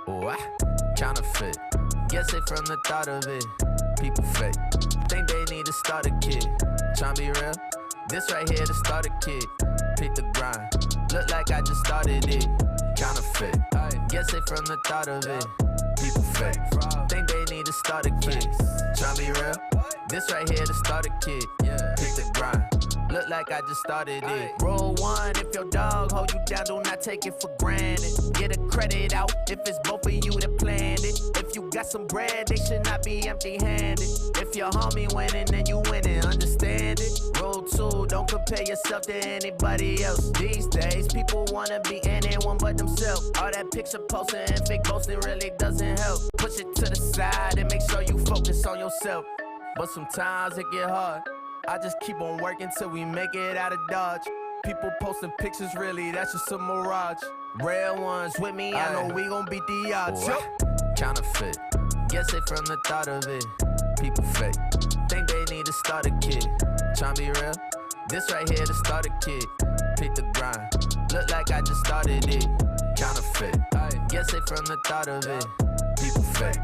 what? Counterfeit. Guess it from the thought of it. People fake. Think they need to start a kid. Tryna be real. This right here to start a kid. Pick the grind. Look like I just started it. Counterfeit. Guess it from the thought of it. People fake. Think they need to start a kid. Tryna be real. This right here to start a kid. Pick the grind. Look like I just started it. Rule 1, if your dog hold you down, do not take it for granted. Get a credit out if it's both of you that planned it. If you got some bread, they should not be empty-handed. If your homie winning, then you winning, understand it. Rule 2, don't compare yourself to anybody else. These days, people wanna be anyone but themselves. All that picture posting and fake boasting really doesn't help. Push it to the side and make sure you focus on yourself. But sometimes it get hard. I just keep on working till we make it out of Dodge. People posting pictures, really, that's just a mirage. Real ones with me, I know we gon' beat the odds. Counterfeit, guess it from the thought of it. People fake, think they need to start a kid. Tryna be real, this right here to start a kid. Pick the grind, look like I just started it. Counterfeit, guess it from the thought of it. People fake,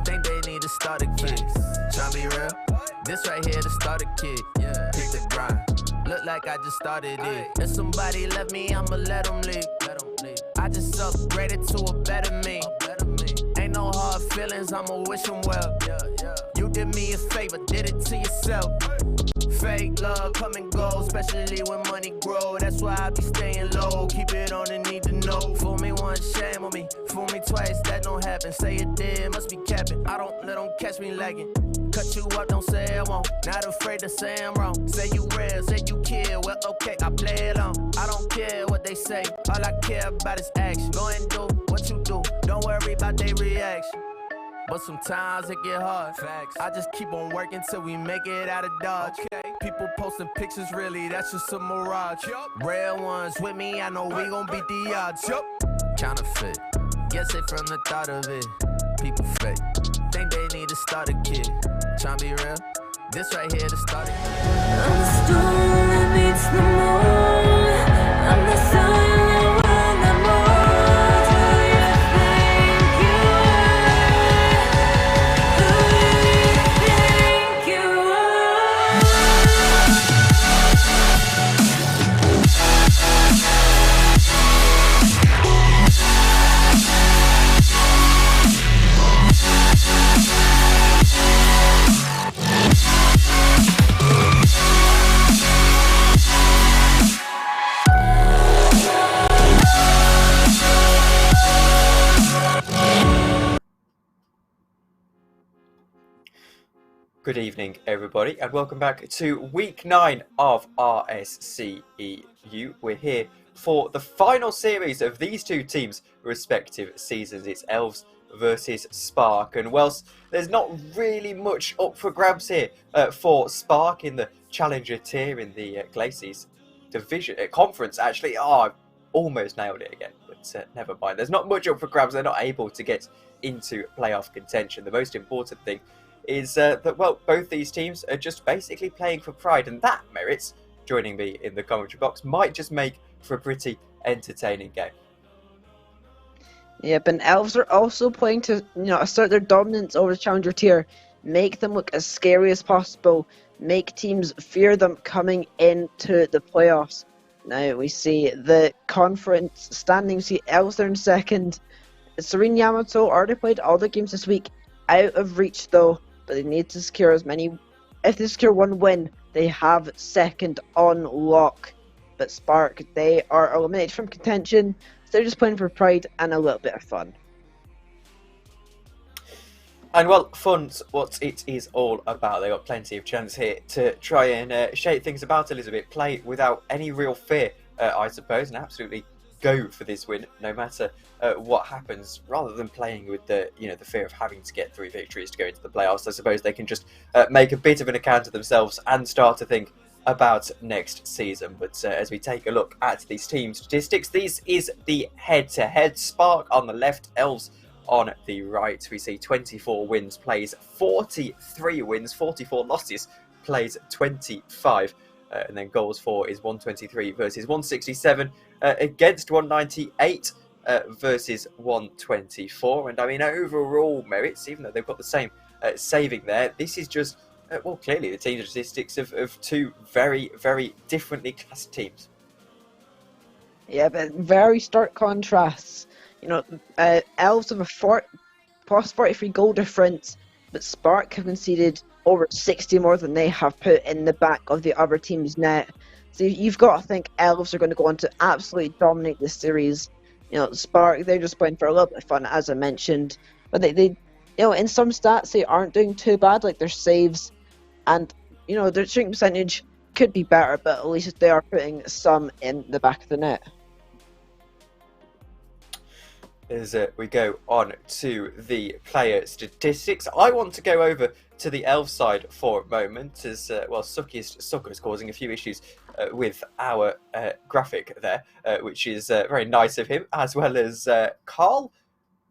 think they need to start a kid. Tryna be real, this right here to start a kid. Pick the grind, look like I just started it. If somebody left me, I'ma let them leave. I just upgraded to a better me. Ain't no hard feelings, I'ma wish them well. You did me a favor, did it to yourself. Fake love come and go, especially when money grow. That's why I be staying low, keep it on the need to know. Fool me once, shame on me. Fool me twice, that don't happen. Say it did, must be capping. I don't let them catch me lagging. Cut you up, don't say I won't. Not afraid to say I'm wrong. Say you real, say you kill. Well, okay, I play it on. I don't care what they say. All I care about is action. Go and do what you do. Don't worry about their reaction. But sometimes it get hard. Facts. I just keep on working till we make it out of Dodge. Okay. People posting pictures, really, that's just a mirage. Real ones with me, I know we gon' beat the odds. Counterfeit, guess it from the thought of it. People fake, think they need to start a kid. Tryna be real, this right here to start it. I'm the storm that beats the moon. I'm the silent one that mourns. Who you think you are? Who you think you Good evening, everybody, and welcome back to week 9 of RSC EU. We're here for the final series of these two teams' respective seasons. It's Elves versus Spark, and whilst there's not really much up for grabs here for Spark in the Challenger tier in the Glacies division conference, actually, I've almost nailed it again, but never mind. There's not much up for grabs. They're not able to get into playoff contention. The most important thing is that, well, both these teams are just basically playing for pride, and that merits, joining me in the commentary box, might just make for a pretty entertaining game. Yeah, but Elves are also playing to, assert their dominance over the Challenger tier, make them look as scary as possible, make teams fear them coming into the playoffs. Now we see the conference standings. See Elves are in second. Serene Yamato already played all the games this week, out of reach though. But they need to secure as many. If they secure one win, they have second on lock. But Spark, they are eliminated from contention. So they're just playing for pride and a little bit of fun. And well, fun's what it is all about. They got plenty of chance here to try and shake things about a little bit, play without any real fear, I suppose, and absolutely go for this win, no matter what happens, rather than playing with the the fear of having to get 3 victories to go into the playoffs. I suppose they can just make a bit of an account of themselves and start to think about next season. But as we take a look at these team statistics, this is the head-to-head. Spark on the left, Elves on the right. We see 24 wins, plays 43 wins, 44 losses, plays 25. And then goals for is 123 versus 167 against 198 versus 124. And I mean, overall merits, even though they've got the same saving there, this is just, well, clearly the team statistics of two very, very differently classed teams. Yeah, but very stark contrasts. Elves have a plus 43 goal difference, but Spark have conceded over 60 more than they have put in the back of the other team's net. So you've got to think Elves are going to go on to absolutely dominate this series. You know, Spark, they're just playing for a little bit of fun, as I mentioned. But they you know, in some stats, they aren't doing too bad, like their saves. And, you know, their shooting percentage could be better, but at least they are putting some in the back of the net. As we go on to the player statistics, I want to go over to the Elf side for a moment, as well, Suckiest Sucker is causing a few issues with our graphic there, which is very nice of him, as well as Carl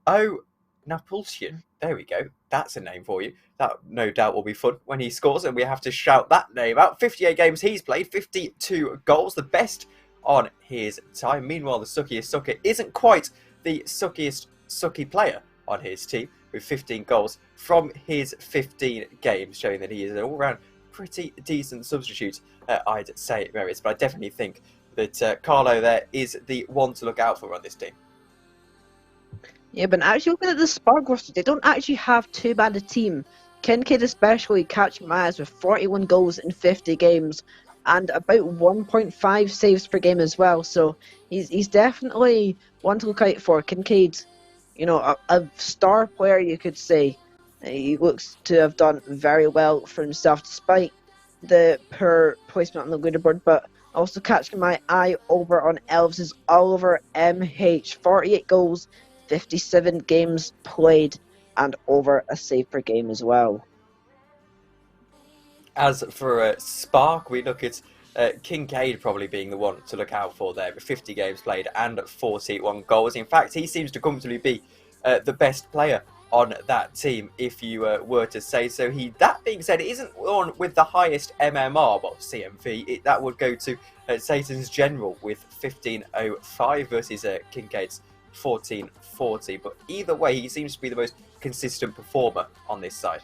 O. Napulsian. There we go. That's a name for you. That no doubt will be fun when he scores, and we have to shout that name out. 58 games he's played, 52 goals, the best on his time. Meanwhile, the Suckiest Sucker isn't quite the suckiest sucky player on his team, with 15 goals from his 15 games, showing that he is an all-round pretty decent substitute, I'd say it merits. But I definitely think that Carlo there is the one to look out for on this team. Yeah, but actually looking at the Spark roster, they don't actually have too bad a team. Kincaid especially catching my eyes with 41 goals in 50 games and about 1.5 saves per game as well. So he's definitely one to look out for. Kincaid, you know, a star player, you could say. He looks to have done very well for himself despite the poor placement on the leaderboard. But also catching my eye over on Elves is Oliver MH. 48 goals, 57 games played, and over a save per game as well. As for Spark, we look at Kincaid probably being the one to look out for there, with 50 games played and 41 goals. In fact, he seems to comfortably be the best player on that team, if you were to say so. That being said, it isn't one with the highest MMR, well, CMV. That would go to Satan's General with 15.05 versus Kincaid's 14.40. But either way, he seems to be the most consistent performer on this side.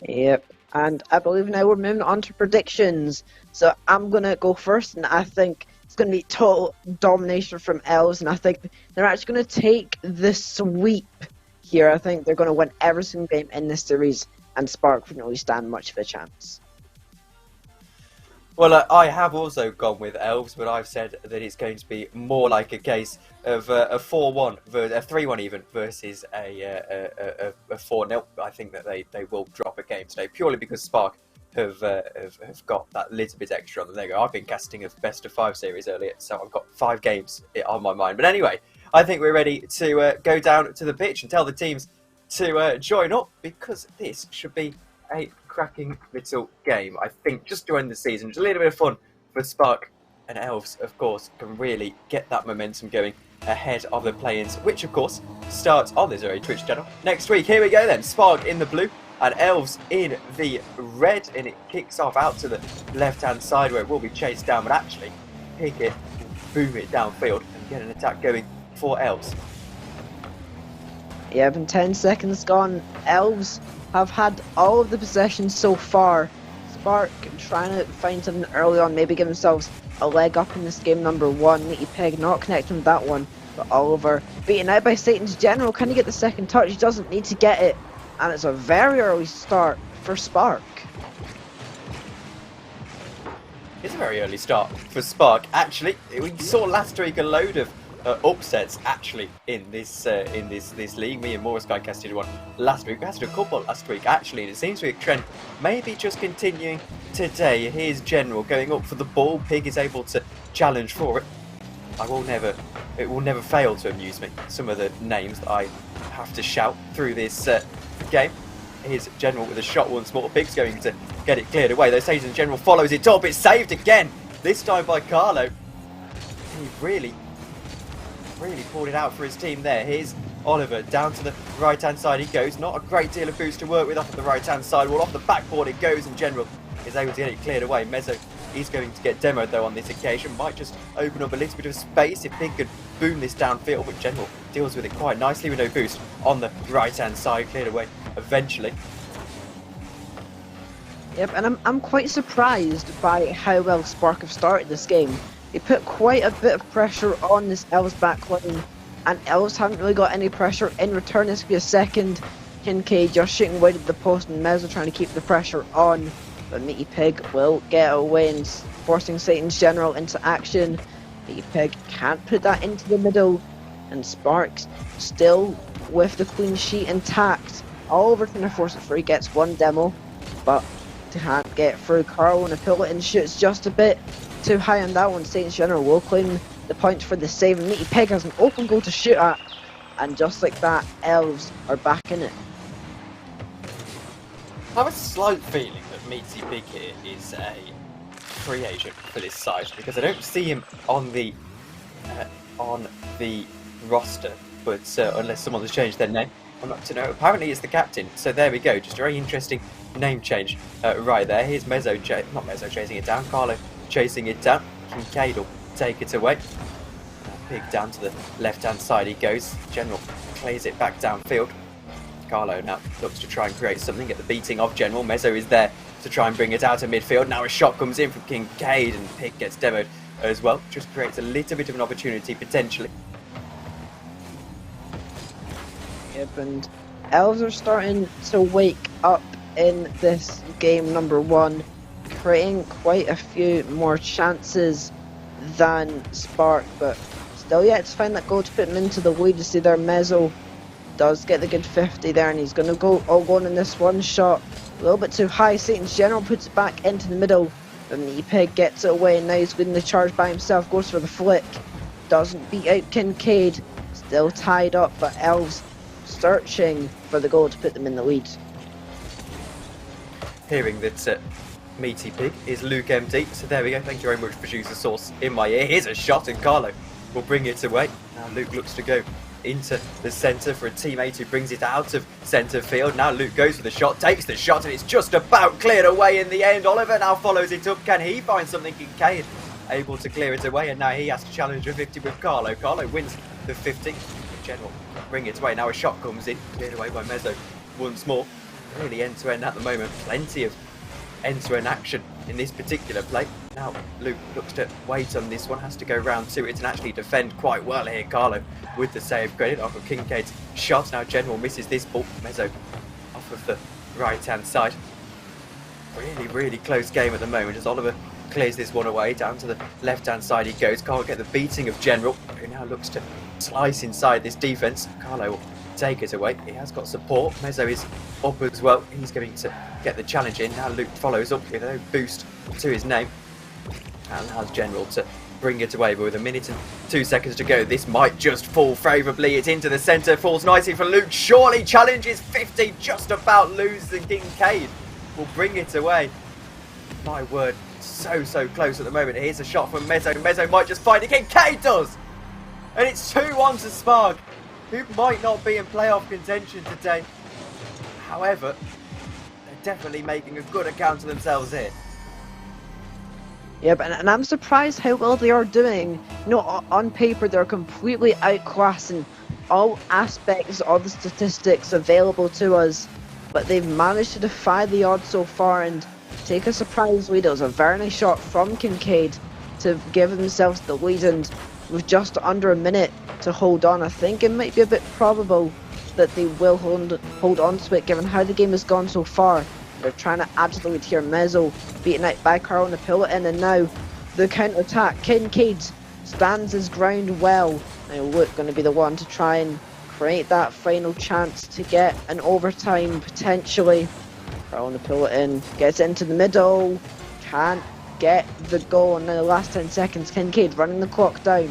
Yep, and I believe now we're moving on to predictions. So I'm going to go first, and I think it's going to be total domination from Elves, and I think they're actually going to take the sweep here. I think they're going to win every single game in this series, and Spark wouldn't really stand much of a chance. Well, I have also gone with Elves, but I've said that it's going to be more like a case of a 4-1, a 3-1 even, versus a 4-0. I think that they will drop a game today, purely because Spark have got that little bit extra on the Lego. I've been casting a best-of-5 series earlier, so I've got 5 games on my mind. But anyway, I think we're ready to go down to the pitch and tell the teams to join up, because this should be a cracking little game. I think just to end the season, just a little bit of fun for Spark, and Elves, of course, can really get that momentum going ahead of the play-ins, which of course starts on this very Twitch channel next week. Here we go then, Spark in the blue and Elves in the red, and it kicks off out to the left-hand side where it will be chased down, but actually pick it, boom it downfield and get an attack going for Elves. Yeah, been 10 seconds gone. Elves have had all of the possession so far. Spark trying to find something early on, maybe give themselves a leg up in this game number 1. Meaty Peg not connecting with that one, but Oliver beaten out by Satan's General. Can he get the second touch? He doesn't need to get it, and it's a very early start for Spark. It's a very early start for Spark. Actually, we saw last week a load of upsets actually in this league. Me and Morris Guy casted one last week. We casted a couple last week actually, and it seems to be a trend maybe just continuing today. Here's General going up for the ball. Pig is able to challenge for it. It will never fail to amuse me, some of the names that I have to shout through this game. Here's General with a shot once more. Pig's going to get it cleared away. Though Satan's General follows it up. It's saved again, this time by Carlo. He really pulled it out for his team there. Here's Oliver down to the right hand side he goes. Not a great deal of boost to work with off of the right hand side. Well, off the backboard it goes, and General is able to get it cleared away. Mezzo is going to get demoed though on this occasion. Might just open up a little bit of space if Pig could boom this downfield, but General deals with it quite nicely with no boost on the right hand side. Cleared away eventually. Yep, and I'm quite surprised by how well Spark have started this game. They put quite a bit of pressure on this Elves back line, and Elves haven't really got any pressure in return. This could be a second. Kincaid just shooting wide at the post, and Mezzo trying to keep the pressure on. but Meaty Pig will get away and forcing Satan's General into action. Meaty Pig can't put that into the middle, and Sparks still with the Queen Sheet intact. Oliver trying to force it through, gets one demo, but can't get through. Carl on a pilot and shoots just a bit too high on that one. Satan's General will claim the points for the save, and Meaty Pig has an open goal to shoot at, and just like that, Elves are back in it. I have a slight feeling that Meaty Pig here is a free agent for this side, because I don't see him on the roster, but unless someone has changed their name, I'm not to know. Apparently it's the captain, so there we go. Just a very interesting name change right there. Here's not Mezzo chasing it down, Carlo chasing it down. Kincaid will take it away. Pig down to the left-hand side he goes. General plays it back downfield. Carlo now looks to try and create something at the beating of General. Mezzo is there to try and bring it out of midfield. Now a shot comes in from Kincaid, and Pig gets demoed as well. Just creates a little bit of an opportunity potentially. Yep, and Elves are starting to wake up in this game number one, creating quite a few more chances than Spark, but still yet to find that goal to put him into the lead. You see there, Mezzo does get the good 50 there, and he's going to go all going in this one shot. A little bit too high. Satan's General puts it back into the middle, and Meaty Pig gets it away, and now he's winning the charge by himself, goes for the flick. Doesn't beat out Kincaid. Still tied up, but Elves searching for the goal to put them in the lead. Hearing that Meaty Pig is Luke MD, so there we go. Thank you very much, producer Source in my ear. Here's a shot, and Carlo will bring it away. Now Luke looks to go into the centre for a teammate who brings it out of centre field. Now Luke goes for the shot, takes the shot, and it's just about cleared away in the end. Oliver now follows it up. Can he find something? Kincaid able to clear it away, and now he has to challenge the 50 with Carlo. Carlo wins the 50. General bring it away. Now a shot comes in, cleared away by Mezzo once more. Really end-to-end at the moment. Plenty of end-to-end action in this particular play. Now Luke looks to wait on this one, has to go round to it and actually defend quite well here. Carlo with the save credit off of Kincaid's shot. Now General misses this ball. Mezzo off of the right-hand side. Really close game at the moment as Oliver clears this one away. Down to the left-hand side he goes. Can't get the beating of General, who now looks to slice inside this defence. Carlo will take it away. He has got support. Mezzo is up as well. He's going to get the challenge in. Now Luke follows up with a boost to his name. And has General to bring it away, but with a minute and 2 seconds to go, this might just fall favourably. It's into the centre, falls nicely for Luke. Surely challenges 50, just about loses, and Kincaid will bring it away. My word, so close at the moment. Here's a shot from Mezzo. Mezzo might just find it. Kincaid does! And it's 2-1 to Spark, who might not be in playoff contention today. However, they're definitely making a good account of themselves here. Yeah, and I'm surprised how well they are doing. You know, on paper they're completely outclassing all aspects of the statistics available to us, but they've managed to defy the odds so far and take a surprise lead. It was a very nice shot from Kincaid to give themselves the lead, and with just under a minute to hold on, I think it might be a bit probable that they will hold on to it given how the game has gone so far. They're trying to add to the lead here. Mezzo beaten out by Carl on the pillar in, and now the counter-attack. Kincaid stands his ground well. Now Luke going to be the one to try and create that final chance to get an overtime potentially. Carl on the pillar in, gets into the middle, can't get the goal, and now the last 10 seconds. Kincaid running the clock down.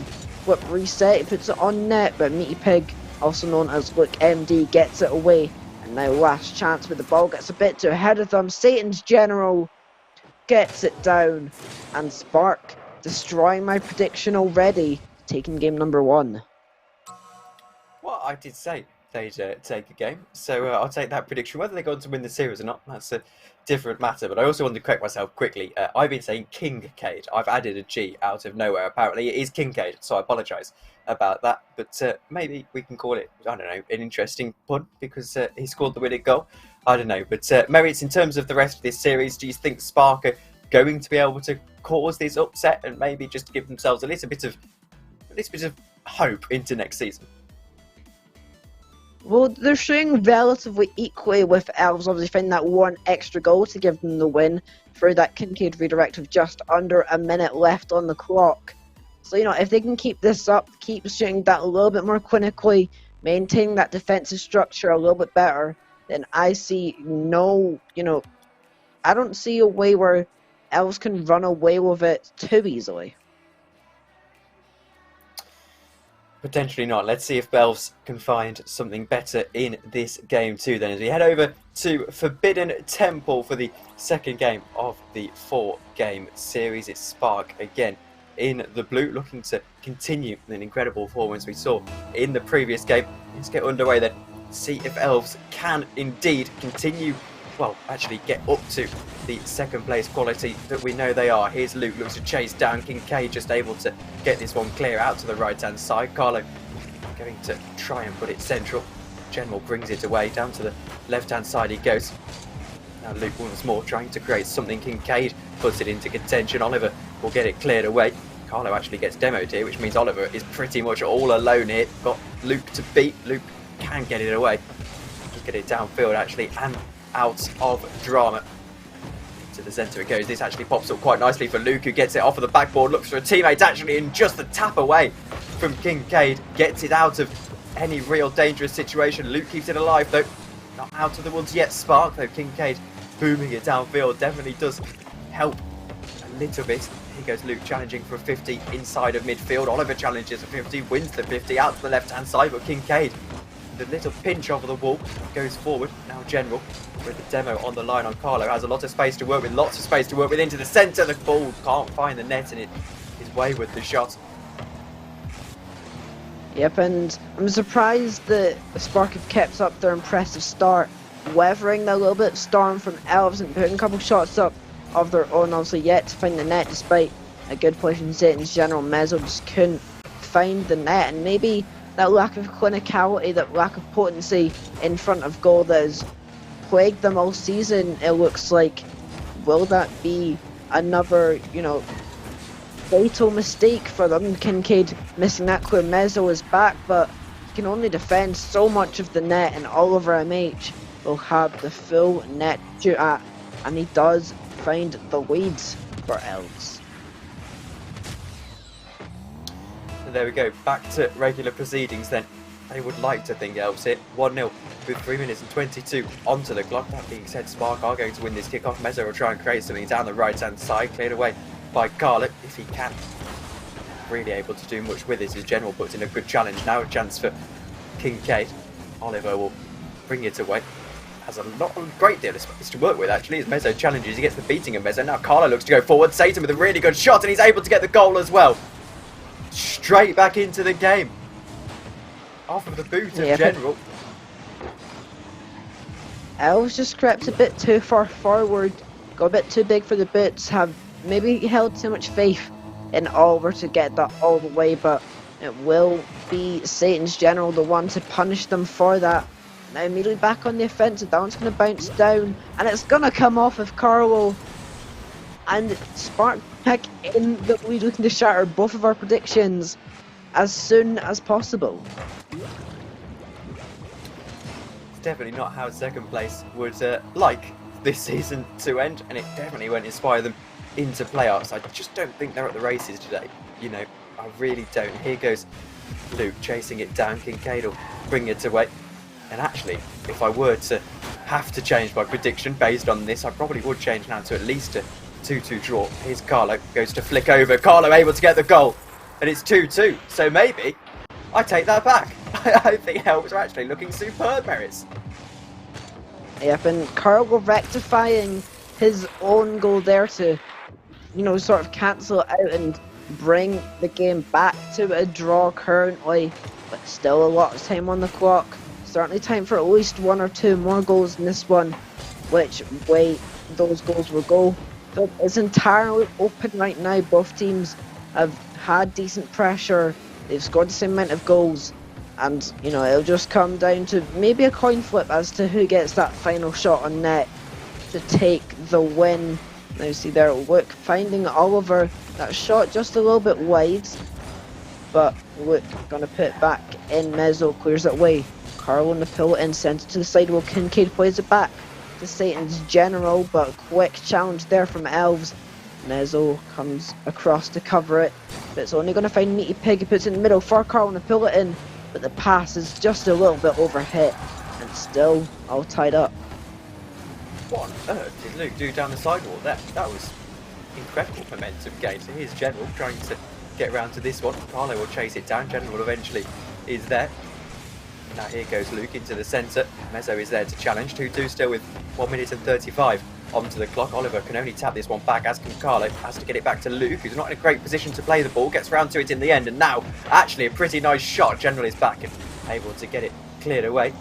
Whip reset, he puts it on net, but Meaty Pig, also known as Luke MD, gets it away. And now last chance with the ball, gets a bit too ahead of them. Satan's General gets it down, and Spark destroying my prediction already, taking game number one. Well, I did say they'd take a game, so I'll take that prediction. Whether they go on to win the series or not, that's a different matter. But I also wanted to correct myself quickly. I've been saying Kincaid. I've added a G out of nowhere. Apparently it is Kincaid, so I apologise about that. But maybe we can call it, I don't know, an interesting pun because he scored the winning goal. I don't know. But merits in terms of the rest of this series, do you think Spark are going to be able to cause this upset and maybe just give themselves a little bit of hope into next season? Well, they're shooting relatively equally with Elves, obviously finding that one extra goal to give them the win through that Kincaid redirect with just under a minute left on the clock. So, if they can keep this up, keep shooting that a little bit more clinically, maintaining that defensive structure a little bit better, then I see I don't see a way where Elves can run away with it too easily. Potentially not. Let's see if Elves can find something better in this game too then, as we head over to Forbidden Temple for the second game of the 4-game series. It's Spark again in the blue, looking to continue an incredible performance we saw in the previous game. Let's get underway then, see if Elves can indeed continue, well, actually get up to the second place quality that we know they are. Here's Luke, looks to chase down Kincaid, just able to get this one clear out to the right hand side. Carlo going to try and put it central. General brings it away, down to the left hand side he goes. Now Luke once more trying to create something. Kincaid puts it into contention. Oliver will get it cleared away. Carlo actually gets demoed here, which means Oliver is pretty much all alone here. Got Luke to beat. Luke can get it away. Just get it downfield actually, and out of drama. To the centre it goes. This actually pops up quite nicely for Luke, who gets it off of the backboard, looks for a teammate actually, and just the tap away from Kincaid gets it out of any real dangerous situation. Luke keeps it alive though. Not out of the woods yet. Spark though. Kincaid booming it downfield definitely does help a little bit. Here goes Luke challenging for a 50 inside of midfield. Oliver challenges a 50, wins the 50 out to the left hand side, but Kincaid, the little pinch over the wall, goes forward. Now General with the demo on the line on Carlo, has a lot of space to work with, lots of space to work with into the centre. The ball can't find the net and it is wayward, the shot. Yep, and I'm surprised that Spark have kept up their impressive start, weathering the little bit of storm from Elves and putting a couple shots up of their own, obviously yet to find the net despite a good play from Satan's General. Mezzo just couldn't find the net, and maybe that lack of clinicality, that lack of potency in front of goal that has plagued them all season, it looks like. Will that be another, fatal mistake for them? Kincaid missing that clear. Mezzo is back, but he can only defend so much of the net, and Oliver MH will have the full net to shoot at, and he does find the leads for Elves. So there we go, back to regular proceedings then. They would like to think Elves hit 1-0 with 3 minutes and 22 onto the clock. That being said, Spark are going to win this kickoff. Mezzo will try and create something down the right hand side, cleared away by Carlo if he can. Really able to do much with it. His General puts in a good challenge. Now a chance for Kincaid. Oliver will bring it away. Has a great deal of space to work with actually as Mezzo challenges. He gets the beating of Mezzo. Now Carlo looks to go forward. Satan with a really good shot, and he's able to get the goal as well. Straight back into the game. Off of the boot of General. Elves just crept a bit too far forward, got a bit too big for the boots, have maybe held too much faith in Oliver to get that all the way, but it will be Satan's General the one to punish them for that. Now immediately back on the offensive, that one's going to bounce down, and it's going to come off of Carlo, and Spark back in the lead, looking to shatter both of our predictions as soon as possible. It's definitely not how second place would like this season to end, and it definitely won't inspire them into playoffs. I just don't think they're at the races today. I really don't. Here goes Luke chasing it down. Kincaid will bring it away. And actually, if I were to have to change my prediction based on this, I probably would change now to at least a 2-2 draw. Here's Carlo, goes to flick over. Carlo able to get the goal, and it's 2-2. So maybe I take that back. I think Elves are actually looking superb, Merits. Yep, and Carlo rectifying his own goal there to, sort of cancel it out and bring the game back to a draw currently, but still a lot of time on the clock. Certainly time for at least 1 or 2 more goals in this one, which way those goals will go. So it's entirely open right now. Both teams have had decent pressure, they've scored the same amount of goals, and it'll just come down to maybe a coin flip as to who gets that final shot on net to take the win. Now see there, Luke finding Oliver, that shot just a little bit wide, but Luke gonna put it back in. Mezzo clears it away. Carl on the pull in, sends it to the side while Kincaid plays it back to Satan's General, but a quick challenge there from Elves. Nezzo comes across to cover it, but it's only going to find Meaty Pig, who puts it in the middle for Carl to pull it in, but the pass is just a little bit overhit, and still all tied up. What on earth did Luke do down the sidewall there? That was incredible momentum gain. So here's General trying to get round to this one. Carlo will chase it down. General eventually is there. Now here goes Luke into the centre. Mezzo is there to challenge. 2-2 still with 1 minute and 35 onto the clock. Oliver can only tap this one back, as can Carlo. Has to get it back to Luke, who's not in a great position to play the ball. Gets round to it in the end, and now actually a pretty nice shot. General is back and able to get it cleared away.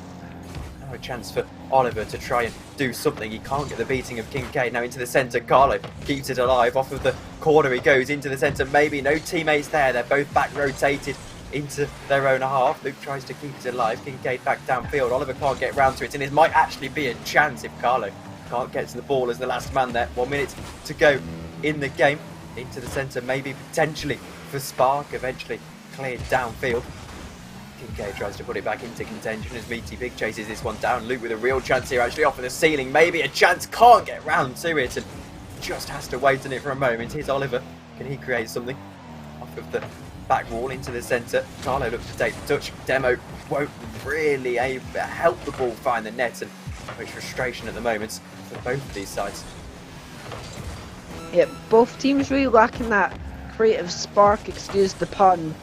Now a chance for Oliver to try and do something. He can't get the beating of Kincaid. Now into the centre. Carlo keeps it alive. Off of the corner he goes into the centre. Maybe no teammates there. They're both back rotated into their own half. Luke tries to keep it alive. Kincaid back downfield. Oliver can't get round to it, and it might actually be a chance if Carlo can't get to the ball as the last man there. 1 minute to go in the game. Into the centre, maybe potentially for Spark. Eventually cleared downfield. Kincaid tries to put it back into contention as Meaty Pig chases this one down. Luke with a real chance here, actually off of the ceiling. Maybe a chance, can't get round to it and just has to wait on it for a moment. Here's Oliver. Can he create something? Off of the back wall into the centre. Carlo looks to take the touch. Demo won't really help the ball find the net, and much frustration at the moment for both of these sides. Yeah, both teams really lacking that creative spark, excuse the pun.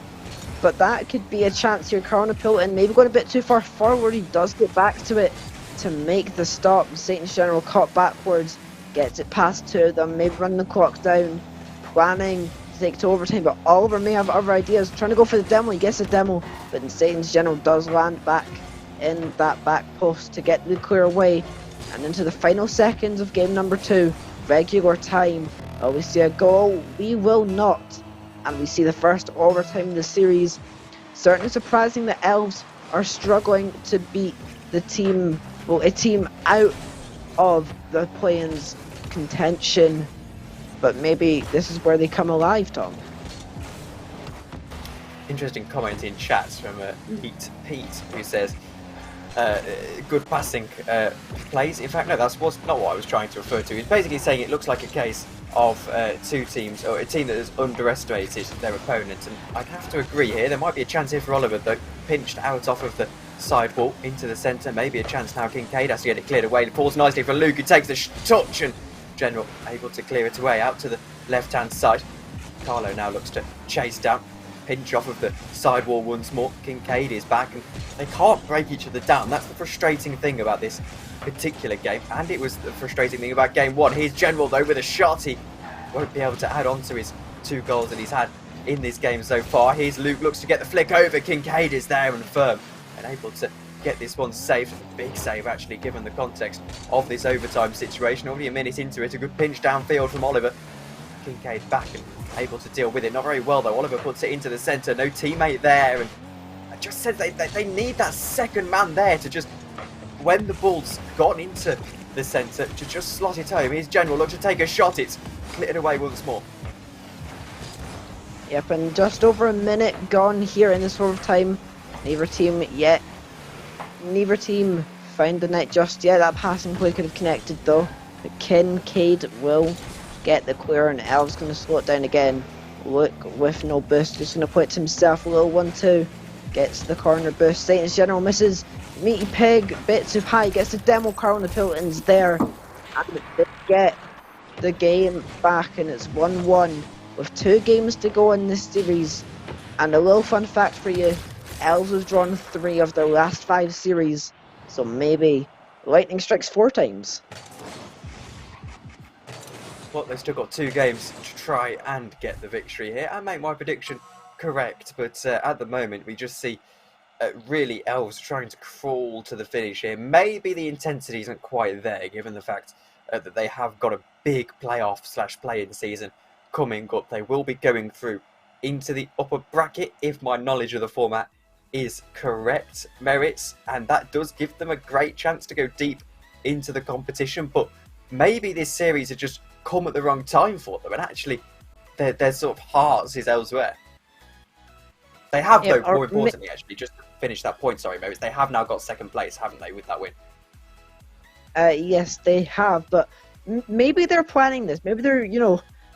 But that could be a chance here. Carl pull in, maybe going a bit too far forward. He does get back to it to make the stop. Satan's General caught backwards, gets it past two of them, maybe run the clock down, planning to take it to overtime. But Oliver may have other ideas, trying to go for the demo. He gets a demo, but then Satan's General does land back in that back post to get the clear away. And into the final seconds of game number 2, regular time. Oh, we see a goal. We will not. And we see the first overtime in the series. Certainly surprising that Elves are struggling to beat the team, well, a team out of the play-in's contention. But maybe this is where they come alive, Tom. Interesting comment in chats from Pete, who says, good passing plays. In fact, no, that was not what I was trying to refer to. He's basically saying it looks like a case of two teams, or a team that has underestimated their opponent, and I'd have to agree here. There might be a chance here for Oliver, though. Pinched out off of the side wall into the centre. Maybe a chance now. Kincaid has to get it cleared away. It falls nicely for Luke, who takes the touch, and General able to clear it away out to the left-hand side. Carlo now looks to chase down. Pinch off of the side wall once more. Kincaid is back, and they can't break each other down. That's the frustrating thing about this particular game, and it was the frustrating thing about game 1. Here's General, though, with a shot. He won't be able to add on to his 2 goals that he's had in this game so far. Here's Luke, looks to get the flick over. Kincaid is there and firm and able to get this one saved. Big save, actually, given the context of this overtime situation. Only a minute into it, a good pinch downfield from Oliver. Kincaid back and able to deal with it. Not very well, though. Oliver puts it into the centre. No teammate there, and I just said they need that second man there to just, when the ball's gone into the centre, to just slot it home. Here's General, look to take a shot. It's cleared away once more. Yep, and just over a minute gone here in this overtime. Neither team found the net just yet. That passing play could have connected, though. But Kincaid will get the clear, and Elves going to slow it down again. Look, with no boost, just going to put it to himself. A little 1-2. Gets the corner boost. Satan's General misses. Meaty Pig, bit too high, gets the demo. Carl Napilton's there, and they get the game back, and it's 1-1 with 2 games to go in this series. And a little fun fact for you, Elves have drawn 3 of their last 5 series, so maybe lightning strikes 4 times. Well, they've still got 2 games to try and get the victory here and make my prediction correct, but at the moment we just see really Elves trying to crawl to the finish here. Maybe the intensity isn't quite there, given the fact that they have got a big playoff/play-in season coming up. They will be going through into the upper bracket, if my knowledge of the format is correct, Merits, and that does give them a great chance to go deep into the competition. But maybe this series has just come at the wrong time for them, and actually their sort of hearts is elsewhere. They have, though, more importantly, actually, just finish that point. Sorry, Moses. They have now got second place, haven't they, with that win? Yes, they have, but maybe they're planning this. Maybe they're,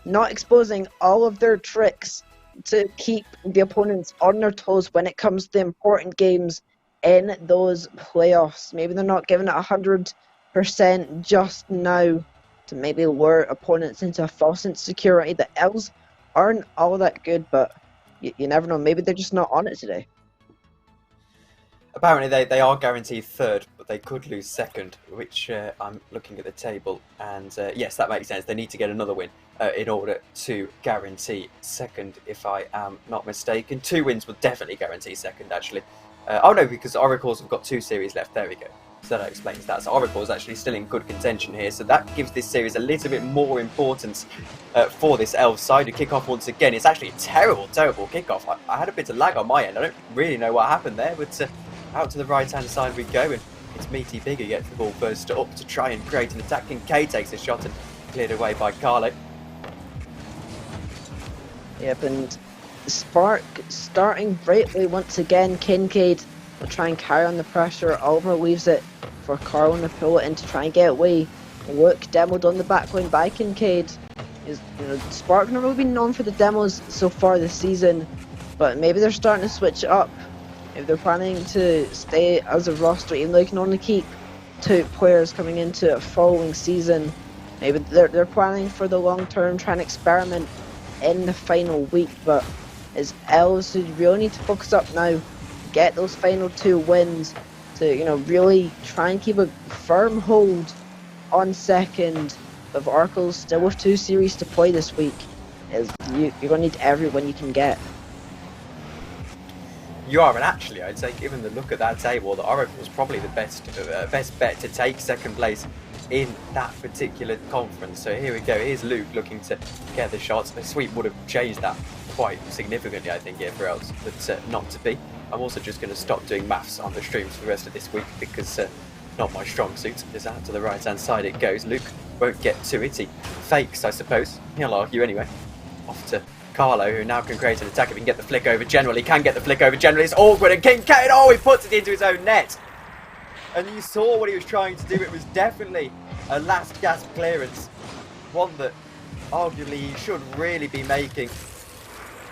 not exposing all of their tricks to keep the opponents on their toes when it comes to the important games in those playoffs. Maybe they're not giving it 100% just now to maybe lure opponents into a false insecurity. The Elves aren't all that good, but you never know. Maybe they're just not on it today. Apparently they are guaranteed third, but they could lose second, which I'm looking at the table, and yes, that makes sense. They need to get another win in order to guarantee second, if I am not mistaken. 2 wins would definitely guarantee second, actually. Oh no, because Oracles have got 2 series left. There we go. So that explains that. So Oracle is actually still in good contention here. So that gives this series a little bit more importance for this Elves side to kick off once again. It's actually a terrible kickoff. I had a bit of lag on my end. I don't really know what happened there, but out to the right-hand side we go. And it's Meaty Big who gets the ball first up to try and create an attack. Kincaid takes a shot and cleared away by Carlo. Yep, and Spark starting brightly once again. Kincaid will try and carry on the pressure. Oliver leaves it for Carlin to pull it in to try and get away. Look demoed on the back line by Kincaid. Spark not really been known for the demos so far this season, but maybe they're starting to switch it up. If they're planning to stay as a roster, even though you can only keep 2 players coming into a following season, maybe they're planning for the long term, trying to experiment in the final week. But as Elves, who really need to focus up now, get those final 2 wins to really try and keep a firm hold on second. Of Oracles still with 2 series to play this week, you're gonna need every win you can get. You are, and actually I'd say, given the look at that table, the Oracle is probably the best bet to take second place in that particular conference. So here we go. Here's Luke looking to get the shots. A sweep would have changed that quite significantly, I think, for Elves, but not to be. I'm also just going to stop doing maths on the streams for the rest of this week because not my strong suit. Just out to the right hand side it goes. Luke won't get to it. He fakes, I suppose. He'll argue anyway. Off to Carlo, who now can create an attack if he can get the flick over generally. Can get the flick over generally. It's awkward, and Kincaid, he puts it into his own net. And you saw what he was trying to do. It was definitely a last gasp clearance. One that arguably he should really be making.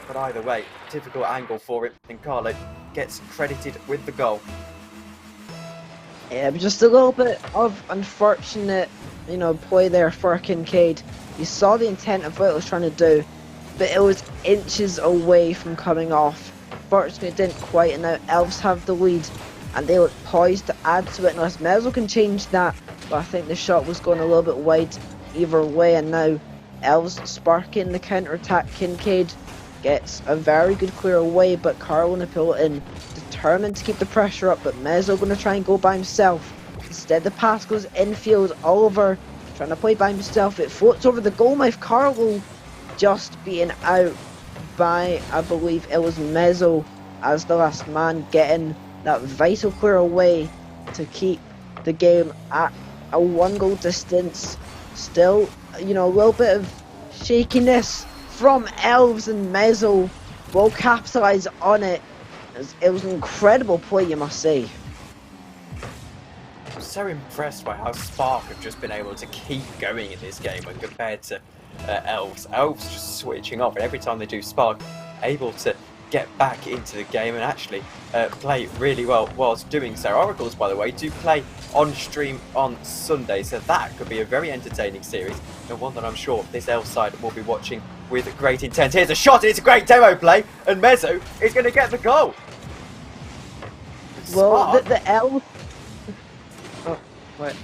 But either way, difficult angle for him. And Carlo gets credited with the goal. Yeah, but just a little bit of unfortunate, play there for Kincaid. You saw the intent of what it was trying to do, but it was inches away from coming off. Fortunately, it didn't quite, and now Elves have the lead, and they look poised to add to it. Unless Mezzo can change that, but I think the shot was going a little bit wide either way, and now Elves sparking the counter-attack. Kincaid gets a very good clear away, but Carl to pull it in, determined to keep the pressure up, but Mezzo going to try and go by himself. Instead, the pass goes infield. Oliver trying to play by himself. It floats over the goal mouth. Carlo just being out by, I believe it was Mezzo as the last man, getting that vital clear away to keep the game at a 1-goal distance. Still, a little bit of shakiness from Elves, and Mezzo will capitalise on it. It was an incredible play, you must say. I'm so impressed by how Spark have just been able to keep going in this game when compared to Elves. Elves just switching off, and every time they do, Spark able to get back into the game and actually play really well whilst doing so. Oracles, by the way, do play on stream on Sunday, so that could be a very entertaining series, and one that I'm sure this Elves side will be watching with great intent. Here's a shot, and it's a great demo play, and Mezzo is going to get the goal. Well, the Elves... Oh, wait.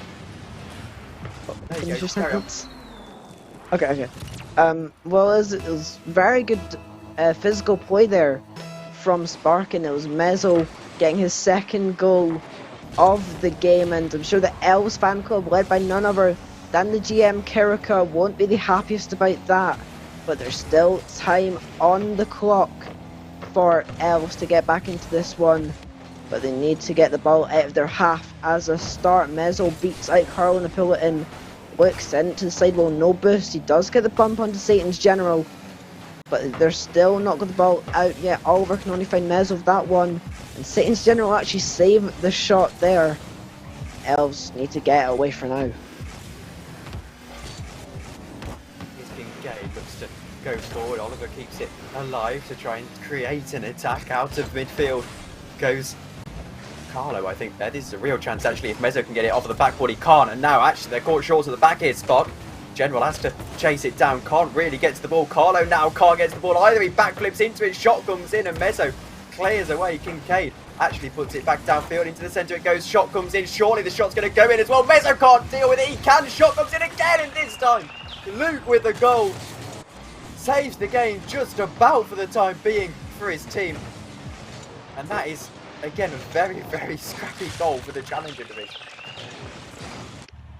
There you go, carry on. Okay. Well, it was very good physical play there from Spark, and it was Mezzo getting his 2nd goal of the game, and I'm sure the Elves fan club, led by none other than the GM Kirika, won't be the happiest about that, but there's still time on the clock for Elves to get back into this one, but they need to get the ball out of their half as a start. Mezzo beats out Carlin to pull it in. Looks sent to the sidewall, no boost. He does get the bump onto Satan's General, but they're still not got the ball out yet. Oliver can only find Mezzo with that one, and Satan's General actually save the shot there. Elves need to get it away for now. Kincaid looks to go forward. Oliver keeps it alive to try and create an attack out of midfield. Goes Carlo, I think there. This is a real chance actually if Mezzo can get it off of the backboard. He can't, and now actually they're caught short of the back here. Spock. General has to chase it down, can't really get to the ball. Carlo now can't get to the ball either. He backflips into it, shot comes in, and Mezzo clears away. Kincaid actually puts it back downfield into the centre. It goes, shot comes in. Surely the shot's going to go in as well. Mezzo can't deal with it. He can. Shot comes in again, and this time Luke with the goal saves the game just about for the time being for his team. And that is, again, a very, very scrappy goal for the Challenger division.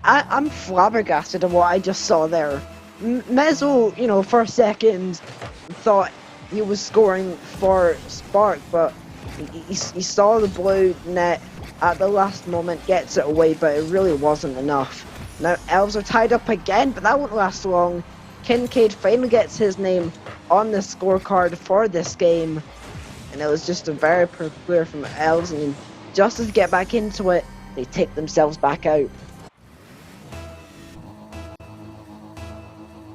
I'm flabbergasted at what I just saw there. Mezzo, you know, for a second thought he was scoring for Spark, but he saw the blue net at the last moment, gets it away, but it really wasn't enough. Now Elves are tied up again, but that won't last long. Kincaid finally gets his name on the scorecard for this game, and it was just a very poor player from Elves, and just as they get back into it, they take themselves back out.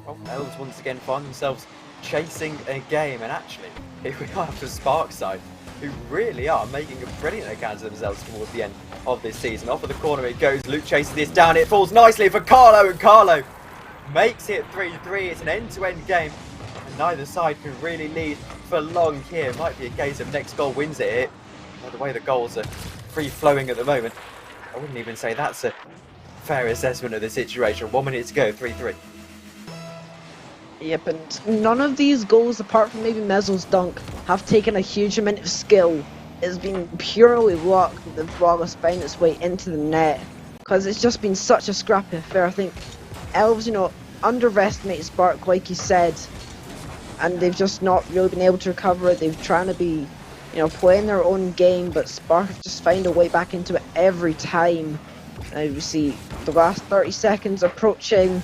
Well, Elves once again find themselves chasing a game, and actually, here we are for Spark's side, who really are making a brilliant account of themselves towards the end of this season. Off of the corner it goes, Luke chases this down, it falls nicely for Carlo, and Carlo makes it 3-3. It's an end-to-end game, and neither side can really lead for long here. Might be a case of next goal wins it here. By the way the goals are free-flowing at the moment, I wouldn't even say that's a fair assessment of the situation. 1 minute to go, 3-3. Yep, and none of these goals, apart from maybe Mezzo's dunk, have taken a huge amount of skill. It's been purely luck that the ball has found its way into the net, because it's just been such a scrappy affair. I think Elves, you know, underestimate Spark, like you said, and they've just not really been able to recover it. They've trying to be, you know, playing their own game, but Spark have just found a way back into it every time. Now we see the last 30 seconds approaching,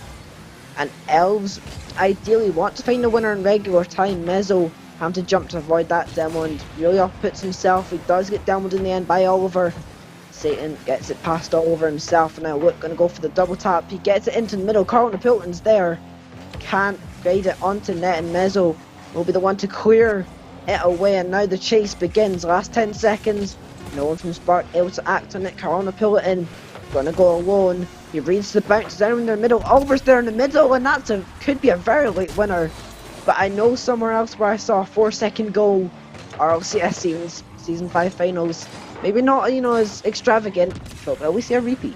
and Elves ideally want to find a winner in regular time. Mezzo having to jump to avoid that demo and really off-puts himself. He does get downed in the end by Oliver. Satan gets it past Oliver himself, and now Luke going to go for the double tap. He gets it into the middle. Carl Napilton's there. Can't guide it onto net, and Mezzo will be the one to clear it away, and now the chase begins. Last 10 seconds. No one from Spark able to act on it. Carl Napilton going to go alone. He reads the bounce down in the middle. Oliver's there in the middle, and that's could be a very late winner. But I know somewhere else where I saw a 4-second goal. RLCS season 5 finals. Maybe not, you know, as extravagant, but will we see a repeat?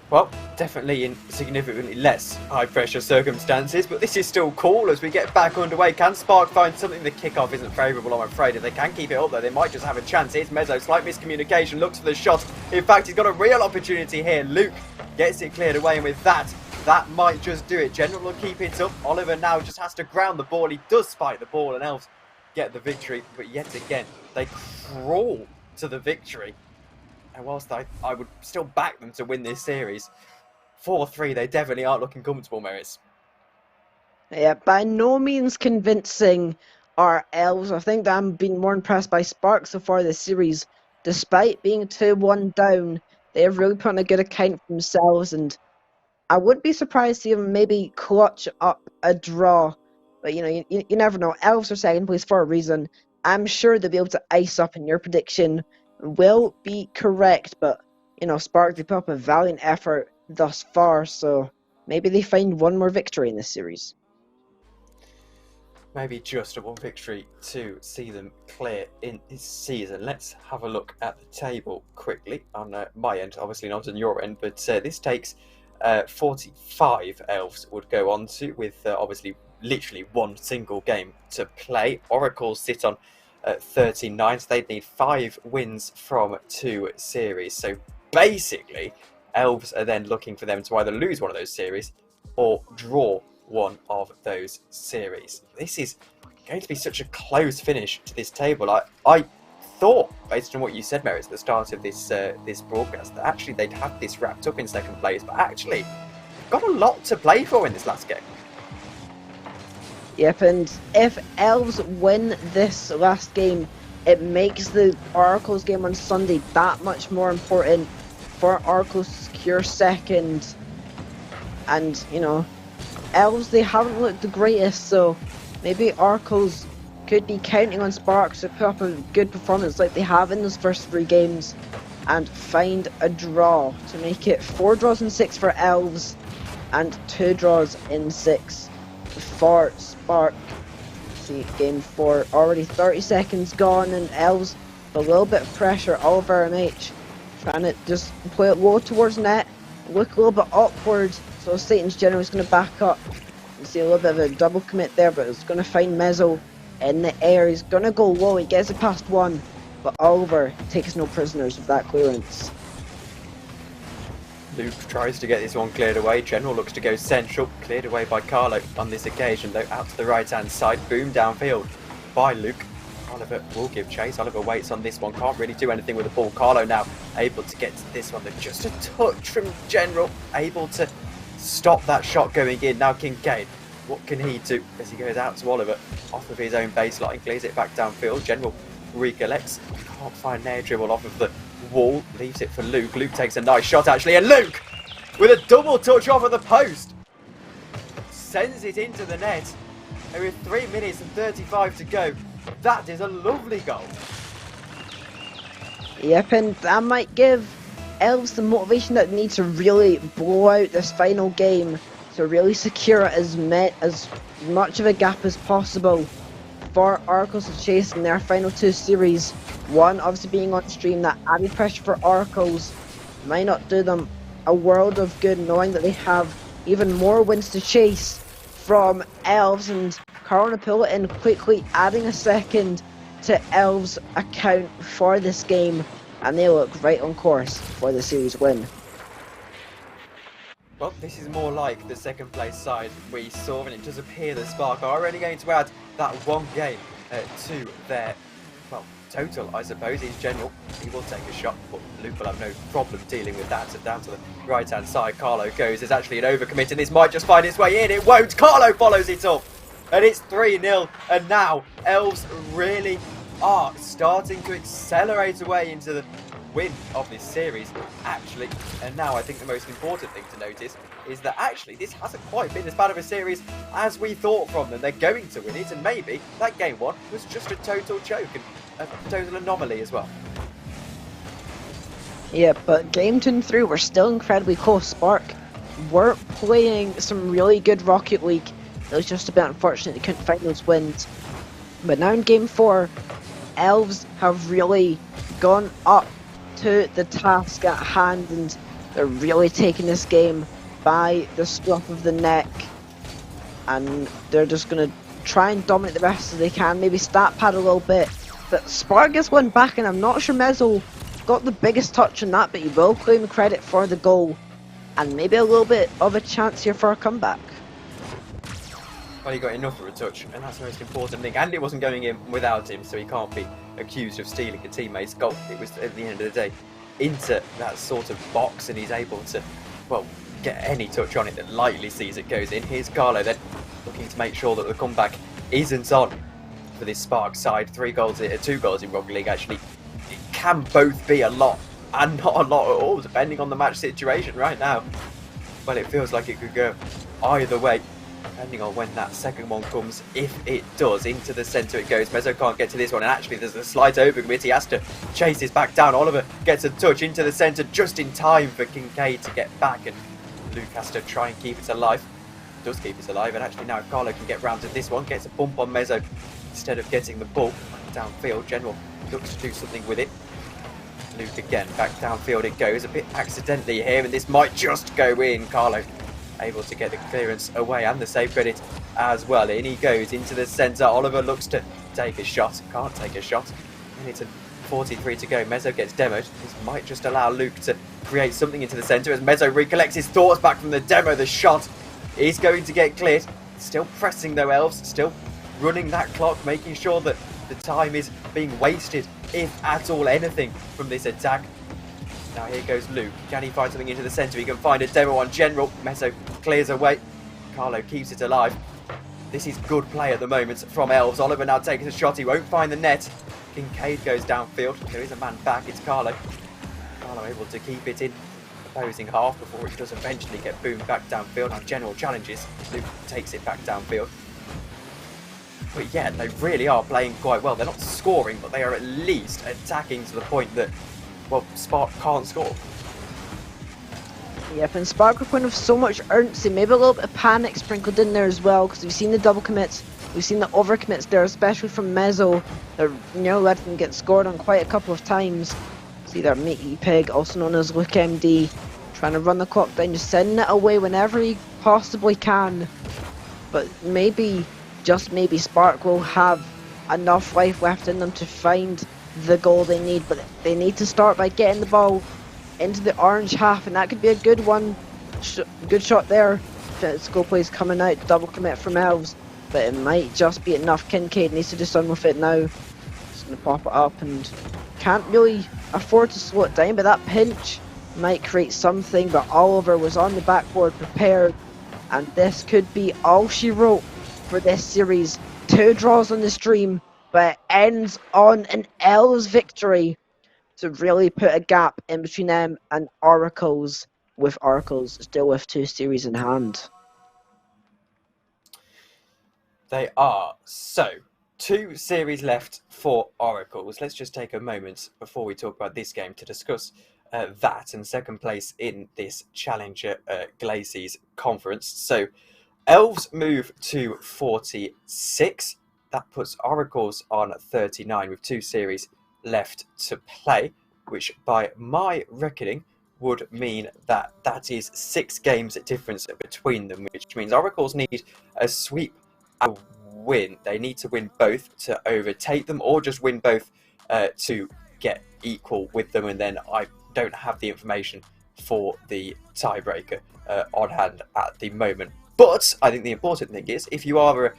Well, definitely in significantly less high-pressure circumstances, but this is still cool as we get back underway. Can Spark find something? The kickoff isn't favourable, I'm afraid. If they can keep it up, though, they might just have a chance. Here's Mezzo, slight miscommunication, looks for the shot. In fact, he's got a real opportunity here. Luke gets it cleared away, and with that might just do it. General will keep it up. Oliver now just has to ground the ball. He does spike the ball, and Elves get the victory, but yet again, they crawl to the victory. And whilst I would still back them to win this series, 4-3, they definitely aren't looking comfortable, Merits. Yeah, by no means convincing are Elves. I think that I'm being more impressed by Spark so far this series. Despite being 2-1 down, they have really put on a good account for themselves, and I wouldn't be surprised to see them maybe clutch up a draw. But, you know, you never know. Elves are second place for a reason. I'm sure they'll be able to ice up, and your prediction will be correct. But, you know, Spark, they put up a valiant effort thus far, so maybe they find one more victory in this series. Maybe just a one victory to see them clear in this season. Let's have a look at the table quickly on my end, obviously not on your end, but this takes 45 Elves would go on to, with obviously literally one single game to play. Oracle sit on 39, so they'd need 5 wins from 2 series. So basically, Elves are then looking for them to either lose one of those series or draw one of those series. This is going to be such a close finish to this table. I thought, based on what you said, Merits, at the start of this this broadcast, that actually they'd have this wrapped up in second place, but actually got a lot to play for in this last game. Yep, and if Elves win this last game, it makes the Oracles game on Sunday that much more important for Oracles to secure second. And, you know, Elves, they haven't looked the greatest, so maybe Oracles could be counting on Sparks to put up a good performance like they have in those first 3 games and find a draw to make it 4 draws in 6 for Elves and 2 draws in 6 for Spark. See, game 4, already 30 seconds gone, and Elves with a little bit of pressure. Oliver MH trying to just play it low towards net, look a little bit awkward, so Satan's General is going to back up. You see a little bit of a double commit there, but it's going to find Mezzo in the air. He's going to go low, he gets it past 1, but Oliver takes no prisoners with that clearance. Luke tries to get this one cleared away. General looks to go central. Cleared away by Carlo on this occasion, though, out to the right-hand side. Boom downfield by Luke. Oliver will give chase. Oliver waits on this one. Can't really do anything with the ball. Carlo now able to get to this one. They're just a touch from General. Able to stop that shot going in. Now Kincaid. What can he do as he goes out to Oliver? Off of his own baseline. Clears it back downfield. General recollects. Can't find an air dribble off of the wall, leaves it for Luke. Luke takes a nice shot actually, and Luke with a double touch off of the post sends it into the net. And with 3 minutes and 35 to go, that is a lovely goal. Yep, and that might give Elves the motivation that they need to really blow out this final game to really secure as much of a gap as possible for Oracles to chase in their final 2 series. One obviously being on stream, that added pressure for Oracles might not do them a world of good, knowing that they have even more wins to chase from Elves, and Carl to pull it in quickly, adding a second to Elves' account for this game, and they look right on course for the series win. Well, this is more like the second place side we saw, and it does appear that Spark are only going to add that 1 game to their, well, total, I suppose. He's General. He will take a shot, but Luke will have no problem dealing with that. So down to the right-hand side, Carlo goes. There's actually an overcommit, and this might just find its way in. It won't. Carlo follows it up, and it's 3-0. And now Elves really are starting to accelerate away into the win of this series, actually. And now I think the most important thing to notice is that actually this hasn't quite been as bad of a series as we thought from them. They're going to win it, and maybe that game 1 was just a total joke and a total anomaly as well. Yeah, but game 2 and 3 were still incredibly close. Spark were playing some really good Rocket League. It was just a bit unfortunate they couldn't find those wins. But now in game 4, Elves have really gone up to the task at hand, and they're really taking this game by the scruff of the neck, and they're just going to try and dominate the best as they can, maybe stat pad a little bit, but Spark gets one back, and I'm not sure Mezzo got the biggest touch on that, but he will claim credit for the goal, and maybe a little bit of a chance here for a comeback. Well, he got enough for a touch, and that's the most important thing. And it wasn't going in without him, so he can't be accused of stealing a teammate's goal. It was, at the end of the day, into that sort of box, and he's able to, well, get any touch on it that lightly sees it goes in. Here's Carlo then, looking to make sure that the comeback isn't on for this Spark side. 2 goals in Rocket League, actually. It can both be a lot, and not a lot at all, depending on the match situation right now. But it feels like it could go either way, depending on when that second one comes. If it does, into the centre it goes. Mezzo can't get to this one, and actually there's a slight overcommit. He has to chase this back down. Oliver gets a touch into the centre just in time for Kincaid to get back, and Luke has to try and keep it alive. Does keep it alive, and actually now if Carlo can get round to this one, gets a bump on Mezzo instead of getting the ball downfield. General looks to do something with it. Luke again, back downfield it goes, a bit accidentally here, and this might just go in. Carlo able to get the clearance away and the save credit as well. In he goes into the centre. Oliver looks to take a shot, can't take a shot. Minute and 43 to go. Mezzo gets demoed. This might just allow Luke to create something into the centre as Mezzo recollects his thoughts back from the demo. The shot is going to get cleared. Still pressing though, Elves, still running that clock, making sure that the time is being wasted, if at all anything, from this attack. Now here goes Luke. Can he find something into the centre? He can find a demo on General. Mezzo clears away. Carlo keeps it alive. This is good play at the moment from Elves. Oliver now takes a shot. He won't find the net. Kincaid goes downfield. There is a man back. It's Carlo. Carlo able to keep it in opposing half before it does eventually get boomed back downfield. On general challenges, Luke takes it back downfield. But yeah, they really are playing quite well. They're not scoring, but they are at least attacking to the point that, well, Spark can't score. Yep, and Spark were playing with so much urgency, maybe a little bit of panic sprinkled in there as well, because we've seen the double commits, we've seen the overcommits there, especially from Mezzo. They're nearly letting them get scored on quite a couple of times. See their Meaty Pig, also known as Luke MD, trying to run the clock down, just sending it away whenever he possibly can. But maybe, just maybe, Spark will have enough life left in them to find the goal they need, but they need to start by getting the ball into the orange half, and that could be a good one. Good shot there. Goal plays coming out, double commit from Elves, but it might just be enough. Kincaid needs to do something with it now. Just gonna pop it up and can't really afford to slow it down, but that pinch might create something. But Oliver was on the backboard prepared, and this could be all she wrote for this series. 2 draws on the stream, but it ends on an Elves victory to really put a gap in between them and Oracles, with Oracles still with 2 series in hand. They are. So, 2 series left for Oracles. Let's just take a moment before we talk about this game to discuss that and second place in this Challenger Glacies conference. So, Elves move to 46. That puts Oracles on 39 with 2 series left to play, which by my reckoning would mean that that is 6 games difference between them, which means Oracles need a sweep and win. They need to win both to overtake them, or just win both to get equal with them, and then I don't have the information for the tiebreaker on hand at the moment. But I think the important thing is, if you are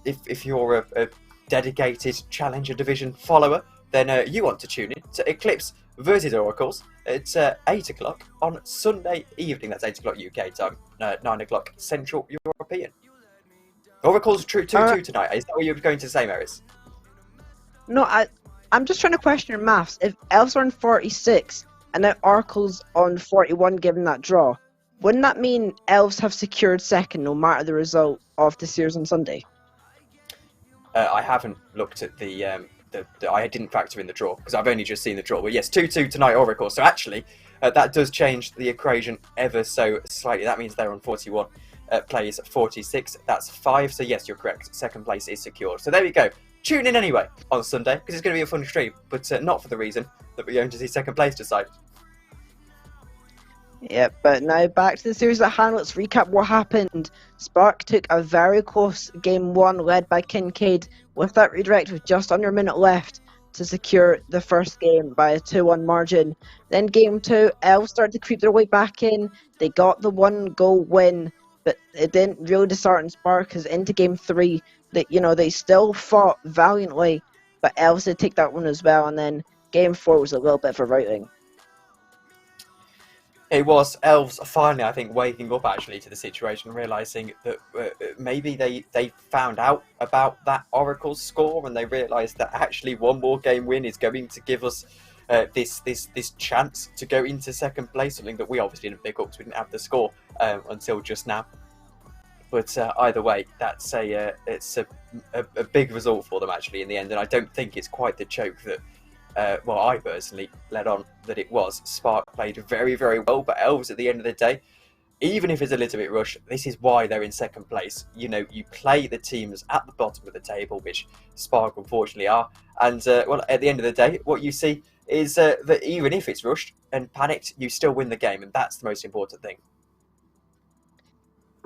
if you're a dedicated Challenger Division follower, then you want to tune in to Eclipse versus Oracles. It's 8 o'clock on Sunday evening. That's 8 o'clock UK time, 9 o'clock Central European. Oracles true 2-2 tonight. Is that what you were going to say, Maris? No, I'm just trying to question your maths. If Elves are on 46 and now Oracles on 41 given that draw, wouldn't that mean Elves have secured second no matter the result of the series on Sunday? I haven't looked at the I didn't factor in the draw because I've only just seen the draw. But yes, 2-2 tonight, Oracle. So actually, that does change the equation ever so slightly. That means they're on 41, plays 46. That's 5. So yes, you're correct. Second place is secured. So there we go. Tune in anyway on Sunday because it's going to be a fun stream, but not for the reason that we're going to see second place decided. Yep, but now back to the series at hand. Let's recap what happened. Spark took a very close game 1 led by Kincaid with that redirect with just under a minute left to secure the first game by a 2-1 margin. Then game 2, Elves started to creep their way back in. They got the 1-goal win, but it didn't really dishearten Spark because into game 3, they still fought valiantly, but Elves did take that one as well. And then game 4 was a little bit of a routing. It was Elves finally, I think, waking up actually to the situation, realising that maybe they found out about that Oracle score and they realised that actually one more game win is going to give us this chance to go into second place, something that we obviously didn't pick up because we didn't have the score until just now. But either way, that's it's a big result for them actually in the end, and I don't think it's quite the choke that I personally led on that it was. Spark played very, very well, but Elves at the end of the day, even if it's a little bit rushed, this is why they're in second place. You play the teams at the bottom of the table, which Spark unfortunately are, and at the end of the day, what you see is that even if it's rushed and panicked, you still win the game, and that's the most important thing.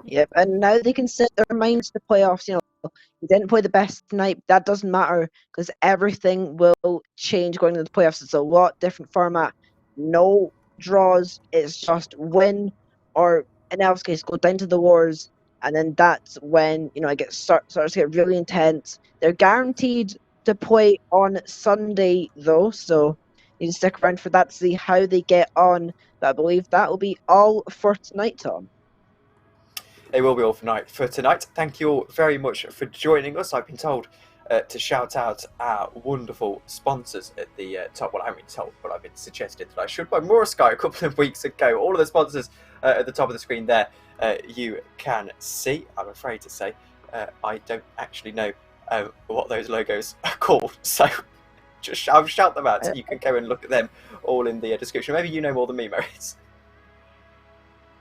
Yep, and now they can set their minds to the playoffs. You didn't play the best tonight. That doesn't matter because everything will change going into the playoffs. It's a lot different format. No draws. It's just win, or in Elf's case, go down to the wars, and then that's when it starts to get really intense. They're guaranteed to play on Sunday though, so you can stick around for that to see how they get on. But I believe that will be all for tonight, Tom. it will be all for tonight. Thank you all very much for joining us. I've been told to shout out our wonderful sponsors at the top. Well, I haven't been told, but I've been suggested that I should by Morasky a couple of weeks ago. All of the sponsors at the top of the screen there you can see. I'm afraid to say I don't actually know what those logos are called, so just I'll shout them out. You can go and look at them all in the description. Maybe you know more than me, Maurice.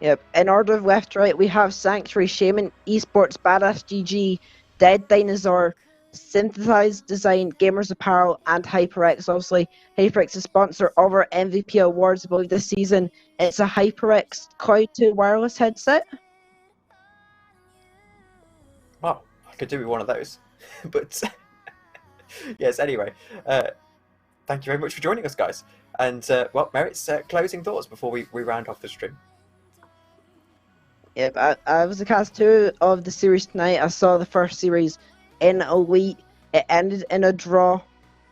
Yep. In order of left to right, we have Sanctuary, Shaman, Esports, Badass GG, Dead Dinosaur, Synthesized Design, Gamers Apparel, and HyperX. Obviously, HyperX is a sponsor of our MVP Awards, I believe, this season. It's a HyperX Cloud 2 wireless headset. Well, I could do with one of those. But yes, anyway, thank you very much for joining us, guys. And, well, Merritt's closing thoughts before we round off the stream. Yep, I was a cast 2 of the series tonight. I saw the first series in Elite. It ended in a draw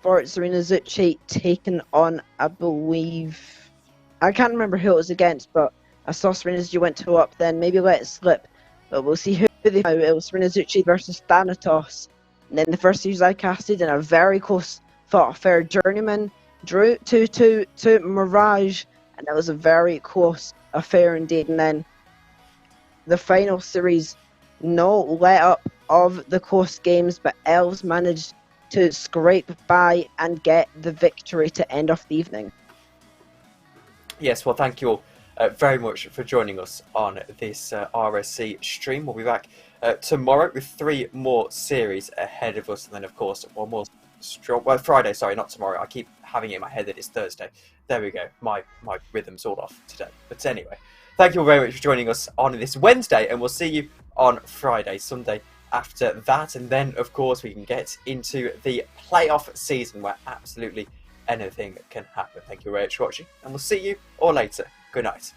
for Serena Zucci taking on, I believe, I can't remember who it was against, but I saw Serena Zucci went 2-up, then maybe let it slip. But we'll see who they found. It was Serena Zucci versus Thanatos. And then the first series I casted in a very close fought affair. Journeyman drew 2-2 to Mirage, and it was a very close affair indeed. And then the final series, no let up of the close games, but Elves managed to scrape by and get the victory to end off the evening. Yes, well, thank you all very much for joining us on this RSC stream. We'll be back tomorrow with 3 more series ahead of us, and then, of course, one more Friday. Sorry, not tomorrow. I keep having it in my head that it's Thursday. There we go. My rhythm's all off today. But anyway, thank you all very much for joining us on this Wednesday, and we'll see you on Friday, Sunday after that. And then, of course, we can get into the playoff season where absolutely anything can happen. Thank you very much for watching, and we'll see you all later. Good night.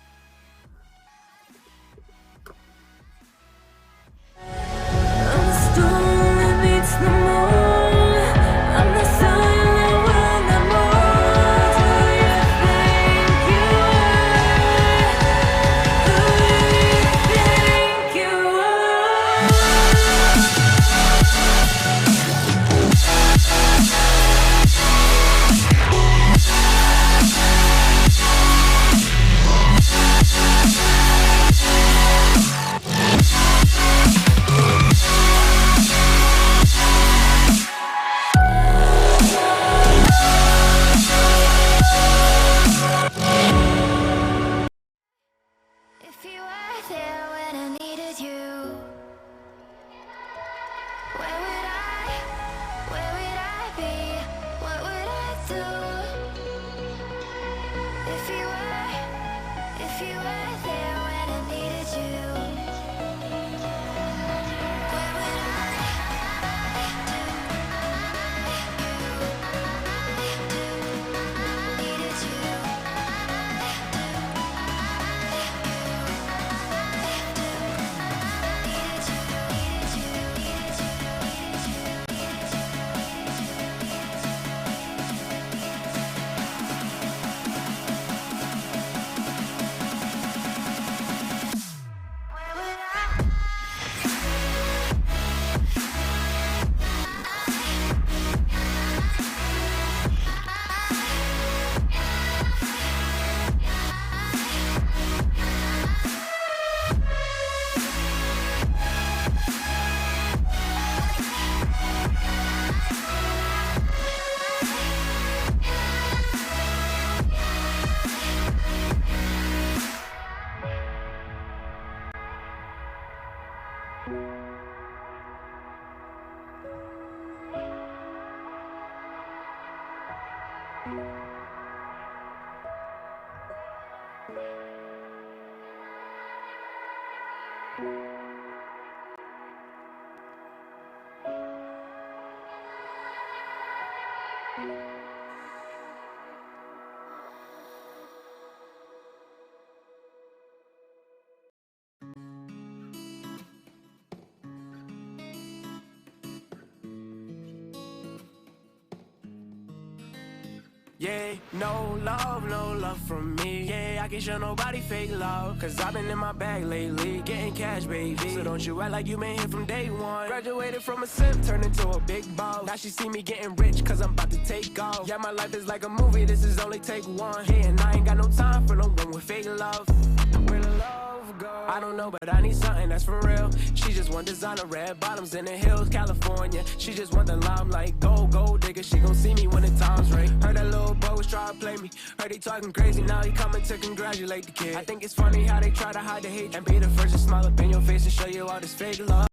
If you were there when I needed you, where would I be? What would I do? If you were there when I needed you, where would I do? Needed you. Yeah, no love from me. Yeah, I can't show nobody fake love, cause I've been in my bag lately, getting cash, baby. So don't you act like you been here from day one. Graduated from a simp, turned into a big boss. Now she see me getting rich, cause I'm about to take off. Yeah, my life is like a movie, this is only take one. Yeah, and I ain't got no time for no one with fake love. Where the love go? I don't know, but I need something that's for real. She just want designer, red bottoms in the hills, California. She just want the limelight, gold digger. She gon' see me when the time's right. Heard that little boy was trying to play me. Heard he talking crazy, now he coming to congratulate the kid. I think it's funny how they try to hide the hate and be the first to smile up in your face and show you all this fake love.